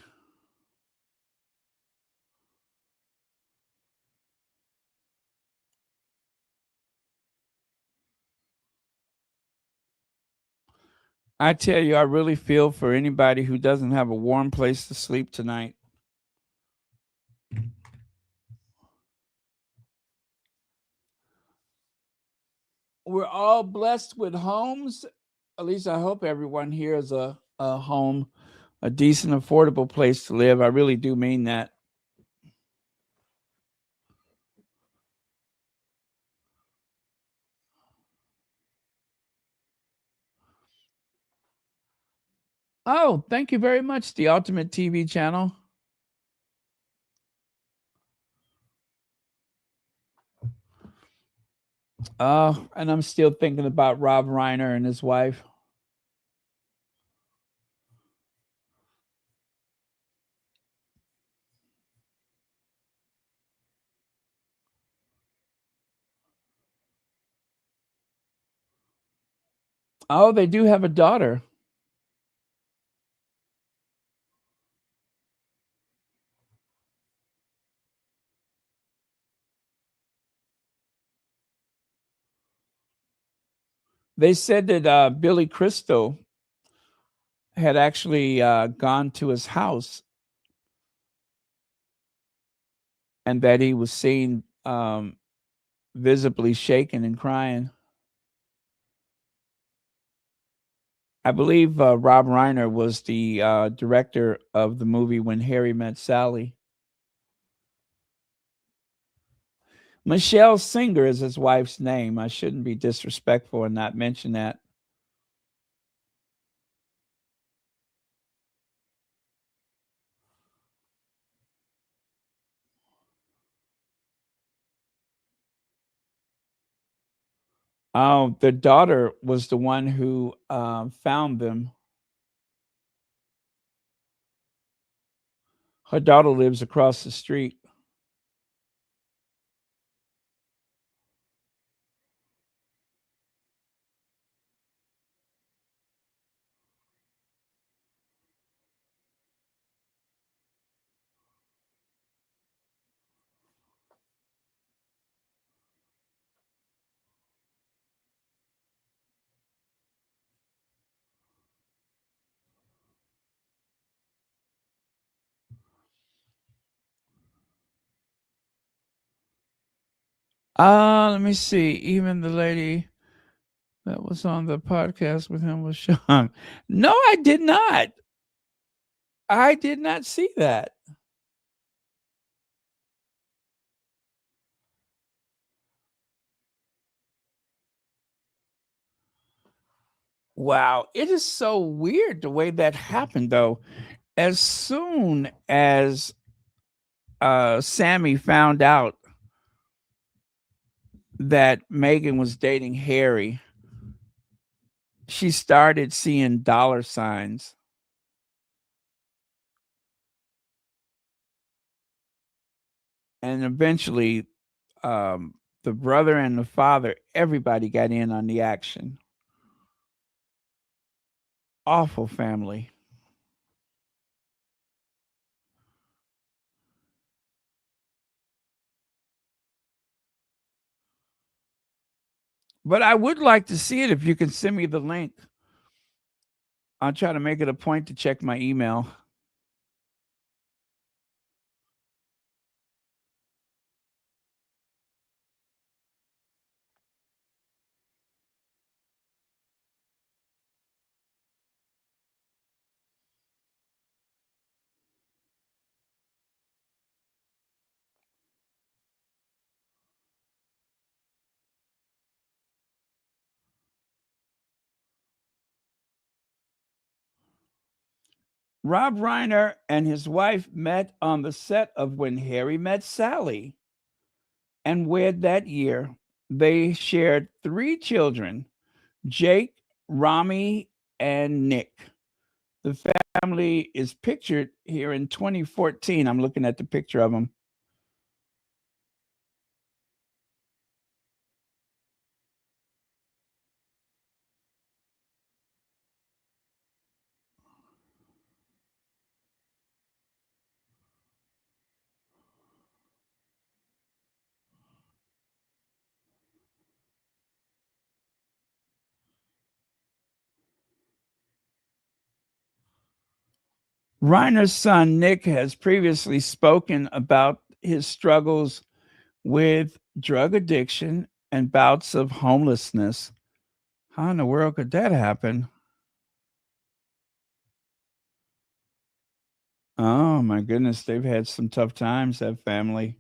I tell you, I really feel for anybody who doesn't have a warm place to sleep tonight. We're all blessed with homes. At least I hope everyone here is a home, a decent, affordable place to live. I really do mean that. Oh, thank you very much, the Ultimate TV channel. And I'm still thinking about Rob Reiner and his wife. Oh, they do have a daughter. They said that Billy Crystal had actually gone to his house and that he was seen visibly shaking and crying. I believe Rob Reiner was the director of the movie When Harry Met Sally. Michelle Singer is his wife's name. I shouldn't be disrespectful and not mention that. Oh, the daughter was the one who found them. Her daughter lives across the street. Let me see. Even the lady that was on the podcast with him was Sean. No, I did not. I did not see that. Wow, it is so weird the way that happened, though. As soon as Sammy found out that Meghan was dating Harry, she started seeing dollar signs. And eventually, the brother and the father, everybody got in on the action. Awful family. But I would like to see it if you can send me the link. I'll try to make it a point to check my email. Rob Reiner and his wife met on the set of When Harry Met Sally and wed that year. They shared 3 children, Jake, Rami, and Nick. The family is pictured here in 2014. I'm looking at the picture of them. Reiner's son, Nick, has previously spoken about his struggles with drug addiction and bouts of homelessness. How in the world could that happen? Oh my goodness, they've had some tough times, that family.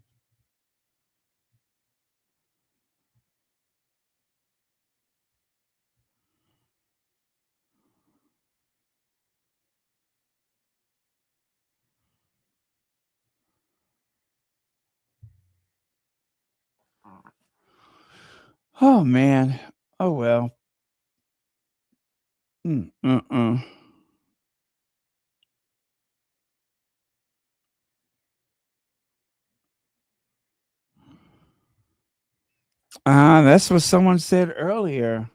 Oh man. Oh well. Uh-uh. That's what someone said earlier.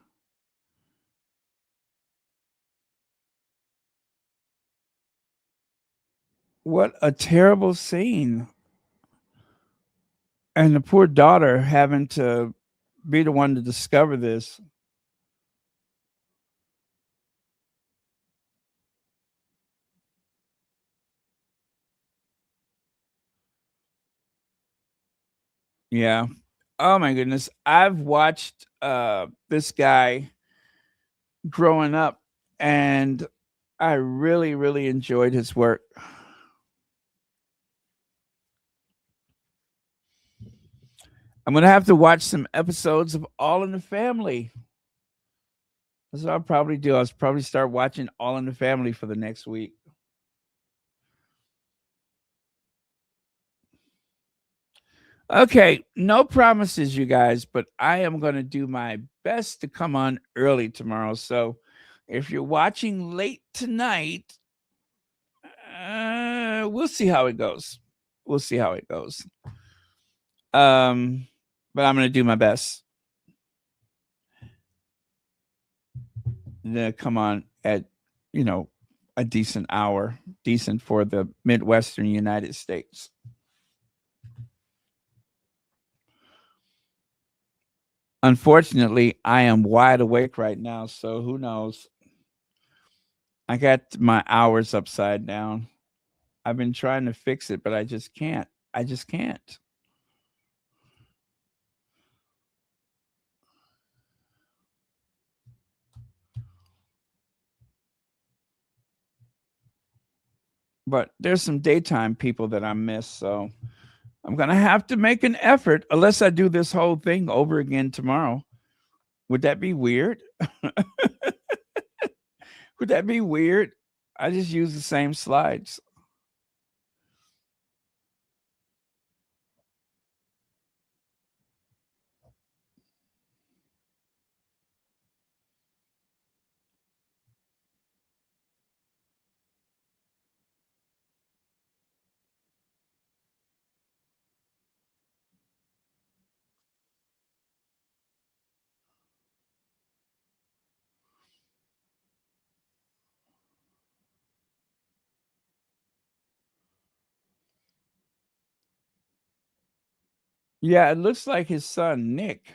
What a terrible scene. And the poor daughter having to be the one to discover this. Yeah. Oh my goodness. I've watched this guy growing up, and I really, really enjoyed his work. I'm gonna have to watch some episodes of All in the Family. That's what I'll probably do. I'll probably start watching All in the Family for the next week. Okay, no promises, you guys, but I am going to do my best to come on early tomorrow. So if you're watching late tonight, we'll see how it goes. We'll see how it goes. But I'm going to do my best to come on at, a decent hour, decent for the Midwestern United States. Unfortunately, I am wide awake right now, so who knows? I got my hours upside down. I've been trying to fix it, but I just can't. I just can't. But there's some daytime people that I miss, so I'm going to have to make an effort unless I do this whole thing over again tomorrow. Would that be weird? Would that be weird? I just use the same slides. Yeah, it looks like his son, Nick.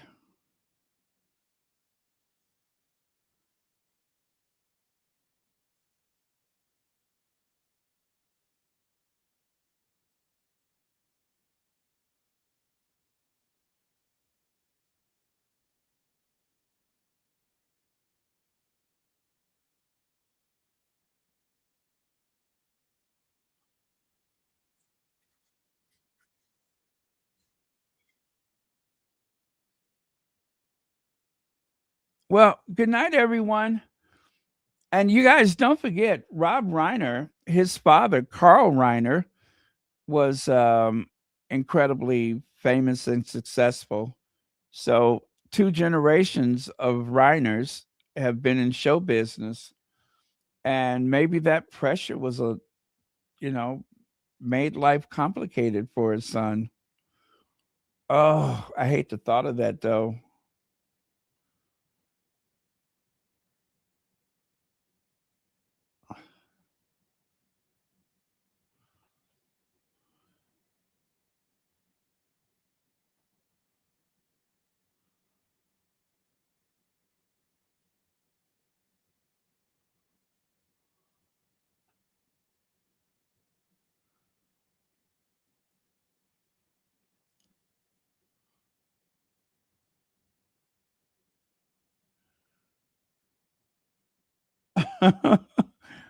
Well, good night, everyone. And you guys don't forget Rob Reiner, his father, Carl Reiner, was incredibly famous and successful. So, two generations of Reiners have been in show business. And maybe that pressure was you know, made life complicated for his son. Oh, I hate the thought of that though.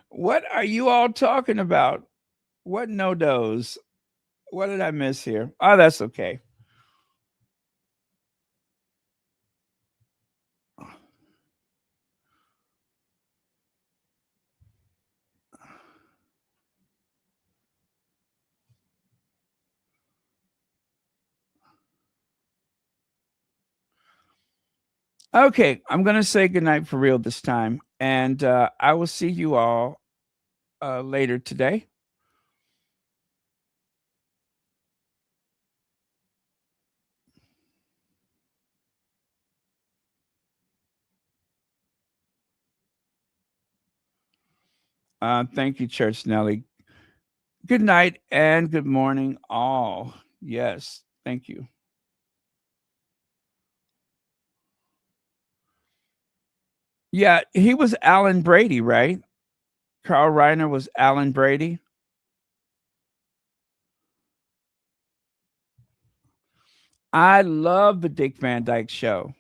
What are you all talking about? What no-dos? What did I miss here? Oh, that's okay. Okay, I'm going to say goodnight for real this time. And I will see you all later today. Thank you, Church Nelly. Good night and good morning, all. Yes, thank you. Yeah, he was Alan Brady, right? Carl Reiner was Alan Brady. I love the Dick Van Dyke Show.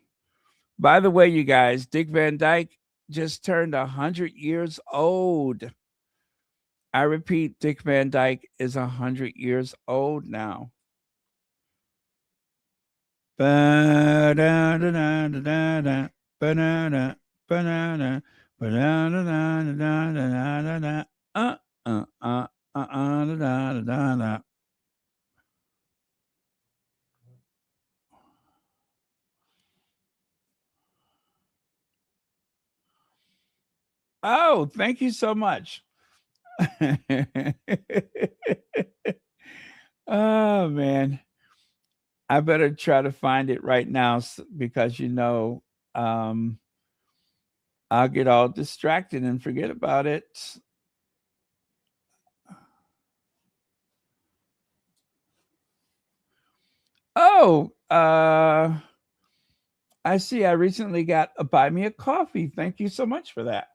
By the way, you guys, Dick Van Dyke just turned 100 years old. I repeat, Dick Van Dyke is 100 years old now. Ba-da-da-da-da-da, banana, banana, banana, da-da-da-da-da. Oh, thank you so much. Oh man, I better try to find it right now because I'll get all distracted and forget about it. Oh, I see. I recently got a buy me a coffee. Thank you so much for that.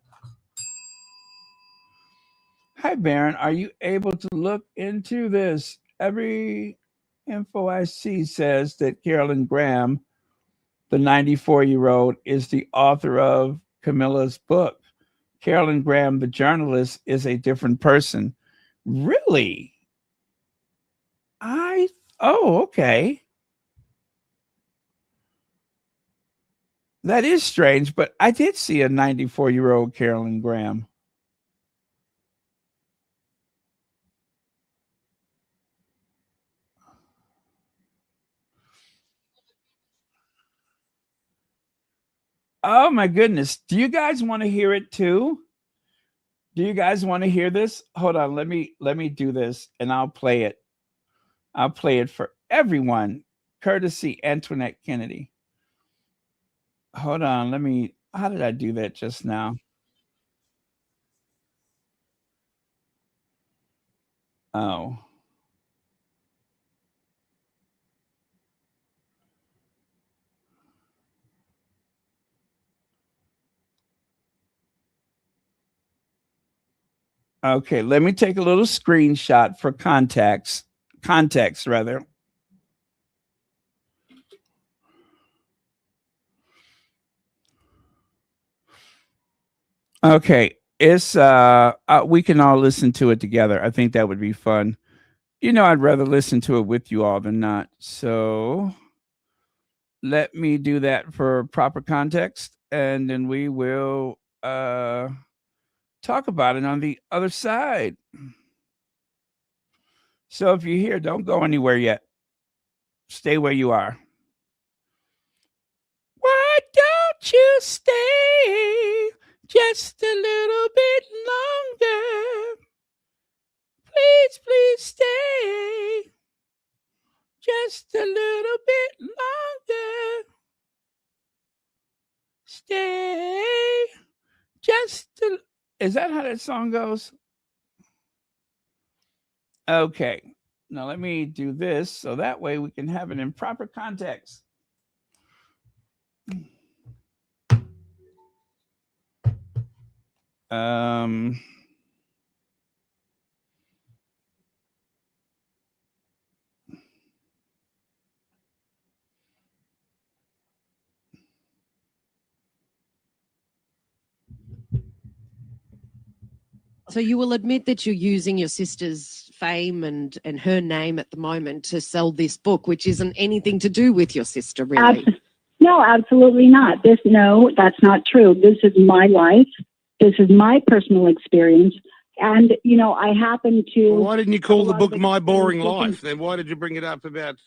Hi, Baron. Are you able to look into this? Every info I see says that Carolyn Graham, the 94-year-old, is the author of Camilla's book. Carolyn Graham, the journalist, is a different person. Really? Oh, okay. That is strange, but I did see a 94-year-old Carolyn Graham. Oh my goodness. Do you guys want to hear it too? Do you guys want to hear this? Hold on, let me do this and I'll play it. I'll play it for everyone, courtesy Antoinette Kennedy. Hold on, how did I do that just now? Oh. Okay, let me take a little screenshot for context rather. Okay, it's we can all listen to it together. I think that would be fun. I'd rather listen to it with you all than not. So let me do that for proper context and then we will talk about it on the other side. So if you're here, don't go anywhere yet. Stay where you are. Why don't you stay just a little bit longer? Please, please stay just a little bit longer. Stay just a... Is that how that song goes? Okay. Now let me do this so that way we can have it in proper context. So you will admit that you're using your sister's fame and her name at the moment to sell this book, which isn't anything to do with your sister, really. No, absolutely not. No, that's not true. This is my life. This is my personal experience. And, I happen to... Well, why didn't you call the book My Boring Life? Then why did you bring it up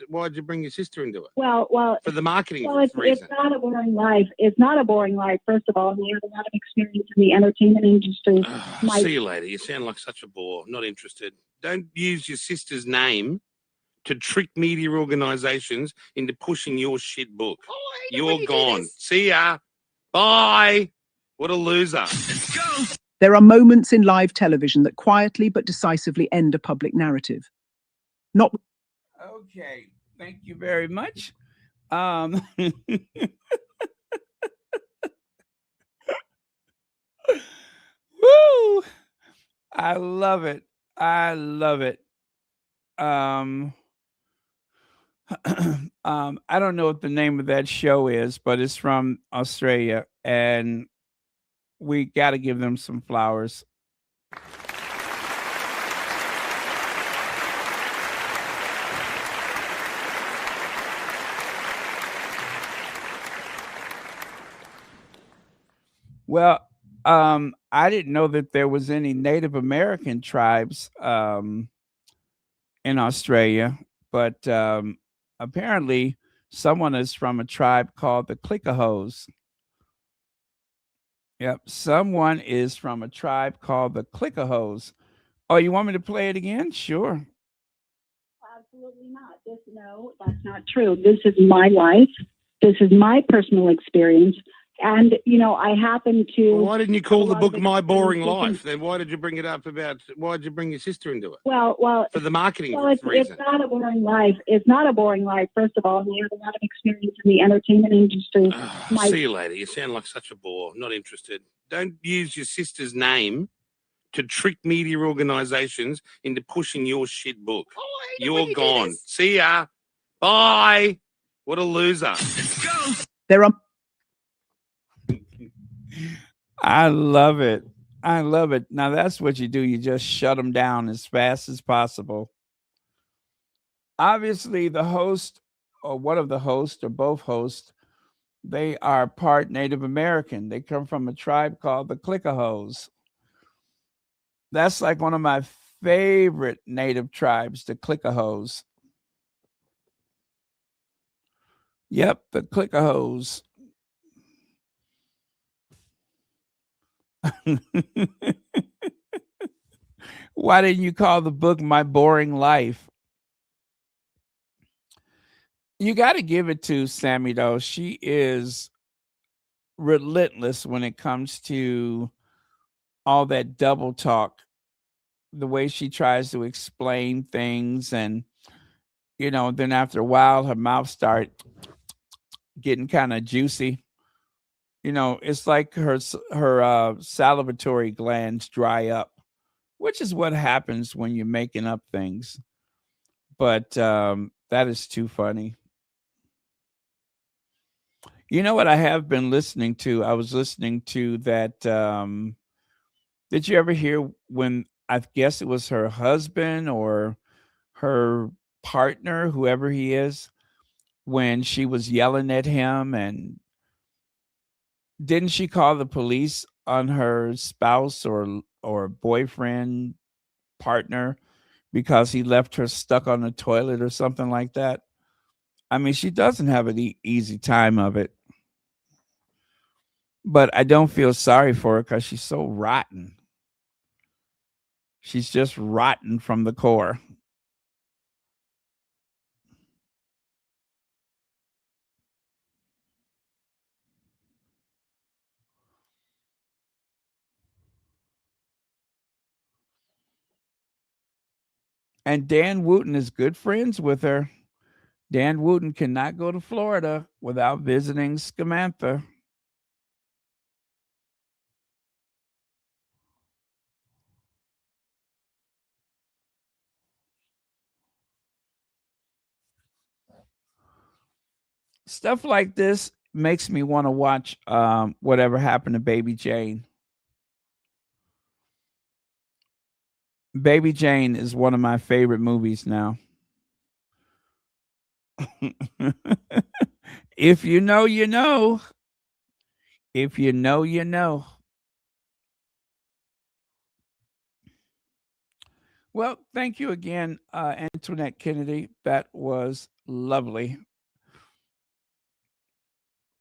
why did you bring your sister into it? Well, for the marketing it's reason. It's not a boring life. It's not a boring life. First of all, we have a lot of experience in the entertainment industry. See you later. You sound like such a bore. Not interested. Don't use your sister's name to trick media organisations into pushing your shit book. You're gone. See ya. Bye. What a loser. Let's go. There are moments in live television that quietly but decisively end a public narrative. Okay, thank you very much. Woo! I love it. I love it. I don't know what the name of that show is, but it's from Australia, and we got to give them some flowers. Well, I didn't know that there was any Native American tribes in Australia, but apparently someone is from a tribe called the Clickahos. Yep, someone is from a tribe called the Clickahos. Oh, you want me to play it again? Sure. Absolutely not. No, that's not true. This is my life. This is my personal experience. And, you know, I happen to. Well, why didn't you call the a lot of book My Boring experiences Life? Then why did you bring it up about, why did you bring your sister into it? Well, For the marketing it's reason. not a boring life. It's not a boring life. First of all, he has a lot of experience in the entertainment industry. See you later. You sound like such a bore. Not interested. Don't use your sister's name to trick media organizations into pushing your shit book. You're gone. See ya. Bye. What a loser. There are I love it. I love it. Now that's what you do. You just shut them down as fast as possible. Obviously, the host or one of the hosts or both hosts, they are part Native American. They come from a tribe called the Clickahos. That's like one of my favorite native tribes, the Clickahos. Yep, the Clickahos. Why didn't you call the book My Boring Life? You got to give it to Sammy, though. She is relentless when it comes to all that double talk, the way she tries to explain things. And, you know, then after a while, her mouth starts getting kind of juicy. You know, it's like her salivatory glands dry up, which is what happens when you're making up things. But that is too funny. You know what I have been listening to? I was listening to that. Did you ever hear when, I guess it was her husband or her partner, whoever he is, when she was yelling at him, and didn't she call the police on her spouse or boyfriend, partner, because he left her stuck on the toilet or something like that? I mean, she doesn't have an easy time of it. But I don't feel sorry for her because she's so rotten. She's just rotten from the core. And Dan Wooten is good friends with her. Dan Wooten cannot go to Florida without visiting Scamantha. Stuff like this makes me want to watch Whatever Happened to Baby Jane. Baby Jane is one of my favorite movies now. If you know, you know. If you know, you know. Well, thank you again, Antoinette Kennedy. That was lovely.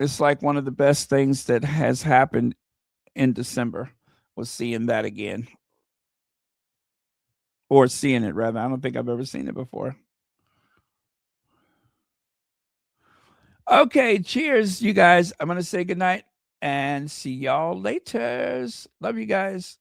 It's like one of the best things that has happened in December was seeing that again. Or seeing it, rather. I don't think I've ever seen it before. Okay, cheers, you guys. I'm going to say goodnight and see y'all later. Love you guys.